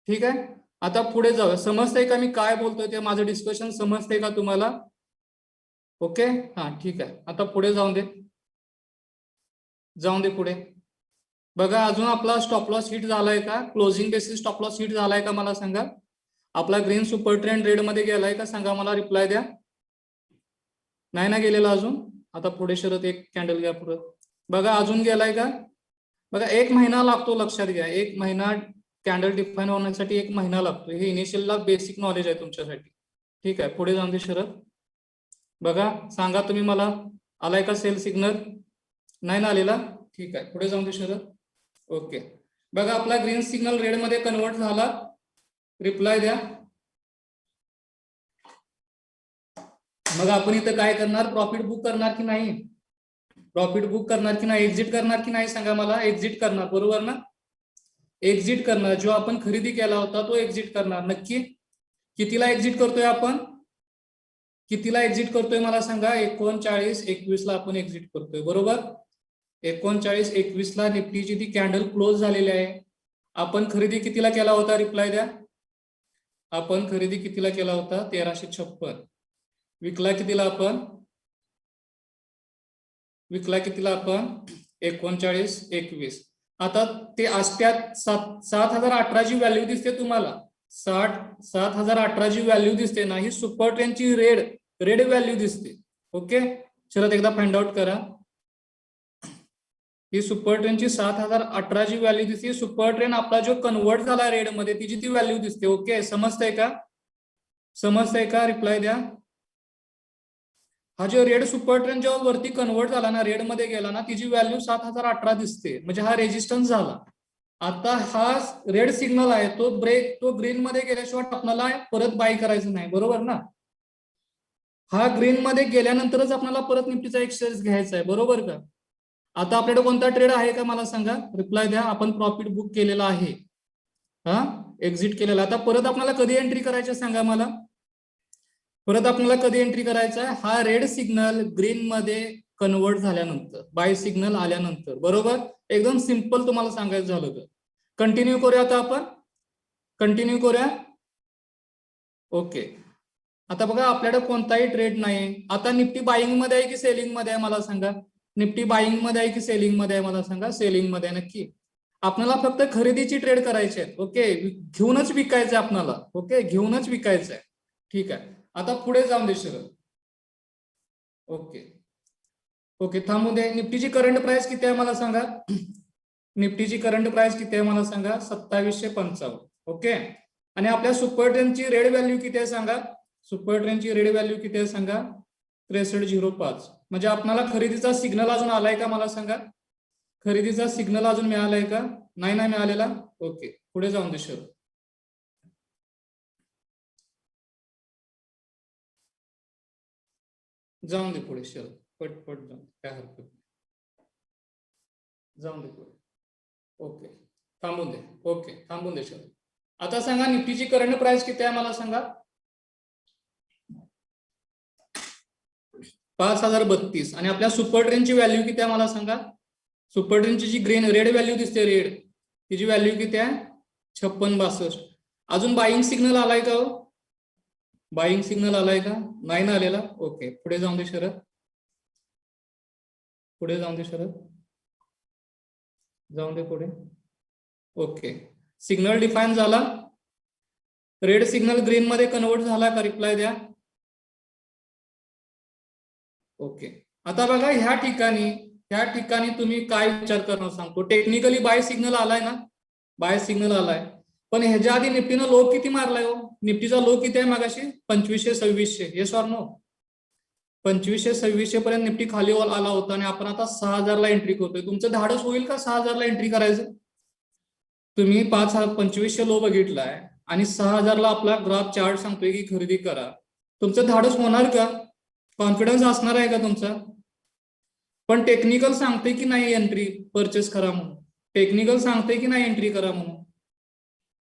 ठीक आहे, आता पुढे जाऊया. समजतंय का मी काय बोलतोय ते? माझं डिस्कशन समजतंय का तुम्हाला? ओके, हा ठीक आहे. आता पुढे जाऊन दे, जाऊन दे पुढे. बघा, अजून आपला स्टॉप लॉस हिट झालाय का? Closing basis stop loss hit झालाय का मला सांगा. आपला ग्रीन सुपर ट्रेंड रेड मध्ये गेलाय का सांगा मला, रिप्लाय द्या. नाही ना गेलेला अजून. आता पुढे शरत एक कॅन्डल घ्या पुढे. बघा, अजून गेलाय का? बघा, 1 महिना लागतो, लक्षात घ्या. 1 महिना कॅन्डल डिफाईन होण्यासाठी 1 महिना लागतो. हे इनिशियलला बेसिक नॉलेज आहे तुमच्यासाठी. ठीक आहे, पुढे जाऊन दे शरद. बघा, सांगा तुम्ही मला, आलाय का सेल सिग्नल? नाही ना आलेला. ठीक आहे, पुढे जाऊन दे शरद. ओके, बघा, आपला ग्रीन सिग्नल रेड मध्ये कन्वर्ट झाला. रिप्लाय द्या. मग आपण इथं काय करणार? प्रॉफिट बुक करणार की नाही? प्रॉफिट बुक करणार की नाही? एक्झिट करणार की नाही सांगा मला. एक्झिट करणार, बरोबर ना. एक्झिट करणार. जो आपण खरेदी केला होता तो एक्झिट करणार. नक्की कितीला एक्झिट करतोय आपण? कितीला एक्झिट करतोय मला सांगा? 39:21 ला आपण एक्झिट करतोय, बरोबर. 39:21 ला निफ्टीची ती कॅन्डल क्लोज झालेली आहे. आपण खरेदी कितीला केला होता? रिप्लाय द्या. आपण खरेदी कितीला केला होता? 1356. विकला कितीला आपण? विकला कितीला आपण? 39:21. आता ते असत्यात 7,018 ची व्हॅल्यू दिसते तुम्हाला. 7,018 ची व्हॅल्यू दिसते ना, ही सुपर ट्रेंडची रेड व्हॅल्यू दिसते. ओके, चला एकदा फाइंड आउट करा. ही सुपर ट्रेंडची 7,018 ची व्हॅल्यू दिसते. सुपर ट्रेंड आपला जो कन्वर्ट झाला रेड मध्ये, तिची ती व्हॅल्यू दिसते. ओके, समजतंय का? समजतंय का? रिप्लाय द्या. हा जो रेड सुपर ट्रेंड जेव्हा वरती कन्वर्ट झाला ना, रेड मध्ये गेला ना, तिची व्हॅल्यू 7,018 दिसते. म्हणजे हा रेजिस्टन्स झाला. आता हा रेड सिग्नल आहे, तो ग्रीन मध्ये गेल्याशिवाय आपल्याला परत बाय करायचं नाही, बरोबर ना. हा ग्रीन मध्ये गेल्यानंतरच आपल्याला परत निफ्टीचा एक शेअर घ्यायचा आहे, बरोबर का. आता आपल्याकडे कोणता ट्रेड आहे का मला सांगा? रिप्लाय द्या. आपण प्रॉफिट बुक केलेला आहे, हा एक्झिट केलेला. आता परत आपल्याला कधी एंट्री करायची सांगा मला? परत आपल्याला कधी एंट्री करायचा आहे? हा रेड सिग्नल ग्रीन मध्ये कन्वर्ट झाल्यानंतर, बाय सिग्नल आल्यानंतर, बरोबर. एकदम सिंपल तुम्हाला सांगायचं झालं तर. कंटिन्यू करूया आता आपण. कंटिन्यू करूया. ओके, आता बघा आपल्याकडे कोणताही ट्रेड नाही. आता निफ्टी बाईंग मध्ये आहे की सेलिंग मध्ये आहे मला सांगा? निफ्टी बाईंग मध्ये आहे की सेलिंग मध्ये आहे मला सांगा? सेलिंग मध्ये आहे नक्की. आपल्याला फक्त खरेदीची ट्रेड करायची आहे. ओके, घेऊनच विकायचं आहे आपल्याला. ओके, घेऊनच विकायचं आहे. ठीक आहे, आता पुढे जाऊन दे सर. ओके ओके, थांबू दे. निफ्टीची करंट प्राइस किती आहे मला सांगा? निफ्टीची करंट प्राइस किती आहे मला सांगा? 2755. ओके, आणि आपल्या सुपर ट्रेंडची रेड व्हॅल्यू किती आहे सांगा? सुपर ट्रेंडची रेड व्हॅल्यू किती आहे सांगा? 6305. म्हणजे आपल्याला खरेदीचा सिग्नल अजून आलाय का मला सांगा? खरेदीचा सिग्नल अजून मिळालाय का? नाही ना मिळालेला. ओके, पुढे जाऊन दे सर. जाऊन दे पुढे सर, पटपट जाऊन, काय हरकत नाही. जाऊन दे पुढे. ओके, थांबून दे. ओके, थांबून दे सर. आता सांगा निफ्टीची करंट प्राइस किती आहे मला सांगा? 5032. आणि आपल्या सुपर ट्रेंडची व्हॅल्यू किती आहे मला सांगा? सुपर ट्रेंडची जी रेड व्हॅल्यू दिसते, रेड, तिची व्हॅल्यू किती आहे? 5662. अजून बाईंग सिग्नल आलाय का? बाईंग सिग्नल आलाय का? नाही ना आलेला. ओके, पुढे जाऊन दे शरद. पुढे जाऊन दे शरद. जाऊन दे पुढे. ओके, सिग्नल डिफाईन झाला. रेड सिग्नल ग्रीन मध्ये कन्वर्ट झाला का? रिप्लाय द्या. ओके, आता बघा ह्या ठिकाणी तुम्ही काय विचार करणार सांगतो. टेक्निकली बाय सिग्नल आलाय ना, बाय सिग्नल आलाय. पण ह्याच्या आधी निफ्टीनं लो किती मारलाय हो? निफ्टीचा लो किती आहे मागाशी? 2500-2600. Yes or no? 2500-2600 पर्यंत निफ्टी खाली आला होता आणि आपण आता 6000 ला एंट्री करतोय. तुमचं धाडस होईल का 6000 ला एंट्री करायचं? तुम्ही 2500 लो बघितलाय आणि 6000 ला आपला ग्राफ चार्ट सांगतोय की खरेदी करा. तुमचं धाडस होणार का? कॉन्फिडन्स असणार आहे का तुमचा? पण टेक्निकल सांगते की नाही एंट्री परचेस करा म्हणून. टेक्निकल सांगते की नाही एंट्री करा म्हणून.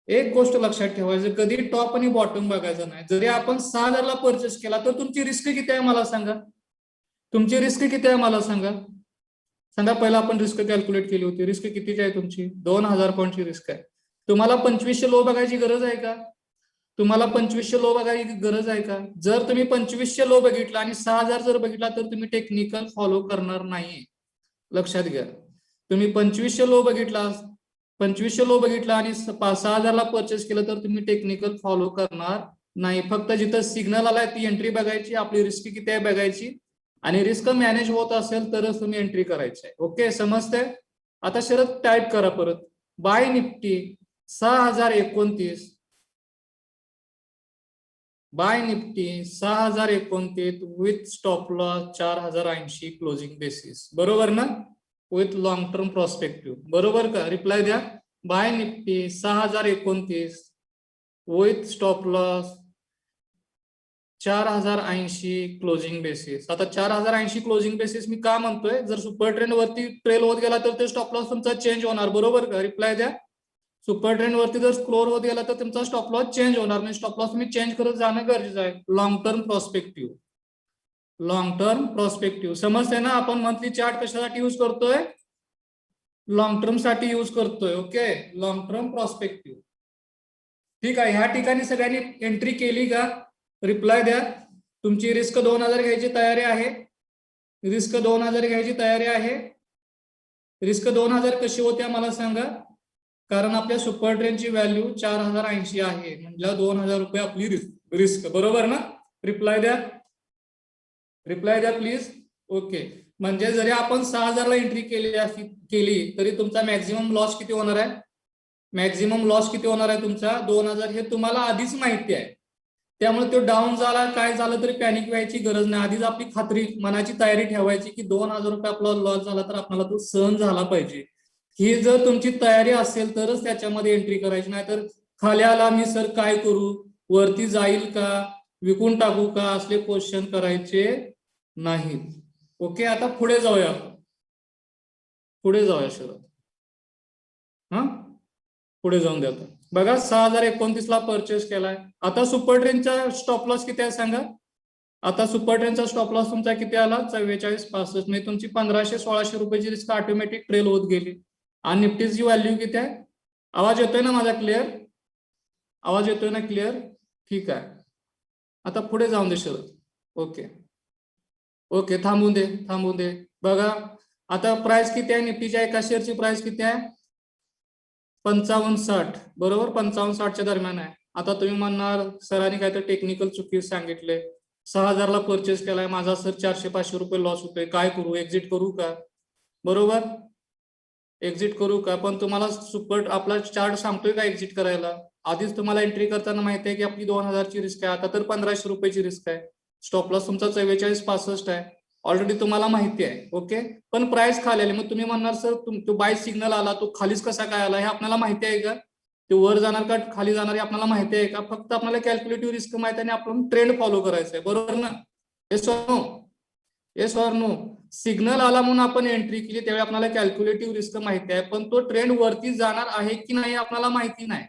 एक गोष्ट लक्षात ठेवायचं, कधी टॉप आणि बॉटम बघायचं नाही. जरी आपण 6000 ला परचेस केला तर तुमची रिस्क किती आहे मला सांगा? तुमची रिस्क किती आहे मला सांगा? सांगा. पहिला आपण रिस्क कॅल्क्युलेट केली होती. रिस्क कितीची आहे तुमची? 2000 पॉईंटची रिस्क आहे. तुम्हाला 2500 लो बघायची गरज आहे का? तुम्हाला 2500 लो बघायची गरज आहे का? जर तुम्ही 2500 लो बघितला आणि 6000 जर बघितला तर तुम्ही टेक्निकल फॉलो करणार नाही. लक्षात घ्या. तुम्ही 2500 लो बघितला आणि 6000 ला परचेस केलं तर तुम्ही टेक्निकल फॉलो करणार नाही. फक्त जिथं सिग्नल आलाय ती एंट्री बघायची, आपली रिस्क किती आहे बघायची, आणि रिस्क मॅनेज होत असेल तरच तुम्ही एंट्री करायची आहे. ओके, समजतंय? आता शरद टाईप करा परत. Buy Nifty 6029. Buy Nifty 6029 with stop loss 4080 closing basis. बरोबर ना? With long term prospective. बरोबर का? रिप्लाय द्या. Buy Nifty 6029 with stop loss 4080 closing basis. आता 4080 क्लोजिंग बेसिस मी का म्हणतोय? जर सुपर ट्रेंड वरती ट्रेल होत गेला तर ते स्टॉप लॉस तुमचा चेंज होणार. बरोबर का? रिप्लाय द्या. सुपर ट्रेंड वरती जर स्कोर होत गेला तर तुमचा स्टॉप लॉस चेंज होणार नाही. स्टॉप लॉस तुम्ही चेंज करत जाणं गरजेचं आहे. Long term prospective. Long term prospective. समजते ना, आपण मंथली चार्ट कशासाठी यूज करतोय? लॉंग टर्म साठी यूज करतोय. Okay, long term prospective. ठीक आहे, ह्या ठिकाणी सगळ्यांनी एंट्री केली का? रिप्लाय द्या. तुमची रिस्क 2000 घ्यायची तयारी आहे? रिस्क 2000 घ्यायची तयारी आहे? रिस्क 2000 कशी होत्या मला सांगा. कारण आपल्या सुपर ट्रेनची व्हॅल्यू 4080 आहे, म्हणजे 2000 रुपये आपली रिस्क. बरोबर ना? रिप्लाय द्या, रिप्लाय द्या प्लीज. ओके, म्हणजे जरी आपण 6000 ला एंट्री केली तरी तुमचा मॅक्झिमम लॉस किती होणार आहे? मॅक्झिमम लॉस किती होणार आहे तुमचा? 2000. हे तुम्हाला आधीच माहिती आहे. त्यामुळे तो डाऊन झाला, काय झालं तरी पॅनिक व्हायची गरज नाही. आधीच आपली खात्री, मनाची तयारी ठेवायची की 2000 रुपये आपला लॉस झाला तर आपल्याला तो सहन झाला पाहिजे. ही जर तुमची तयारी असेल तरच त्याच्यामध्ये एंट्री करायची. नाही तर खाली आला मी सर काय करू, वरती जाईल का, विकून टाकू का, असले क्वेश्चन करायचे नाहीत. ओके, आता पुढे जाऊया. पुढे जाऊया शरद. हा, पुढे जाऊन द्या. बघा 6029 ला परचेस केलाय. आता सुपर ट्रेनचा स्टॉप लॉस किती आहे सांगा. आता सुपर ट्रेनचा स्टॉप लॉस तुमचा किती आला? 4465. म्हणजे तुमची 1500-1600 रुपयाची रिस्क ऑटोमॅटिक ट्रेल होत गेली. आणि निफ्टीची व्हॅल्यू किती आहे? आवाज येतोय ना माझा क्लिअर? आवाज येतोय ना क्लिअर? ठीक आहे, आता पुढे जाऊन दे शरद. ओके ओके, थांबून दे, थांबून दे. बघा आता प्राइस किती आहे निफ्टीच्या? एका शेअरची प्राइस किती आहे? 5560. बरोबर, 5560च्या दरम्यान आहे. आता तुम्ही म्हणणार सरांनी काय तर टेक्निकल चुकी सांगितले. 6000 ला परचेस केलाय माझा सर, 400-500 रुपये लॉस होतोय, काय करू? एक्झिट करू का? बरोबर, एक्झिट करू का? पण तुम्हाला सुपर आपला चार्ट सांगतोय का एक्झिट करायला? आधीच तुम्हाला एंट्री करताना माहिती आहे की आपली 2000 ची रिस्क आहे. आता तर 1500 रुपयाची रिस्क आहे. स्टॉप लॉस तुमचा 4465 आहे. ऑलरेडी तुम्हाला माहिती आहे. ओके, पण प्राइस खाली आली. मग तुम्ही म्हणणार सर तो बाय सिग्नल आला, तो खालीच कसा काय आला? हे आपल्याला माहिती आहे का? ते वर जाणार का खाली जाणार हे आपल्याला माहिती आहे का? फक्त आपल्याला कॅल्क्युलेटिव्ह रिस्क माहिती आहे आणि आपण ट्रेंड फॉलो करायचं आहे. बरोबर ना? Yes or no? Yes or no? Signal आला म्हणून आपण एंट्री केली, त्यावेळी आपल्याला कॅल्क्युलेटिव्ह रिस्क माहिती आहे, पण तो ट्रेंड वरती जाणार आहे की नाही आपल्याला माहिती नाही.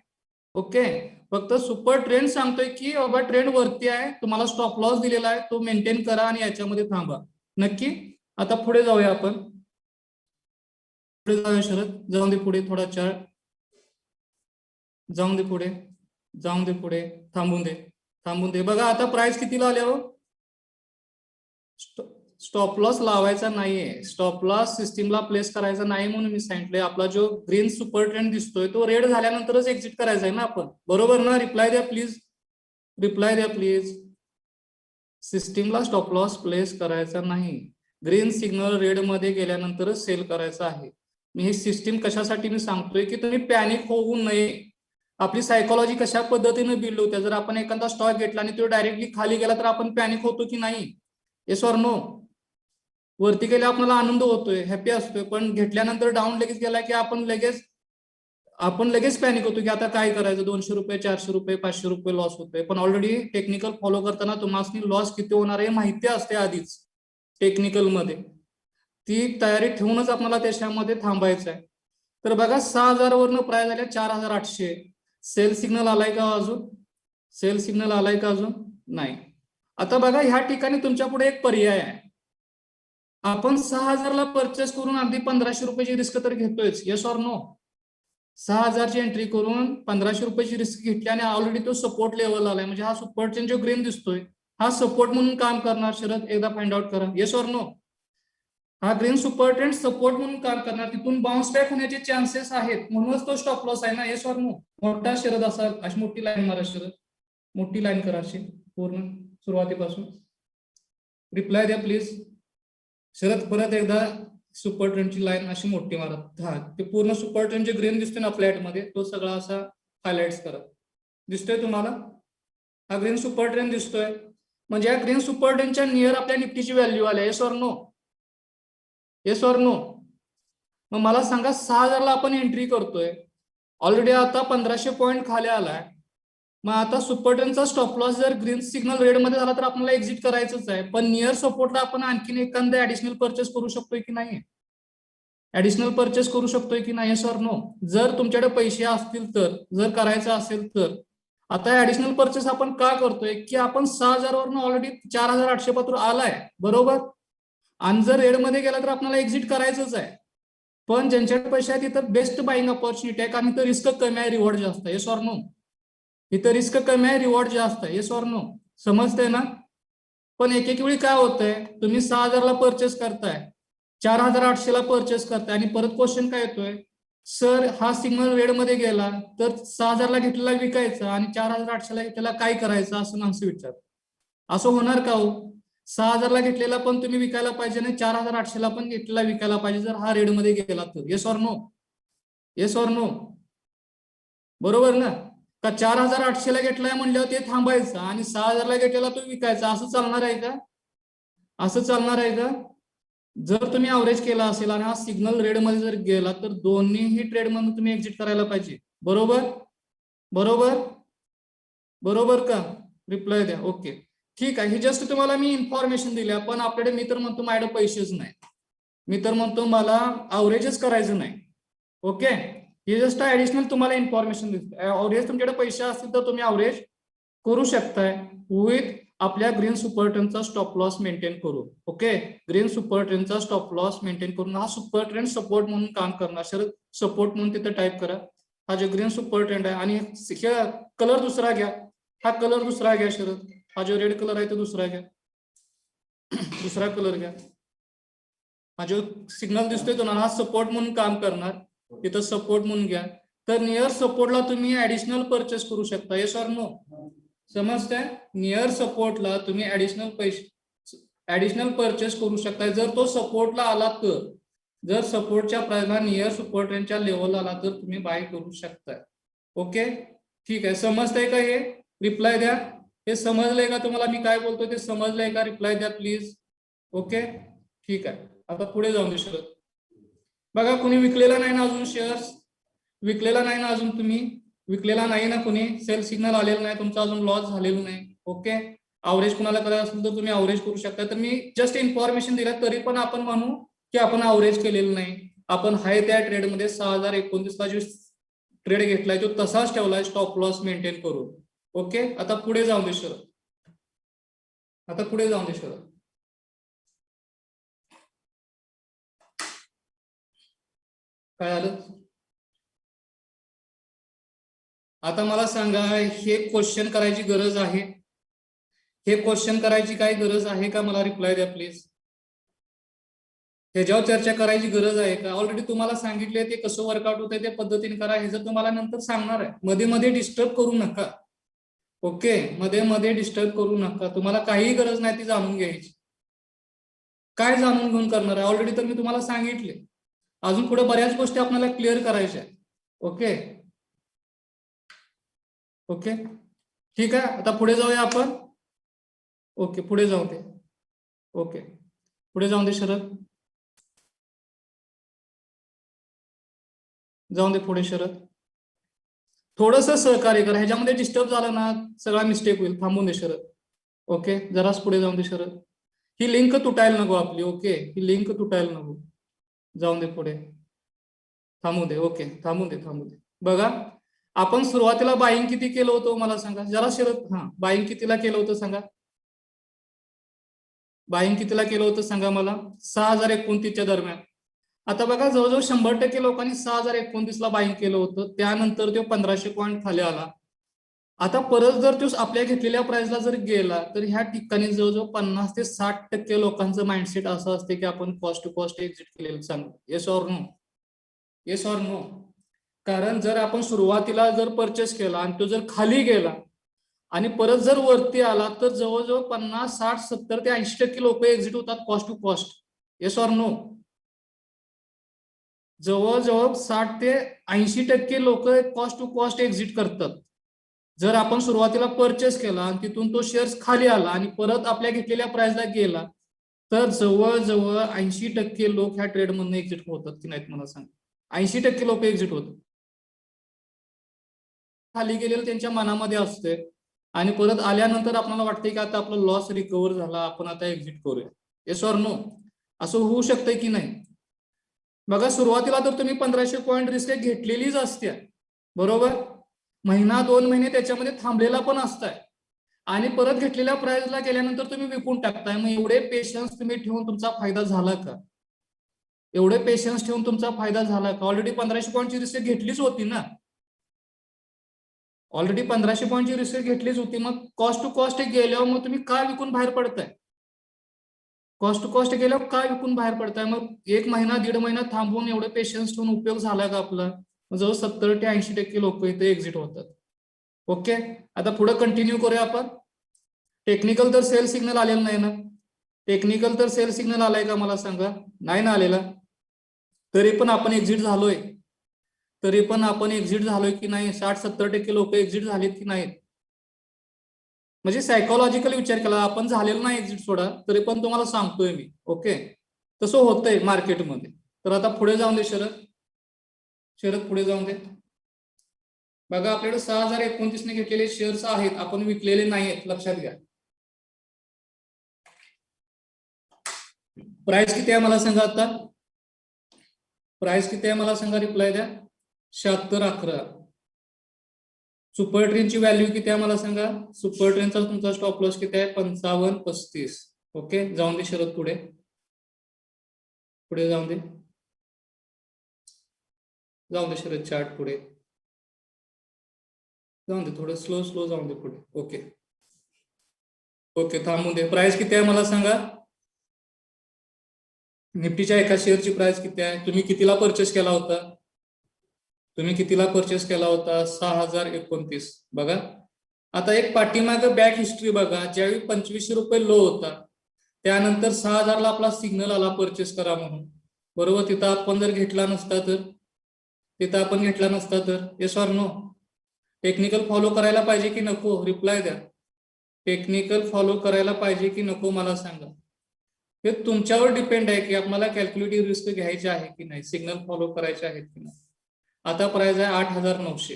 ओके, फक्त सुपर ट्रेंड सांगतोय की बाबा ट्रेंड वरती आहे, तुम्हाला स्टॉप लॉस दिलेला आहे, तो मेंटेन करा आणि याच्यामध्ये थांबा. नक्की. आता पुढे जाऊया आपण. पुढे जाऊया शरद, जाऊन दे पुढे थोडा चार्ट. जाऊन दे पुढे, जाऊन दे पुढे, थांबून दे, थांबून दे. बघा आता प्राइस कितीला आल्या हो? स्टॉप लॉस लावायचा नाहीये, स्टॉप लॉस सिस्टीमला प्लेस करायचा नाही म्हणून मी सांगितलंय. आपला जो ग्रीन सुपर ट्रेंड दिसतोय तो रेड झाल्यानंतरच एक्झिट करायचा आहे ना आपण. बरोबर ना? रिप्लाय द्या प्लीज, रिप्लाय द्या प्लीज. सिस्टीमला स्टॉप लॉस प्लेस करायचा नाही, ग्रीन सिग्नल रेड मध्ये गेल्यानंतरच सेल करायचा आहे. मी ही सिस्टीम कशासाठी मी सांगतोय की तुम्ही पॅनिक होऊ नये. आपली सायकोलॉजी कशा पद्धतीने बिल्ड होते. जर आपण एखादा स्टॉक घेतला आणि तो डायरेक्टली खाली गेला तर आपण पॅनिक होतो की नाही? Yes or no? वरती गेले आपल्याला आनंद होतोय, हॅपी असतोय, पण घेतल्यानंतर डाऊन लगेच गेला की आपण लगेच पॅनिक होतो की आता काय करायचं? 200 रुपये, 400 रुपये, 500 रुपये लॉस होतोय. पण ऑलरेडी टेक्निकल फॉलो करताना तुम्हाला लॉस किती होणार आहे माहिती असते आधीच. टेक्निकल मध्ये ती तयारी ठेवूनच आपल्याला त्याच्यामध्ये थांबायचं आहे. तर बघा 6000 वरनं प्राइस झाल्या 4800. सेल सिग्नल आलाय का अजून? सेल सिग्नल आलाय का अजून? नाही. आता बघा ह्या ठिकाणी तुमच्या पुढे एक पर्याय आहे. आपण 6000 ला परचेस करून अगदी 1500 रुपयाची रिस्क तर घेतोयच. Yes or no? 6000 ची एंट्री करून 1500 रुपयाची रिस्क घेतली आणि ऑलरेडी तो सपोर्ट लेवल आलाय. म्हणजे हा सपोर्ट जो ग्रीन दिसतोय हा सपोर्ट म्हणून काम करणार. शरद एकदा फाइंड आउट करा. Yes or no? हा ग्रीन सुपर ट्रेंड सपोर्ट म्हणून काम करणार. तिथून बाउन्स बॅक होण्याचे चान्सेस आहेत, म्हणूनच तो स्टॉप लॉस आहे ना. Yes or no? मोठा शरद असा अशी मोठी लाईन मारा शरद, मोठी लाईन करा अशी पूर्ण सुरुवातीपासून. रिप्लाय द्या प्लीज शरद. परत एकदा सुपर ट्रेंडची लाईन अशी मोठी मारत. हा, ते पूर्ण सुपर ट्रेंड जे ग्रीन दिसतोय ना फ्लॅट मध्ये तो सगळा असा हायलाइट्स करत दिसतोय तुम्हाला. हा ग्रीन सुपर ट्रेंड दिसतोय, म्हणजे या ग्रीन सुपर ट्रेंडच्या नियर आपल्या निफ्टीची व्हॅल्यू आली. Yes or no? Yes or no? मग मला सांगा 6000 ला आपण एंट्री करतोय, ऑलरेडी आता 1500 पॉईंट खाली आलाय. मग आता सुपर ट्रेंडचा स्टॉप लॉस जर ग्रीन सिग्नल रेड मध्ये झाला तर आपल्याला एक्झिट करायचंच आहे. पण नियर सपोर्टला आपण आणखीन एखादा ऍडिशनल परचेस करू शकतोय की नाही? ऍडिशनल परचेस करू शकतोय की नाही? Sir no? जर तुमच्याकडे पैसे असतील तर, जर करायचं असेल तर आता ऍडिशनल परचेस आपण का करतोय की आपण 6,000 वरून ऑलरेडी 4,800 पत्र आलाय, बरोबर. आणि जर रेड मध्ये गेला तर आपल्याला एक्झिट करायचंच आहे. पण ज्यांच्याकडे पैसे आहेत तिथं बेस्ट बाईंग ऑपॉर्च्युनिटी आहे, कारण इथं रिस्क कमी आहे, रिवॉर्ड जास्त आहे. Yes or no? इथं रिस्क कमी आहे, रिवॉर्ड जास्त आहे. Yes or no? समजतंय ना? पण एक वेळी काय होतंय, तुम्ही 6,000 ला परचेस करताय, 4,800 ला परचेस करताय आणि परत क्वेश्चन काय येतोय, सर हा सिग्नल रेड मध्ये गेला तर 6,000 ला घेतलेला विकायचा आणि 4,800 ला घेतलेला काय करायचं, असं माणसं विचार. असं होणार का हो? 6,000 ला घेतलेला पण तुम्ही विकायला पाहिजे आणि 4,800 ला पण घेतलेला विकायला पाहिजे जर हा रेड मध्ये गेला तर. Yes or no? Yes or no? बरोबर ना? का 4,800 ला घेतलाय म्हणल्यावर ते थांबायचं आणि 6,000 ला घेतलेला तो विकायचा, असं चालणार आहे का? असं चालणार आहे का? जर तुम्ही अवरेज केला असेल आणि हा सिग्नल रेड मध्ये जर गेला तर दोन्हीही ट्रेड मधून तुम्ही एक्झिट करायला पाहिजे. बरोबर? बरोबर? बरोबर का? रिप्लाय द्या. ओके, ठीक आहे. ही जस्ट तुम्हाला मी इन्फॉर्मेशन दिली. पण आपल्याकडे मी तर म्हणतो माझ्याकडे पैसेच नाही, मी तर म्हणतो मला अवरेजच करायचं नाही. ओके, हे जस्ट ऍडिशनल तुम्हाला इन्फॉर्मेशन दिसते. अवरेज तुमच्याकडे पैसे असतील तर तुम्ही अवरेज करू शकताय विथ आपल्या ग्रीन सुपर ट्रेंडचा स्टॉप लॉस मेंटेन करून. ओके, ग्रीन सुपर ट्रेंडचा स्टॉप लॉस मेंटेन करून हा सुपर ट्रेंड सपोर्ट म्हणून काम करणार. सर सपोर्ट म्हणून तिथे टाईप करा. हा जो ग्रीन सुपर ट्रेंड आहे आणि कलर दुसरा घ्या, हा कलर दुसरा घ्या शरद. हा जो रेड कलर आहे तो दुसरा घ्या, दुसरा कलर घ्या. हा जो सिग्नल दिसतोय तो ना, हा सपोर्ट म्हणून काम करणार, तिथं सपोर्ट म्हणून घ्या. तर नियर सपोर्टला तुम्ही ऍडिशनल परचेस करू शकता. Yes or no? समजतंय? नियर सपोर्टला तुम्ही ऍडिशनल परचेस करू शकता जर तो सपोर्टला आला तर. जर सपोर्टच्या प्राइसला नियर सुपर ट्रेंडच्या लेवलला आला तर तुम्ही बाय करू शकता. ओके, ठीक आहे. समजतंय का? हे रिप्लाय द्या. हे समजलंय का तुम्हाला मी काय बोलतोय ते समजलंय का? रिप्लाय द्या प्लीज. ओके, ठीक आहे. आता पुढे जाऊन शरद. बघा, कुणी विकलेला नाही ना अजून शेअर्स? विकलेला नाही ना अजून? तुम्ही विकलेला नाही ना कुणी? सेल सिग्नल आलेला नाही तुमचा अजून, लॉस झालेला नाही. ओके, अवरेज कुणाला करायचं असेल तर तुम्ही अवरेज करू शकता. तर मी जस्ट इन्फॉर्मेशन दिलं तरी पण आपण म्हणू की आपण अवरेज केलेलं नाही. आपण हाय त्या ट्रेडमध्ये 6,029 ला जो ट्रेड घेतलाय तो तसाच ठेवलाय स्टॉप लॉस मेंटेन करून. ओके, आता पुढे जाऊन दे शरद. आता पुढे जाऊन दे शरद. काय आलं? आता मला सांगा, हे क्वेश्चन करायची गरज आहे? हे क्वेश्चन करायची काय गरज आहे का? मला रिप्लाय द्या प्लीज. ह्याच्यावर चर्चा करायची गरज आहे का? ऑलरेडी तुम्हाला सांगितले ते कसं वर्कआउट होतंय त्या पद्धतीने करा. हे जर तुम्हाला नंतर सांगणार आहे, मध्ये मध्ये डिस्टर्ब करू नका. ओके, मध्ये मध्ये डिस्टर्ब करू नका. तुम्हाला काही गरज नाही ती जाणून घ्यायची. काय जाणून घेऊन करणार आहे? ऑलरेडी तर मी तुम्हाला सांगितले. अजून पुढे बऱ्याच गोष्टी आपल्याला क्लिअर करायच्या आहेत. ओके ओके, ठीक आहे. आता पुढे जाऊया आपण. ओके, पुढे जाऊ दे. ओके, पुढे जाऊन दे शरद. जाऊन दे पुढे शरद. थोडस सहकार्य करा. ह्याच्यामध्ये डिस्टर्ब झालं ना सगळा मिस्टेक होईल. थांबून दे शरद. ओके, जराच पुढे जाऊन दे शरद. ही लिंक तुटायला नको आपली. ओके, ही लिंक तुटायला नको. जाऊन दे पुढे. थांबू दे. ओके, थांबून दे, थांबू दे. बघा, आपण सुरुवातीला बाईंग किती केलं होतं मला सांगा जरा शरद. हा, बाईंग कितीला केलं होतं सांगा? बाईंग कितीला केलं होतं सांगा मला? 6,029 दरम्यान. आता बघा, जवळजवळ 100% लोकांनी 6,029 ला बाईंग केलं होतं. त्यानंतर तो 1,500 पॉईंट खाली आला. आता परत जर तो आपल्या घेतलेल्या प्राइसला जर गेला तर ह्या ठिकाणी जवळजवळ 50 ते 60% लोकांचं माइंडसेट असं असते की आपण कॉस्ट टू कॉस्ट एक्झिट केलेलं चांगलं. Yes or no? Yes or no? कारण जर आपण सुरुवातीला जर परचेस केला आणि तो जर खाली गेला आणि परत जर वरती आला तर जवळजवळ 50, 60, 70 ते 80% लोक एक्झिट होतात cost to cost. Yes or no? जवळजवळ 60 ते 80% लोक कॉस्ट टू कॉस्ट एक्झिट करतात. जर आपण सुरुवातीला परचेस केला आणि तिथून तो शेअर्स खाली आला आणि परत आपल्या घेतलेल्या प्राइसला गेला तर जवळजवळ 80% लोक ह्या ट्रेड मधून एक्झिट होतात की नाहीत मला सांगा? 80% लोक एक्झिट होतात. खाली गेलेलं त्यांच्या मनामध्ये असते आणि परत आल्यानंतर आपल्याला वाटतंय की आता आपला लॉस रिकव्हर झाला, आपण आता एक्झिट करूया. Yes or no? असं होऊ शकतंय की नाही? बघा, सुरुवातीला तर तुम्ही 1,500 पॉईंट रिस्क घेतलेलीच असते, बरोबर. महिना 2 महिने त्याच्यामध्ये थांबलेला पण असताय आणि परत घेतलेल्या प्राइसला गेल्यानंतर तुम्ही विकून टाकताय. मग एवढे पेशन्स तुम्ही ठेवून तुमचा फायदा झाला का? एवढे पेशन्स ठेवून तुमचा फायदा झाला का? ऑलरेडी 1500 पॉईंटची रिस्क घेतलीच होती ना. ऑलरेडी 1500 पॉईंटची रिस्क घेतलीच होती. मग कॉस्ट टू कॉस्ट गेल्यावर मग तुम्ही का विकून बाहेर पडताय? कॉस्ट टू कॉस्ट गेल्यावर काय विकून बाहेर पडताय? मग 1 महिना 1.5 महिना थांबवून एवढे पेशन्स ठेवून उपयोग झाला का आपला? जवळ 70 ते 80% लोक इथे एक्झिट होतात. ओके, आता पुढे कंटिन्यू करूया आपण. टेक्निकल तर सेल सिग्नल आलेला नाही ना. टेक्निकल तर सेल सिग्नल आलाय का मला सांगा? नाही ना आलेला. तरी पण आपण एक्झिट झालोय. तरी पण आपण एक्झिट झालोय की नाही? 60-70% लोक एक्झिट झालेत की नाहीत? म्हणजे सायकोलॉजिकल विचार केला आपण झालेलो नाही एक्झिट सोडा, तरी पण तुम्हाला सांगतोय मी. ओके, तसं होतंय मार्केटमध्ये. तर आता पुढे जाऊन दे शरद पुढे जाऊन दे. बघा आपल्याकडे 6029 ने घेतलेले शेअर्स आहेत, आपण विकलेले नाहीत, लक्षात घ्या. प्राइस किती आहे मला सांगा आता? प्राइस किती आहे मला सांगा, रिप्लाय द्या. 7611. सुपर ट्रेनची व्हॅल्यू किती आहे मला सांगा? सुपर ट्रेनचा तुमचा स्टॉप लॉस किती आहे? 5535. ओके, जाऊन दे शरद पुढे. पुढे जाऊन दे. जाऊन दे शरद चार्ट पुढे. जाऊन दे थोडं स्लो जाऊन दे पुढे. ओके ओके, थांबून दे. प्राइस किती आहे मला सांगा? निफ्टीच्या एका शेअरची प्राइस किती आहे? तुम्ही कितीला परचेस केला होता? तुम्ही कितीला परचेस केला होता? 6029. बघा आता एक पाठीमागं बॅक हिस्ट्री बघा. ज्यावेळी 2500 रुपये लो होता, त्यानंतर 6000 ला आपला सिग्नल आला परचेस करा म्हणून, बरोबर. तिथं आपण जर घेतला नसता तर yes or no? Technical follow करायला पाहिजे की नको? रिप्लाय द्या. टेक्निकल फॉलो करायला पाहिजे की नको मला सांगा. हे तुमच्यावर डिपेंड आहे की आपल्याला कॅल्क्युलेटिव्ह रिस्क घ्यायची आहे की नाही, सिग्नल फॉलो करायचे आहेत की नाही. आता प्राइस आहे 8900.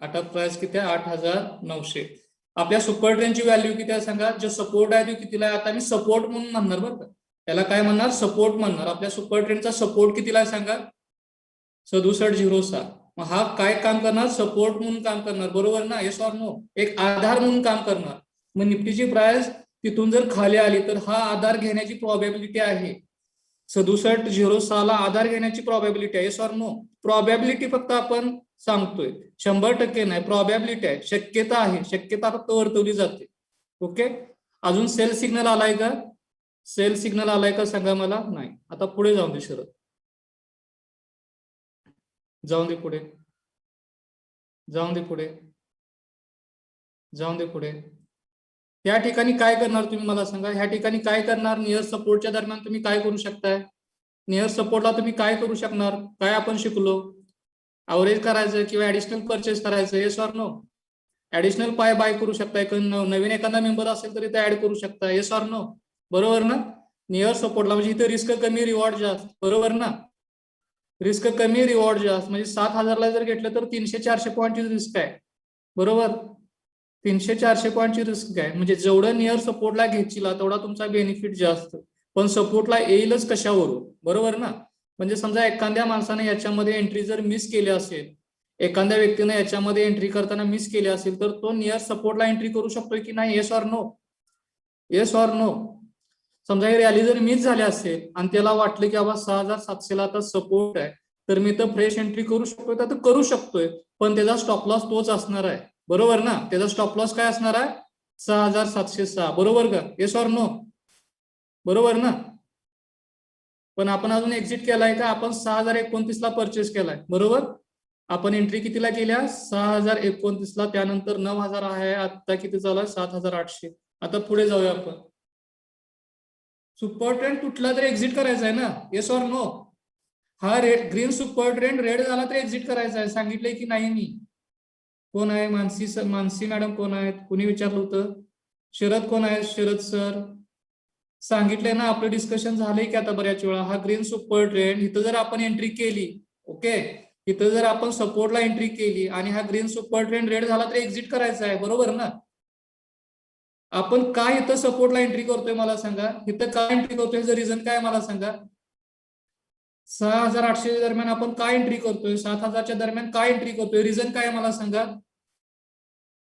आता प्राइस किती आहे? 8900. आपल्या सुपर ट्रेनची व्हॅल्यू किती आहे सांगा? जो सपोर्ट आहे तो कितीला आहे? आता मी सपोर्ट म्हणून म्हणणार बरं का, त्याला काय म्हणणार? सपोर्ट म्हणणार. आपल्या सुपर ट्रेनचा सपोर्ट कितीला आहे सांगा? 6706. मग हा काय काम करणार? सपोर्ट म्हणून काम करणार, बरोबर ना? Yes or no? एक आधार म्हणून काम करणार. मग निफ्टीची प्राइस तिथून जर खाली आली तर हा आधार घेण्याची प्रोबॅबिलिटी आहे. 6706 ला आधार घेण्याची प्रोबॅबिलिटी आहे. Yes or no? प्रोबॅबिलिटी फक्त आपण सांगतोय, 100% नाही, प्रोबॅबिलिटी आहे, शक्यता आहे. शक्यता फक्त वर्तवली जाते. ओके, अजून सेल सिग्नल आलाय का? सेल सिग्नल आलाय का सांगा मला? नाही. आता पुढे जाऊन दे शरद. जाऊन दे पुढे. जाऊन दे पुढे. जाऊन दे पुढे. या ठिकाणी काय करणार तुम्ही मला सांगा? ह्या ठिकाणी काय करणार? नियर सपोर्टच्या दरम्यान तुम्ही काय करू शकताय? नियर सपोर्टला तुम्ही काय करू शकणार? काय आपण शिकलो? अवरेज करायचं किंवा ऍडिशनल परचेस करायचं. Yes or no? Additional buy करू शकताय. नवीन एखादा मेंबर असेल तर इथे ऍड करू शकता. Yes or no? बरोबर ना? नियर सपोर्टला म्हणजे इथे रिस्क कमी, रिवॉर्ड जास्त, बरोबर ना? रिस्क कमी, रिवॉर्ड जास्त. म्हणजे 7000 ला जर घेतलं तर 300-400 पॉईंटची रिस्क आहे, बरोबर. 300-400 पॉईंटची रिस्क आहे. म्हणजे जेवढं नियर सपोर्टला घेतला तेवढा तुमचा बेनिफिट जास्त. पण सपोर्टला येईलच कशावरून, बरोबर ना? म्हणजे समजा एखाद्या माणसाने याच्यामध्ये एंट्री जर मिस केली असेल, एखाद्या व्यक्तीने याच्यामध्ये एंट्री करताना मिस केली असेल, तर तो नियर सपोर्टला एंट्री करू शकतोय की नाही? Yes or no? Yes or no? समजा ही रॅली जर मिस झाली असेल आणि त्याला वाटलं की बाबा 6700 ला आता सपोर्ट आहे, तर मी तर फ्रेश एंट्री करू शकतोय, तर करू शकतोय, पण त्याचा स्टॉप लॉस तोच असणार आहे, बरोबर ना? त्याचा स्टॉप लॉस काय असणार आहे? 6706, बरोबर का? Yes or no? बरोबर ना? पण आपण अजून एक्झिट केलाय का? आपण 6029 ला परचेस केलाय, बरोबर. आपण एंट्री कितीला केल्या? 6029 ला. त्यानंतर 9000 आहे, आता किती चालू आहे? 7800. आता पुढे जाऊया आपण. सुपर ट्रेंड तुटला तर एक्झिट करायचा आहे ना? Yes or no? हा red green super trend red झाला तर एक्झिट करायचा आहे, सांगितलंय की नाही मी? कोण आहे? मानसी मॅडम कोण आहेत? कुणी विचारलं होतं? शरद कोण आहे? शरद सर सांगितलंय ना, आपलं डिस्कशन झालंय की आता बऱ्याच वेळा. हा ग्रीन सुपर ट्रेंड, इथं जर आपण एंट्री केली, ओके, इथं जर आपण सपोर्टला एंट्री केली आणि हा ग्रीन सुपर ट्रेंड रेड झाला तर एक्झिट करायचा आहे, बरोबर ना? आपण काय इथं सपोर्टला एंट्री करतोय मला सांगा? इथं काय एंट्री करतोय? रिझन काय मला सांगा? 6800 दरम्यान आपण काय एंट्री करतोय? 7000च्या दरम्यान काय एंट्री करतोय? रिझन काय मला सांगा?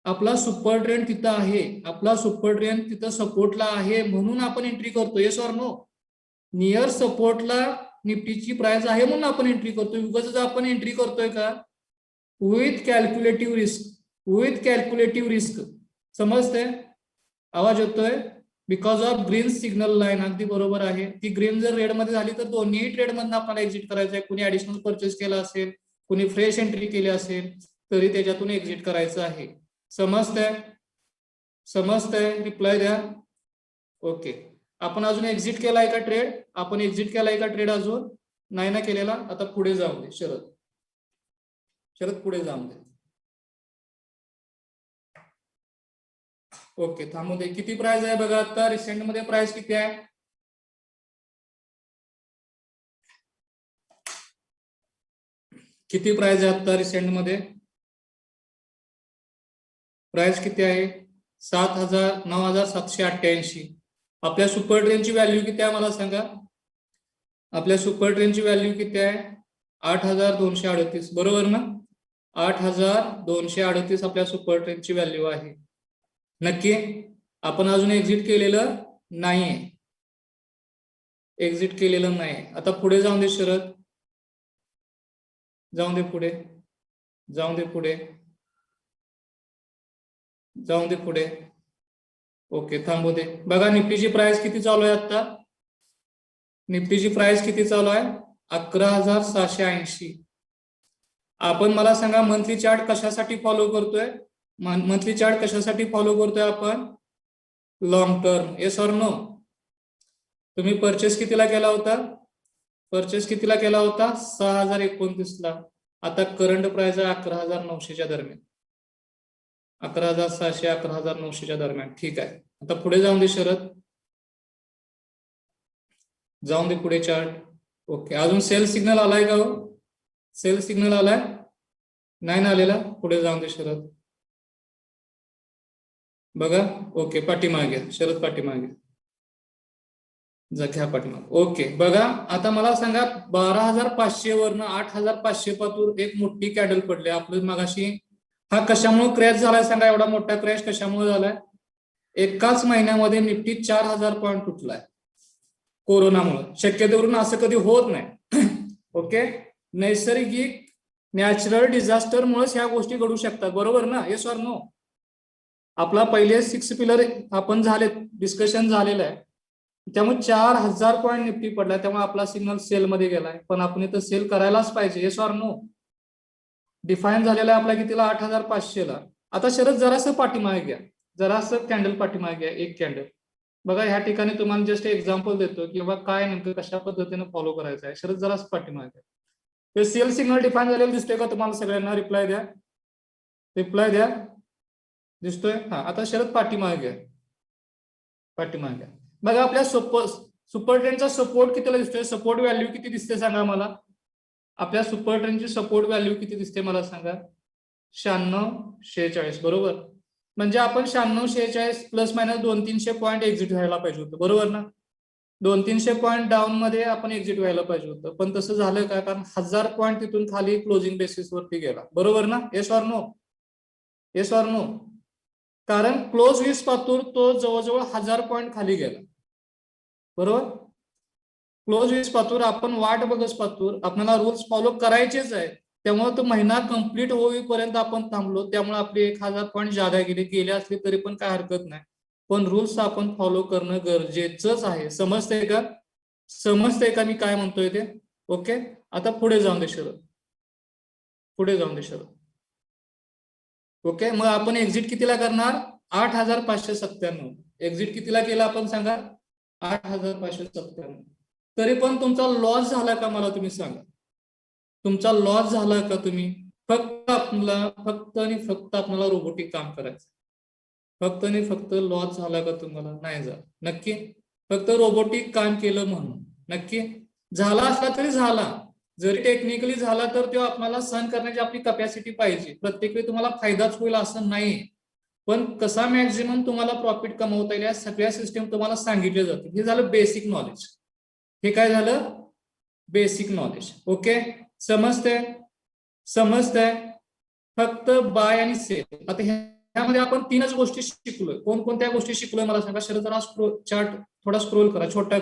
आपला सुपर ट्रेंड तिथं आहे, आपला सुपर ट्रेंड तिथं सपोर्टला आहे म्हणून आपण एंट्री करतो. Yes or no? नियर सपोर्टला निफ्टीची प्राइस आहे म्हणून आपण एंट्री करतोय. उगाच आपण एंट्री करतोय का? With calculative risk, with calculative risk. समजते? आवाज येतोय? Because of green signal line. अगदी बरोबर आहे. ती ग्रीन जर रेड मध्ये झाली तर दोन्ही ट्रेड मधून आपल्याला एक्झिट करायचं आहे. कुणी ऍडिशनल परचेस केला असेल, कुणी फ्रेश एंट्री केली असेल तरी त्याच्यातून एक्झिट करायचं आहे. समजतंय? समजतंय? रिप्लाय द्या. ओके. आपण अजून एक्झिट केलाय का ट्रेड? आपण एक्झिट केलाय का ट्रेड? अजून नाही ना केलेला. आता पुढे जाऊन दे शरद. शरद पुढे जाऊन दे. ओके, थांबू दे. किती प्राइस आहे बघा आता रिसेंट मध्ये? प्राइस किती आहे? किती प्राइस आहे आता रिसेंट मध्ये? प्राइस किती आहे? 9,788. आपल्या सुपर ट्रेनची व्हॅल्यू किती आहे मला सांगा? आपल्या सुपर ट्रेनची व्हॅल्यू किती आहे? 8,238. बरोबर ना? 8,238 आपल्या सुपर ट्रेनची व्हॅल्यू आहे. नक्की? आपण अजून एक्झिट केलेलं नाहीये. एक्झिट केलेलं नाही. आता पुढे जाऊन दे शरद. जाऊन दे पुढे. जाऊन दे पुढे. जाऊन दे पुढे. ओके, थांबू दे. बघा निफ्टीची प्राइस किती चालू आहे आता? निफ्टीची प्राइस किती चालू आहे? 11,780. आपण मला सांगा मंथली चार्ट कशासाठी फॉलो करतोय? मंथली चार्ट कशासाठी फॉलो करतोय आपण? Long term. Yes or no? तुम्ही परचेस कितीला केला होता? परचेस कितीला केला होता? 6,029 ला. आता करंट प्राइस आहे 11,900च्या दरम्यान. 11,700 11,900च्या दरम्यान. ठीक आहे. आता पुढे जाऊन दे शरद. जाऊन दे पुढे चार्ट. ओके, अजून सेल सिग्नल आलाय का? हो, सेल सिग्नल आलाय? नाही ना आलेला. पुढे जाऊन दे शरद. बघा. ओके, पाठीमागे शरद, पाठीमागे घ्या पाठीमागे. ओके, बघा आता मला सांगा 12,500 वरनं 8,500 पासून एक मोठी कॅडल पडली आपलं मगाशी. हा कशामुळे क्रॅश झालाय सांगा? एवढा मोठा क्रॅश कशामुळे झालाय? एकाच महिन्यामध्ये निफ्टी 4,000 पॉईंट तुटलाय कोरोनामुळे. शक्यतेवरून असं कधी होत नाही. ओके, नैसर्गिक नॅचरल डिझास्टर मुळेच ह्या गोष्टी घडू शकतात. बरोबर ना? Yes or no? आपला पहिले 6 पिलर आपण झाले, डिस्कशन झालेलं आहे. त्यामुळे 4,000 पॉईंट निफ्टी पडला. त्यामुळे आपला सिग्नल सेल मध्ये गेलाय. पण आपण इथं सेल करायलाच पाहिजे. Yes or no? डिफाईन झालेला आहे आपला कितीला? 8,500 ला. आता शरद जरासं पाठीमागे घ्या. जरासं कॅन्डल पाठीमागे घ्या. एक कॅन्डल बघा. ह्या ठिकाणी तुम्हाला जस्ट एक्झाम्पल देतो की बाबा काय नेमकं कशा पद्धतीने फॉलो करायचं आहे. शरद जरासं पाठीमागे. ते सेल सिग्नल डिफाईन झालेलं दिसतोय का तुम्हाला सगळ्यांना? रिप्लाय द्या. रिप्लाय द्या. दिसतोय? हा. आता शरद पाठीमागे घ्या. पाठीमागे घ्या. बघा आपल्या सुपर ट्रेंडचा सपोर्ट कितीला दिसतोय? सपोर्ट व्हॅल्यू किती दिसते सांगा मला? आपल्या सुपर ट्रेंडची सपोर्ट व्हॅल्यू किती दिसते मला सांगा? 9646. बरोबर. म्हणजे आपण 9646 प्लस मायनस 200-300 पॉईंट एक्झिट व्हायला पाहिजे होतं. बरोबर ना? 200-300 पॉईंट डाऊन मध्ये आपण एक्झिट व्हायला पाहिजे होतं. पण तसं झालं का? कारण 1,000 पॉईंट तिथून खाली क्लोजिंग बेसिस वरती गेला. बरोबर ना? Yes or no? Yes or no? कारण क्लोज वीस पातूर तो जवळजवळ 1,000 पॉईंट खाली गेला. बरोबर. क्लोज वीस पातूर आपण वाट बघत पातूर आपल्याला रूल्स फॉलो करायचेच आहे. त्यामुळे तो महिना कंप्लीट होईपर्यंत आपण थांबलो. त्यामुळे आपले 1,000 पॉईंट जादा गेले असले तरी पण काय हरकत नाही. पण रूल्स आपण फॉलो करणं गरजेचंच आहे. समजतंय का? समजतंय का मी काय म्हणतोय ते? ओके. आता पुढे जाऊन दे शरद. पुढे जाऊन दे शरद. ओके, मग आपण एक्झिट कितीला करणार? 8,597. एक्झिट कितीला केला आपण सांगा? 8,597. तरी पण तुमचा लॉस झाला का मला तुम्ही सांगा? तुमचा लॉस झाला का? तुम्ही फक्त आणि फक्त आपल्याला रोबोटिक काम करायचं. फक्त आणि फक्त लॉस झाला का तुम्हाला? नाही झाला. नक्की? फक्त रोबोटिक काम केलं म्हणून? नक्की? झाला असला तरी झाला. जरी टेक्निकली झाला तर तो आपल्याला सहन करण्याची आपली कॅपॅसिटी पाहिजे. प्रत्येक वेळी तुम्हाला फायदाच होईल असं नाही. पण कसा मॅक्झिमम तुम्हाला प्रॉफिट कमवता येईल या सगळ्या सिस्टीम तुम्हाला सांगितले जाते. हे झालं बेसिक नॉलेज. हे काय झालं? Basic knowledge. ओके, समजतंय? समजतंय? फक्त बाय आणि सेल. आता ह्यामध्ये आपण 3च गोष्टी शिकलोय. कोणकोणत्या गोष्टी शिकलोय मला सांगा. शरद हा चार्ट थोडा स्क्रोल करा, छोटा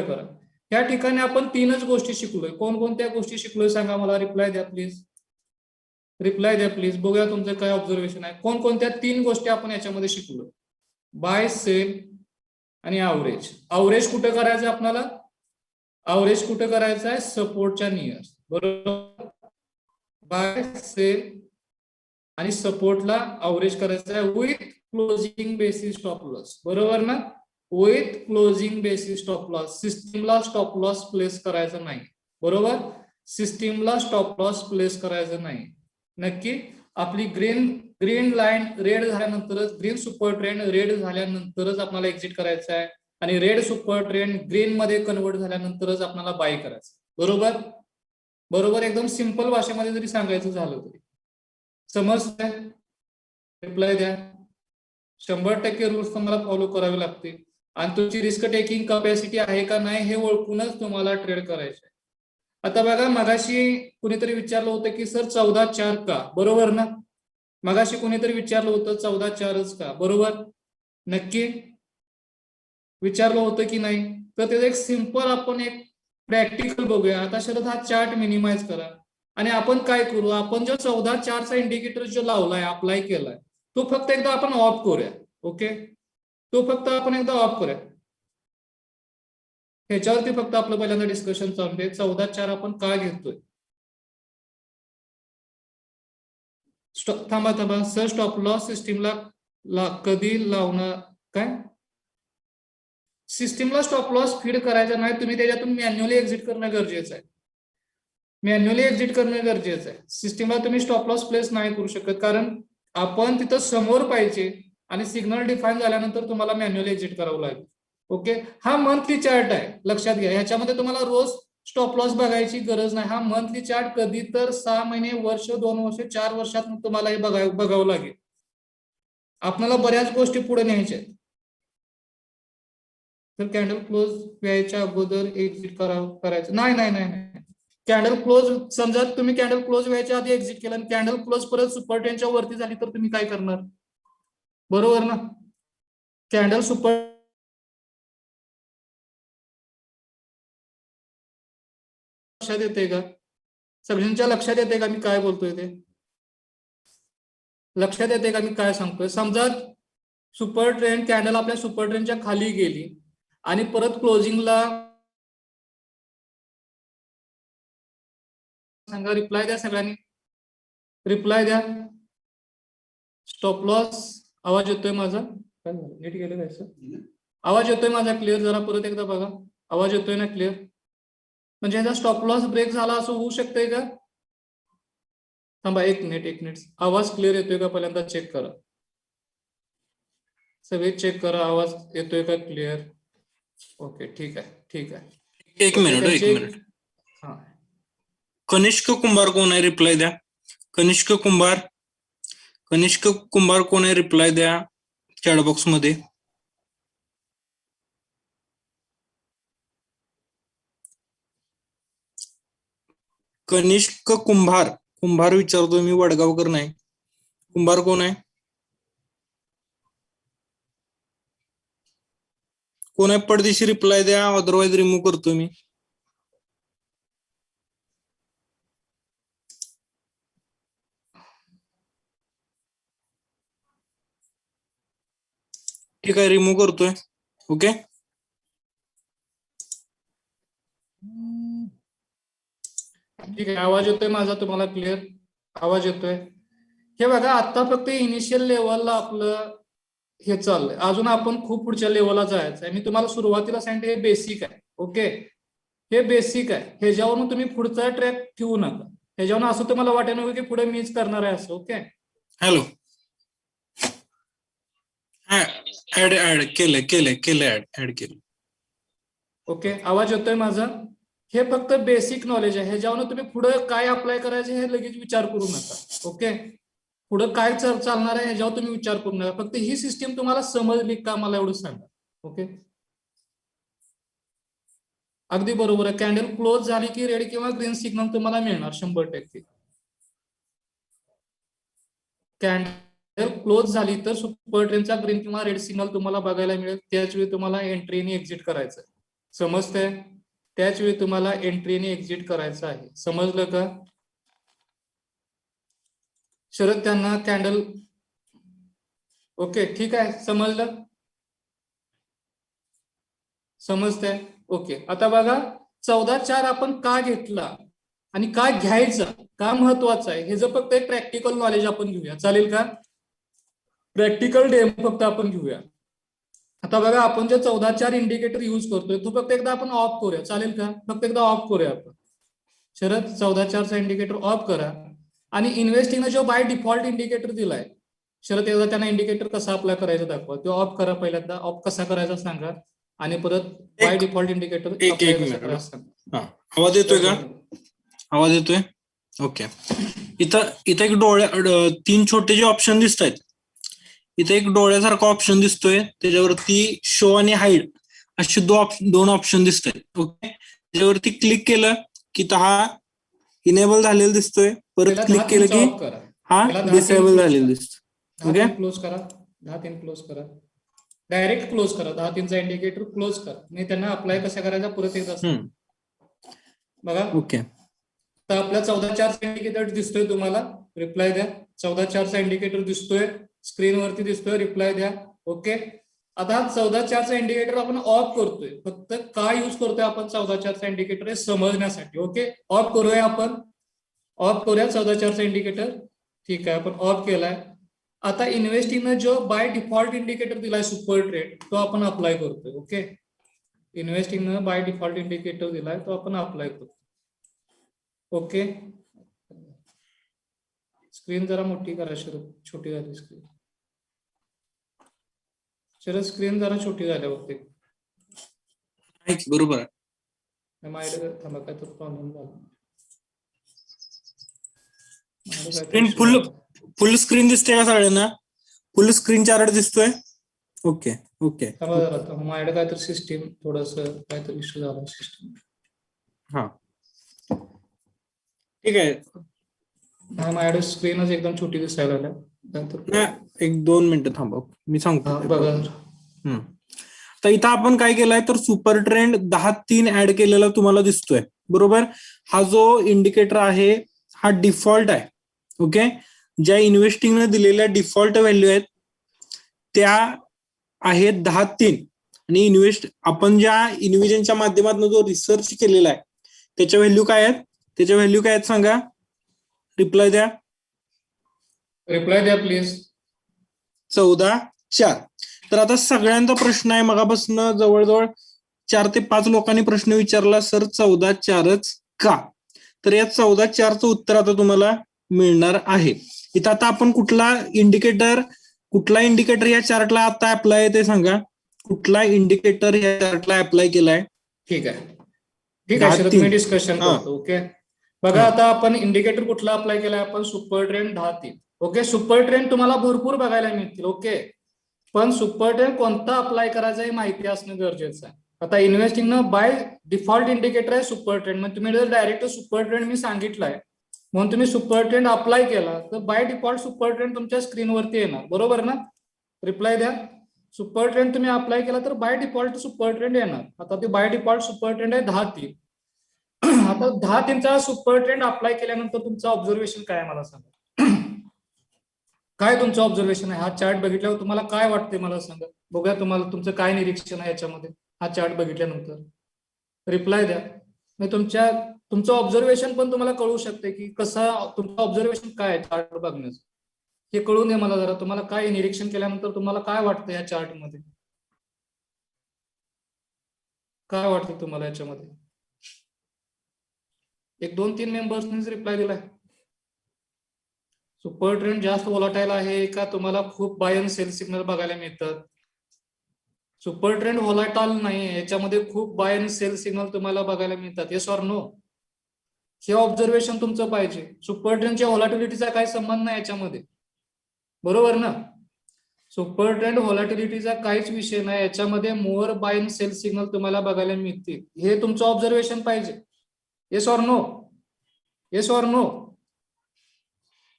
करा. या ठिकाणी आपण 3च गोष्टी शिकलोय. कोणकोणत्या गोष्टी शिकलोय सांगा मला. रिप्लाय द्या प्लीज. बघूया तुमचं काय ऑब्झर्वेशन आहे. कोणकोणत्या 3 गोष्टी आपण याच्यामध्ये शिकलोय. बाय, सेल आणि अवरेज कुठे करायचं आपल्याला. अवरेज कुठे करायचं आहे. सपोर्टच्या नियर. बरोबर. बाय, सेल आणि सपोर्टला अवरेज करायचं आहे with closing basis stop loss. बरोबर ना. With closing basis stop loss. सिस्टीमला स्टॉप लॉस प्लेस करायचं नाही. बरोबर. सिस्टीमला स्टॉप लॉस प्लेस करायचं नाही. नक्की. आपली ग्रीन लाईन रेड झाल्यानंतरच, ग्रीन सुपर ट्रेंड रेड झाल्यानंतरच आपल्याला एक्झिट करायचं आहे आणि रेड सुपर ट्रेंड ग्रीन मध्ये कन्वर्ट झाल्यानंतरच आपल्याला बाय करायचं. बरोबर. एकदम सिंपल भाषेमध्ये जरी सांगायचं झालं तरी. समजतंय. रिप्लाय द्या. 100% रूल्स तुम्हाला फॉलो करावे लागतील आणि तुमची रिस्क टेकिंग कॅपॅसिटी आहे का नाही हे ओळखूनच तुम्हाला ट्रेड करायचं आहे. आता बघा, मगाशी कुणीतरी विचारलं होतं की सर 14-4 का. बरोबर ना. मगाशी कुणीतरी विचारलं होतं 14-4च का. बरोबर. नक्की विचारलं होतं की नाही. तर त्याचं एक सिंपल आपण एक प्रॅक्टिकल बघूया. आता शरद हा चार्ट मिनिमाइज करा आणि आपण काय करू. आपण जो 14-4चा इंडिकेटर जो लावलाय, अप्लाय केलाय, तो फक्त एकदा आपण ऑफ करूया. ओके. तो फक्त आपण एकदा ऑफ करूया. ह्याच्यावरती फक्त आपलं पहिल्यांदा डिस्कशन चालू आहे. 14-4 आपण का घेतोय. थांबा सर. स्टॉप लॉस सिस्टीमला कधी लावणार. काय सिस्टीमला स्टॉप लॉस फीड करायचा नाही. तुम्ही त्याच्यातून मॅन्युअली एक्झिट करणं गरजेचं आहे. सिस्टीमला तुम्ही स्टॉप लॉस प्लेस नाही करू शकत, कारण आपण तिथं समोर पाहिजे आणि सिग्नल डिफाईन झाल्यानंतर तुम्हाला मॅन्युअली एक्झिट करावं लागेल. ओके. हा मंथली चार्ट आहे, लक्षात घ्या. ह्याच्यामध्ये तुम्हाला रोज स्टॉप लॉस बघायची गरज नाही. हा मंथली चार्ट कधी तर 6 महिने, वर्ष, 2 वर्ष, 4 वर्षात तुम्हाला हे बघावं लागेल. आपल्याला बऱ्याच गोष्टी पुढे न्यायच्या आहेत. तर कॅन्डल क्लोज व्हायच्या अगोदर एक्झिट करायचं नाही. कॅन्डल क्लोज, समजा तुम्ही कॅन्डल क्लोज व्हायच्या आधी एक्झिट केलं आणि कॅन्डल क्लोज परत सुपर ट्रेंडच्या वरती झाली तर तुम्ही काय करणार. बरोबर ना. कॅन्डल सुपर लक्षात येते का. सगळ्यांच्या लक्षात येते का मी काय बोलतोय ते. लक्षात येते का मी काय सांगतोय. समजा सुपर ट्रेंड कॅन्डल आपल्या सुपर ट्रेंडच्या खाली गेली आणि परत क्लोजिंगला सांगा. रिप्लाय द्या सगळ्यांनी. रिप्लाय द्या. स्टॉप लॉस आवाज येतोय माझा. नीट गेलं काय सर. आवाज येतोय माझा क्लिअर. जरा परत एकदा बघा. आवाज येतोय ना क्लिअर. म्हणजे ह्याचा स्टॉप लॉस ब्रेक झाला असं होऊ शकतंय का. थांबा एक मिनिट. आवाज क्लिअर येतोय का पहिल्यांदा चेक करा. सगळे चेक करा. आवाज येतोय का क्लिअर. ओके. ठीक आहे. एक मिनिट. हा. कनिष्क कुंभार कोण आहे. रिप्लाय द्या. कनिष्क कुंभार कोण आहे. रिप्लाय द्या चॅट बॉक्स मध्ये. कनिष्क कुंभार विचारतो मी, वडगावकर नाही. कुंभार कोण आहे. कोण आहे पडदेशी. रिप्लाय द्या, अदरवाईज रिमूव्ह करतो मी. ठीक आहे, रिमूव्ह करतोय. ओके. ठीक आहे. आवाज येतोय माझा तुम्हाला क्लिअर. आवाज येतोय. हे बघा, आता फक्त इनिशियल लेवलला आपलं हे चाललंय. अजून आपण खूप पुढच्या लेवलला जायचं आहे. मी तुम्हाला सुरुवातीला सांगते हे बेसिक आहे. ओके. हे बेसिक आहे. ह्याच्यावरून तुम्ही पुढचा ट्रॅक ठेवू नका. ह्याच्यावरून असं तुम्हाला वाटेल नको की पुढे मीच करणार आहे असं. ओके. हॅलो. ऍड केलं. ओके. आवाज येतोय माझा. हे फक्त बेसिक नॉलेज आहे. ह्याच्यावरून तुम्ही पुढे काय अप्लाय करायचे हे लगेच विचार करू नका. ओके. पुढे काय चालणार आहे ह्याच्यावर तुम्ही विचार करू नका. फक्त ही सिस्टीम तुम्हाला समजली का मला एवढं सांगा. ओके. अगदी बरोबर आहे. कॅन्डल क्लोज झाली की रेड किंवा ग्रीन सिग्नल तुम्हाला मिळणार 100%. कॅन्डल क्लोज झाली तर सुपर ट्रेनचा ग्रीन किंवा रेड सिग्नल तुम्हाला बघायला मिळेल. त्याच वेळी तुम्हाला एंट्री आणि एक्झिट करायचं. समजतंय? त्याच वेळी तुम्हाला एंट्री आणि एक्झिट करायचं आहे. समजलं का? शरद त्यांना कॅन्डल. ओके, ठीक आहे, समजलं? समजतंय? ओके. आता बघा 14-4 आपण का घेतला आणि का घ्यायचा, का महत्वाचं आहे, हे जर फक्त एक प्रॅक्टिकल नॉलेज आपण घेऊया. चालेल का? प्रॅक्टिकल डेमो फक्त आपण घेऊया. आता बघा आपण जे 14-4 इंडिकेटर युज करतोय तो फक्त एकदा आपण ऑफ करूया. चालेल का? फक्त एकदा ऑफ करूया आपण. शरद 14-4 चा इंडिकेटर ऑफ करा आणि इन्व्हेस्टिंगने जो बाय डिफॉल्ट इंडिकेटर दिलाय, शरद एकदा त्यांना इंडिकेटर कसा अप्लाय करायचा दाखवा. तो ऑफ करा पहिल्यांदा. ऑफ कसा करायचा सांगा आणि परत बाय डिफॉल्ट इंडिकेटर अप्लाय कसा करायचा सांगा. आवाज येतोय का? आवाज येतोय? ओके. इथं एक तीन छोटे जे ऑप्शन दिसत आहेत, इथे एक डोळ्यासारखा ऑप्शन दिसतोय, त्याच्यावरती शो आणि हाईड असे दोन ऑप्शन दिसत आहेत. ओके, त्याच्यावरती क्लिक केलं की हा इनेबल झालेला दिसतोय, परत क्लिक केलं की हा डिसेबल झालेला दिसतो. ओके, क्लोज करा. 10-3 क्लोज करा. डायरेक्ट क्लोज करा. 10-3 चा इंडिकेटर क्लोज करा. मी त्यांना अप्लाय कसा करायचा परत एकदा बघा. ओके, तर आपला 14-4 चा इंडिकेटर दिसतोय तुम्हाला, रिप्लाय द्या. 14-4 चा इंडिकेटर दिसतोय स्क्रीनवरती, दिसतोय, रिप्लाय द्या. ओके. आता 14-4 चा इंडिकेटर आपण ऑफ करतोय. फक्त का युज करतोय आपण 14-4 चा इंडिकेटर हे समजण्यासाठी. ओके, ऑफ करूया आपण. ऑफ करूया 14-4 चा इंडिकेटर. ठीक आहे, आपण ऑफ केलाय. आता इन्व्हेस्टिंगनं जो बाय डिफॉल्ट इंडिकेटर दिलाय सुपर ट्रेड, तो आपण अप्लाय करतोय. ओके, इन्व्हेस्टिंगनं बाय डिफॉल्ट इंडिकेटर दिलाय तो आपण अप्लाय करतो. ओके, स्क्रीन जरा मोठी करा शरद, छोटी झाली स्क्रीन. शरद स्क्रीन जरा छोटी झाल्या बघते. बरोबर आहे. माझ्याकडे थांबा, काय तर प्रॉब्लेम झाला. स्क्रीन फुल स्क्रीन दिसते का सगळ्यांना? फुल स्क्रीन चार्ट दिसतोय? ओके ओके, माझ्याकडे काय तर सिस्टीम थोडस काहीतरी इश्यू झाला सिस्टीम. हा ठीक आहे. माझ्याकडे स्क्रीनच एकदम छोटी दिसायला लागल्या. एक 2 मिनिटं थांबव, मी सांगतो. बघा. तर इथं आपण काय केलंय तर सुपर ट्रेंड 10-3 ऍड केलेला तुम्हाला दिसतोय, बरोबर. हा जो इंडिकेटर आहे हा डिफॉल्ट आहे. ओके, ज्या इन्व्हेस्टिंगने दिलेल्या डिफॉल्ट व्हॅल्यू आहेत त्या आहेत 10-3 आणि आपण ज्या इन्व्हिजनच्या माध्यमातून जो रिसर्च केलेला आहे त्याच्या व्हॅल्यू काय आहेत? त्याच्या व्हॅल्यू काय आहेत सांगा, रिप्लाय द्या. रिप्लाय द्या प्लीज. 14-4. तर आता सगळ्यांचा प्रश्न आहे, मगापासून जवळजवळ 4 ते 5 लोकांनी प्रश्न विचारला, सर 14-4च का? तर या 14-4चं उत्तर आता तुम्हाला मिळणार आहे. इथं आता आपण कुठला इंडिकेटर या चार्टला आता अप्लाय आहे ते सांगा. कुठला इंडिकेटर या चार्टला अप्लाय केलाय? ठीक आहे, ठीक आहे शरद, मी डिस्कशन करतो. ओके, बघा आता आपण इंडिकेटर कुठला अप्लाय केलाय? आपण super trend 10-3. Okay, super trend तुम्हाला भरपूर बघायला मिळतील. ओके, पण सुपर ट्रेंड कोणता अप्लाय करायचा हे माहिती असणं गरजेचं आहे. आता इन्व्हेस्टिंगनं बाय डिफॉल्ट इंडिकेटर आहे सुपर ट्रेंड. मग तुम्ही जर डायरेक्ट सुपर ट्रेंड मी सांगितलंय म्हणून तुम्ही सुपर ट्रेंड अप्लाय केला तर बाय डिफॉल्ट सुपर ट्रेंड तुमच्या स्क्रीनवरती येणार, बरोबर ना? रिप्लाय द्या. सुपर ट्रेंड तुम्ही अप्लाय केला तर बाय डिफॉल्ट सुपर ट्रेंड येणार. आता ते बाय डिफॉल्ट सुपर ट्रेंड आहे 10-3. आता 10-3चा सुपर ट्रेंड अप्लाय केल्यानंतर तुमचं ऑब्झर्वेशन काय आहे मला सांगा. काय तुमचं ऑब्झर्वेशन आहे? हा चार्ट बघितल्यावर तुम्हाला काय वाटतंय मला सांगा. बघूया तुम्हाला तुमचं काय निरीक्षण आहे याच्यामध्ये हा चार्ट बघितल्यानंतर. रिप्लाय द्या. मग तुमचं ऑब्झर्वेशन पण तुम्हाला कळू शकते की कसं तुमचं ऑब्झर्वेशन काय आहे चार्ट बघण्याचं, हे कळून दे मला जरा. तुम्हाला काय निरीक्षण केल्यानंतर तुम्हाला काय वाटतं या चार्ट मध्ये? काय वाटतं तुम्हाला याच्यामध्ये? 1-2-3 मेंबर्सनीच रिप्लाय दिलाय. सुपर ट्रेंड जास्त व्होलाटाईल आहे का तुम्हाला खूप बाय अँड सेल सिग्नल बघायला मिळतात? सुपर ट्रेंड व्होलाटाईल नाही, याच्यामध्ये खूप बाय अँड सेल सिग्नल तुम्हाला बघायला मिळतात. Yes or no? हे ऑब्झर्वेशन तुमचं पाहिजे. सुपर ट्रेंडच्या व्होलाटिलिटीचा काही संबंध नाही याच्यामध्ये, बरोबर ना? सुपर ट्रेंड व्होलाटिलिटीचा काहीच विषय नाही याच्यामध्ये. More buy and sell signal तुम्हाला बघायला मिळतील, हे तुमचं ऑब्झर्वेशन पाहिजे. Yes or no? Yes or no?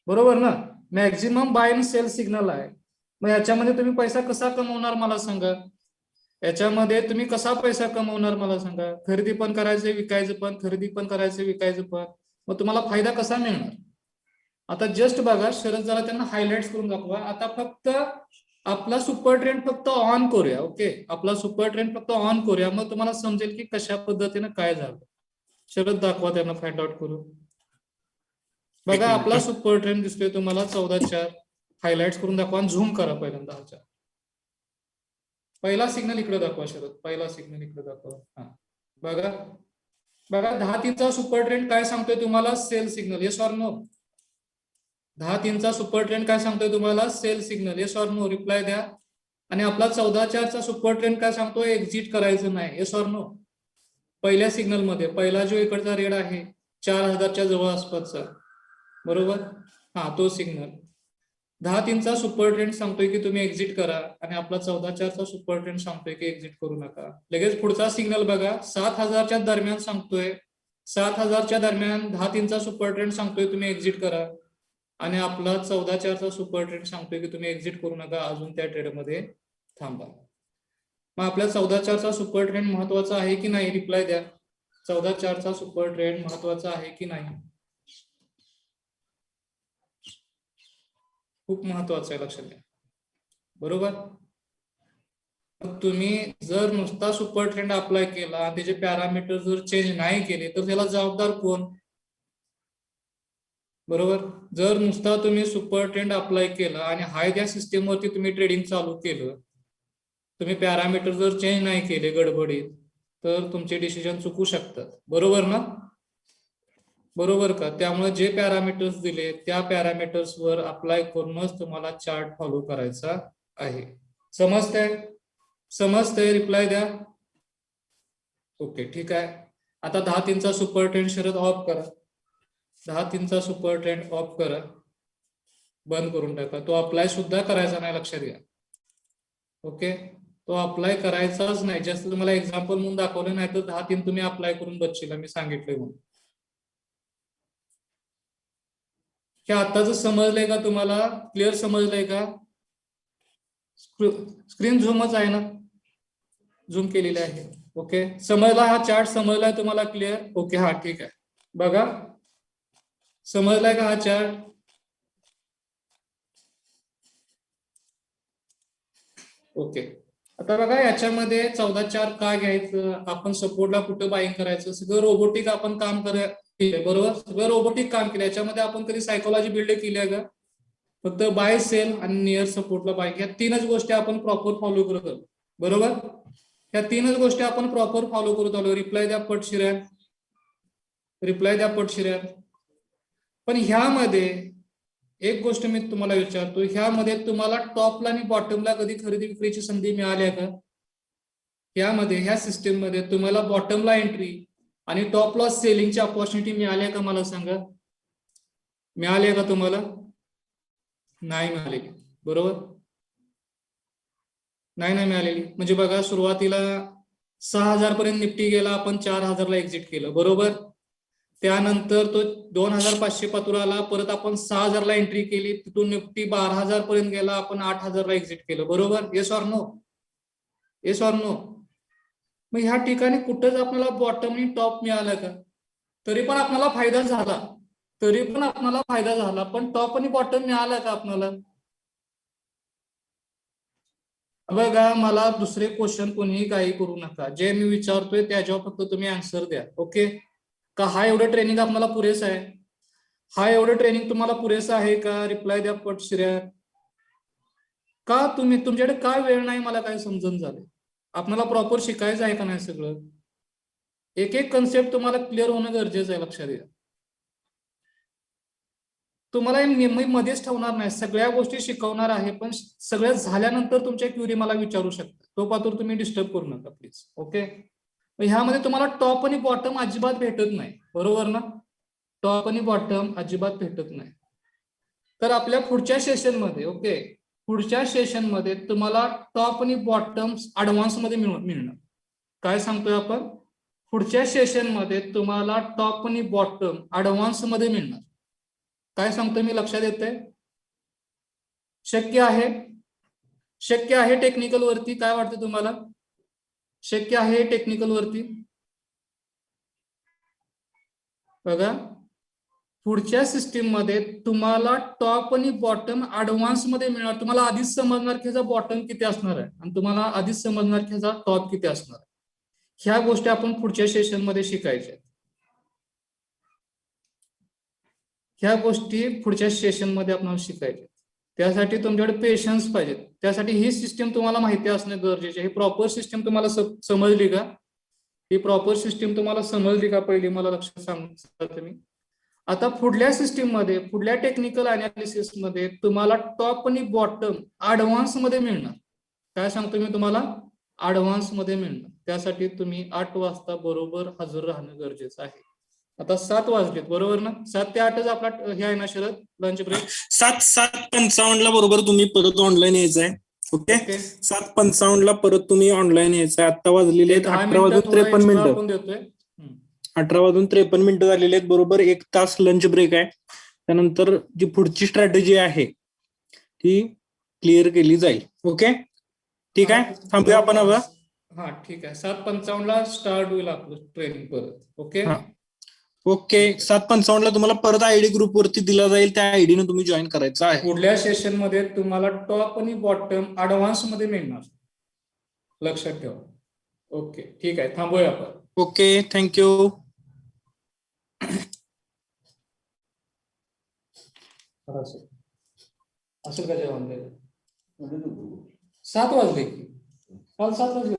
बरोबर ना? Maximum buy and sell signal आहे. मग याच्यामध्ये तुम्ही पैसा कसा कमवणार मला सांगा. याच्यामध्ये तुम्ही कसा पैसा कमवणार मला सांगा. खरेदी पण करायचं विकायचं पण, खरेदी पण करायचं विकायचं पण. मग तुम्हाला फायदा कसा मिळणार. आता जस्ट बघा, शरद जरा त्यांना हायलाइट करून दाखवा. आता फक्त आपला सुपर ट्रेंड फक्त ऑन करूया. ओके, आपला सुपर ट्रेंड फक्त ऑन करूया, मग तुम्हाला समजेल की कशा पद्धतीने काय झालं. शरद दाखवा त्यांना फाइंड आउट करून. बघा आपला सुपर ट्रेंड दिसतोय तुम्हाला 14.4. हायलाइट करून दाखवा आणि झूम करा पहिल्यांदा. पहिला सिग्नल इकडे दाखवा शरद, पहिला सिग्नल इकडे दाखवा. हा बघा बघा 10-3चा सुपर ट्रेंड काय सांगतोय तुम्हाला, sell signal. Yes or no. 10-3चा सुपर ट्रेंड काय सांगतोय तुम्हाला, sell signal. Yes or no, reply द्या. आणि आपला 14.4चा सुपर ट्रेंड काय सांगतोय, एक्झिट करायचं नाही. Yes or no. पहिल्या सिग्नल मध्ये पहिला जो इकडचा रेड आहे 4000च्या जवळ आसपासचा, बरोबर, हा तो सिग्नल. 10-3चा सुपर ट्रेंड सांगतोय की तुम्ही एक्झिट करा, आणि आपला 14.4चा सुपर ट्रेंड सांगतोय की एक्झिट करू नका. लगेच पुढचा सिग्नल बघा, 7000च्या दरम्यान सांगतोय, 7000च्या दरम्यान 10-3चा सुपर ट्रेंड सांगतोय तुम्ही एक्झिट करा, आणि आपला 14.4चा सुपर ट्रेंड सांगतोय की तुम्ही एक्झिट करू नका, अजून त्या ट्रेडमध्ये थांबा. मग आपल्या 14.4चा सुपर ट्रेंड महत्वाचा आहे की नाही, रिप्लाय द्या. 14.4चा सुपर ट्रेंड महत्वाचा आहे की नाही. खूप महत्वाचं आहे, लक्षात घ्या. बरोबर. तुम्ही जर नुसता सुपर ट्रेंड अप्लाय केला आणि त्याचे पॅरामीटर जर चेंज नाही केले तर त्याला जबाबदार कोण. बरोबर. जर नुसता तुम्ही सुपर ट्रेंड अप्लाय केला आणि हाय त्या सिस्टीम वरती तुम्ही ट्रेडिंग चालू केलं, तुम्ही पॅरामीटर जर चेंज नाही केले गडबडीत, तर तुमचे डिसिजन चुकू शकतात. बरोबर ना. बरोबर का. त्यामुळे जे पॅरामीटर्स दिले त्या पॅरामीटर्स वर अप्लाय करूनच तुम्हाला चार्ट फॉलो करायचा आहे. समजतंय. समजतंय, रिप्लाय द्या. ओके, ठीक आहे. आता 10-3चा सुपर ट्रेंड शरद ऑफ करा. 10-3चा सुपर ट्रेंड ऑफ करा, बंद करून टाका. तो अप्लाय सुद्धा करायचा नाही, लक्षात घ्या. ओके, तो अप्लाय करायचाच नाही. जास्त तुम्हाला एक्झाम्पल म्हणून दाखवलं, नाही तर 10-3 तुम्ही अप्लाय करून बसशील, मी सांगितलंय म्हणून. हे आताच समजलंय का तुम्हाला, क्लिअर समजलंय का. स्क्रीन झूमच आहे ना, झूम केलेली आहे. ओके, समजला हा चार्ट, समजलाय तुम्हाला, क्लिअर. ओके, हा ठीक आहे. बघा समजलाय का हा चार्ट. ओके, आता बघा याच्यामध्ये 14.4 का घ्यायचं, आपण सपोर्टला कुठं बाईंग करायचं, सगळं रोबोटिक आपण काम केलंय. बरोबर, सगळं रोबोटिक काम केलं. याच्यामध्ये आपण कधी सायकोलॉजी बिल्ड केली आहे का. फक्त बाय सेल आणि नियर सपोर्टला बाय, या तीनच गोष्टी आपण प्रॉपर फॉलो करत आलो. बरोबर, या तीनच गोष्टी आपण प्रॉपर फॉलो करत आलो. रिप्लाय द्या पटशिऱ्यात, रिप्लाय द्या पटशिऱ्यात. पण ह्यामध्ये एक गोष्ट मी तुम्हाला विचारतो, ह्यामध्ये तुम्हाला टॉपला आणि बॉटमला कधी खरेदी विक्रीची संधी मिळाली का. यामध्ये ह्या सिस्टीम मध्ये तुम्हाला बॉटमला एंट्री आणि टॉपला सेलिंगची अपॉर्च्युनिटी मिळाली का, मला सांगा. मिळाली का तुम्हाला. नाही मिळालेली. बरोबर, नाही मिळालेली. म्हणजे बघा, सुरुवातीला 6000 पर्यंत निफ्टी गेला, आपण 4000ला एक्झिट केलं. बरोबर, त्यानंतर तो 2500 पतुराला, परत आपण 6000ला एंट्री केली, तिथून निफ्टी 12000 पर्यंत गेला, आपण 8000ला एक्झिट केलं. बरोबर, yes or no. Yes or no. मग ह्या ठिकाणी कुठंच आपल्याला बॉटम आणि टॉप मिळाला का. तरी पण आपल्याला फायदा झाला, तरी पण आपल्याला फायदा झाला, पण टॉप आणि बॉटम मिळाला का आपल्याला. बघा, मला दुसरे क्वेश्चन कोणीही काही करू नका. जे मी विचारतोय त्याच्यावर फक्त तुम्ही आन्सर द्या. ओके, का हा एवढं ट्रेनिंग आपल्याला पुरेसं आहे. हा एवढं ट्रेनिंग तुम्हाला पुरेसं आहे का. रिप्लाय द्या पटशिऱ्यात. का तुम्ही, तुमच्याकडे काय वेळ नाही, मला काय समजून झालं. आपल्याला प्रॉपर शिकायचं आहे का नाही सगळं. एक एक कन्सेप्ट तुम्हाला क्लिअर होणं गरजेचं आहे, लक्षात घ्या. तुम्हाला मी मध्येच ठेवणार नाही, सगळ्या गोष्टी शिकवणार आहे, पण सगळ्या झाल्यानंतर तुमच्या क्युरी मला विचारू शकता. तो पातूर तुम्ही डिस्टर्ब करू नका प्लीज. ओके, ह्यामध्ये तुम्हाला टॉप आणि बॉटम अजिबात भेटत नाही. बरोबर ना, टॉप आणि बॉटम अजिबात भेटत नाही. तर आपल्या पुढच्या सेशनमध्ये, ओके, पुढच्या सेशनमध्ये तुम्हाला टॉप आणि बॉटम ऍडव्हान्स मध्ये मिळणार. काय सांगतोय आपण, पुढच्या सेशनमध्ये तुम्हाला टॉप आणि बॉटम ऍडव्हान्स मध्ये मिळणार. काय सांगतोय मी, लक्षात येतंय. शक्य आहे? शक्य आहे टेक्निकल वरती? काय वाटतं तुम्हाला? शक्य आहे टेक्निकल वरती? बघा, पुढच्या सिस्टीम मध्ये तुम्हाला टॉप आणि बॉटम ऍडव्हान्स मध्ये मिळणार. तुम्हाला आधीच समजणार की ह्याचा बॉटम किती असणार आहे आणि तुम्हाला आधीच समजणार की ह्याचा टॉप किती असणार आहे. ह्या गोष्टी आपण पुढच्या सेशन मध्ये शिकायच्या. ह्या गोष्टी पुढच्या सेशन मध्ये आपल्याला शिकायच्या. त्यासाठी तुमच्याकडे पेशन्स पाहिजे. त्यासाठी ही सिस्टीम तुम्हाला माहिती असणं गरजेचे आहे. ही प्रॉपर सिस्टीम तुम्हाला समजली का? ही प्रॉपर सिस्टीम तुम्हाला समजली का? पहिली मला लक्षात सांगा तुम्ही. आता पुढल्या सिस्टीम मध्ये, पुढल्या टेक्निकल अनालिसिस मध्ये तुम्हाला टॉप आणि बॉटम ऍडव्हान्स मध्ये मिळणार. काय सांगतो मी तुम्हाला? ऍडव्हान्स मध्ये मिळणार. त्यासाठी तुम्ही 8 वाजता बरोबर हजर राहणं गरजेचं आहे. आता 7 वाजलेत, बरोबर ना? 7 ते 8च आपला हे आहे ना शरद, लंच ब्रेक. 7:55 परत तुम्ही परत ऑनलाईन यायचंय. ओके, 7:55 परत तुम्ही ऑनलाईन यायचंय. आता वाजलेले आहेत 18:53. आपण देतोय. 18:53 झालेले आहेत. बरोबर 1 तास लंच ब्रेक आहे. त्यानंतर जी पुढची स्ट्रॅटेजी आहे ती क्लिअर केली जाईल. ओके, ठीक आहे. थांबूया आपण आता. हा, ठीक आहे. 7:55 स्टार्ट होईल आपलं ट्रेनिंग परत. ओके ओके, 7:55 तुम्हाला परत आयडी ग्रुप वरती दिला जाईल. त्या आयडीने तुम्ही जॉईन करायचं आहे. पुढल्या सेशन मध्ये तुम्हाला टॉप आणि बॉटम ऍडव्हान्स मध्ये मिळणार. लक्षात ठेवा. ओके, ठीक आहे. थांबूया आपण. Okay, thank you. असेल का जेवण? 7 वाजले की काल 7 वाजले.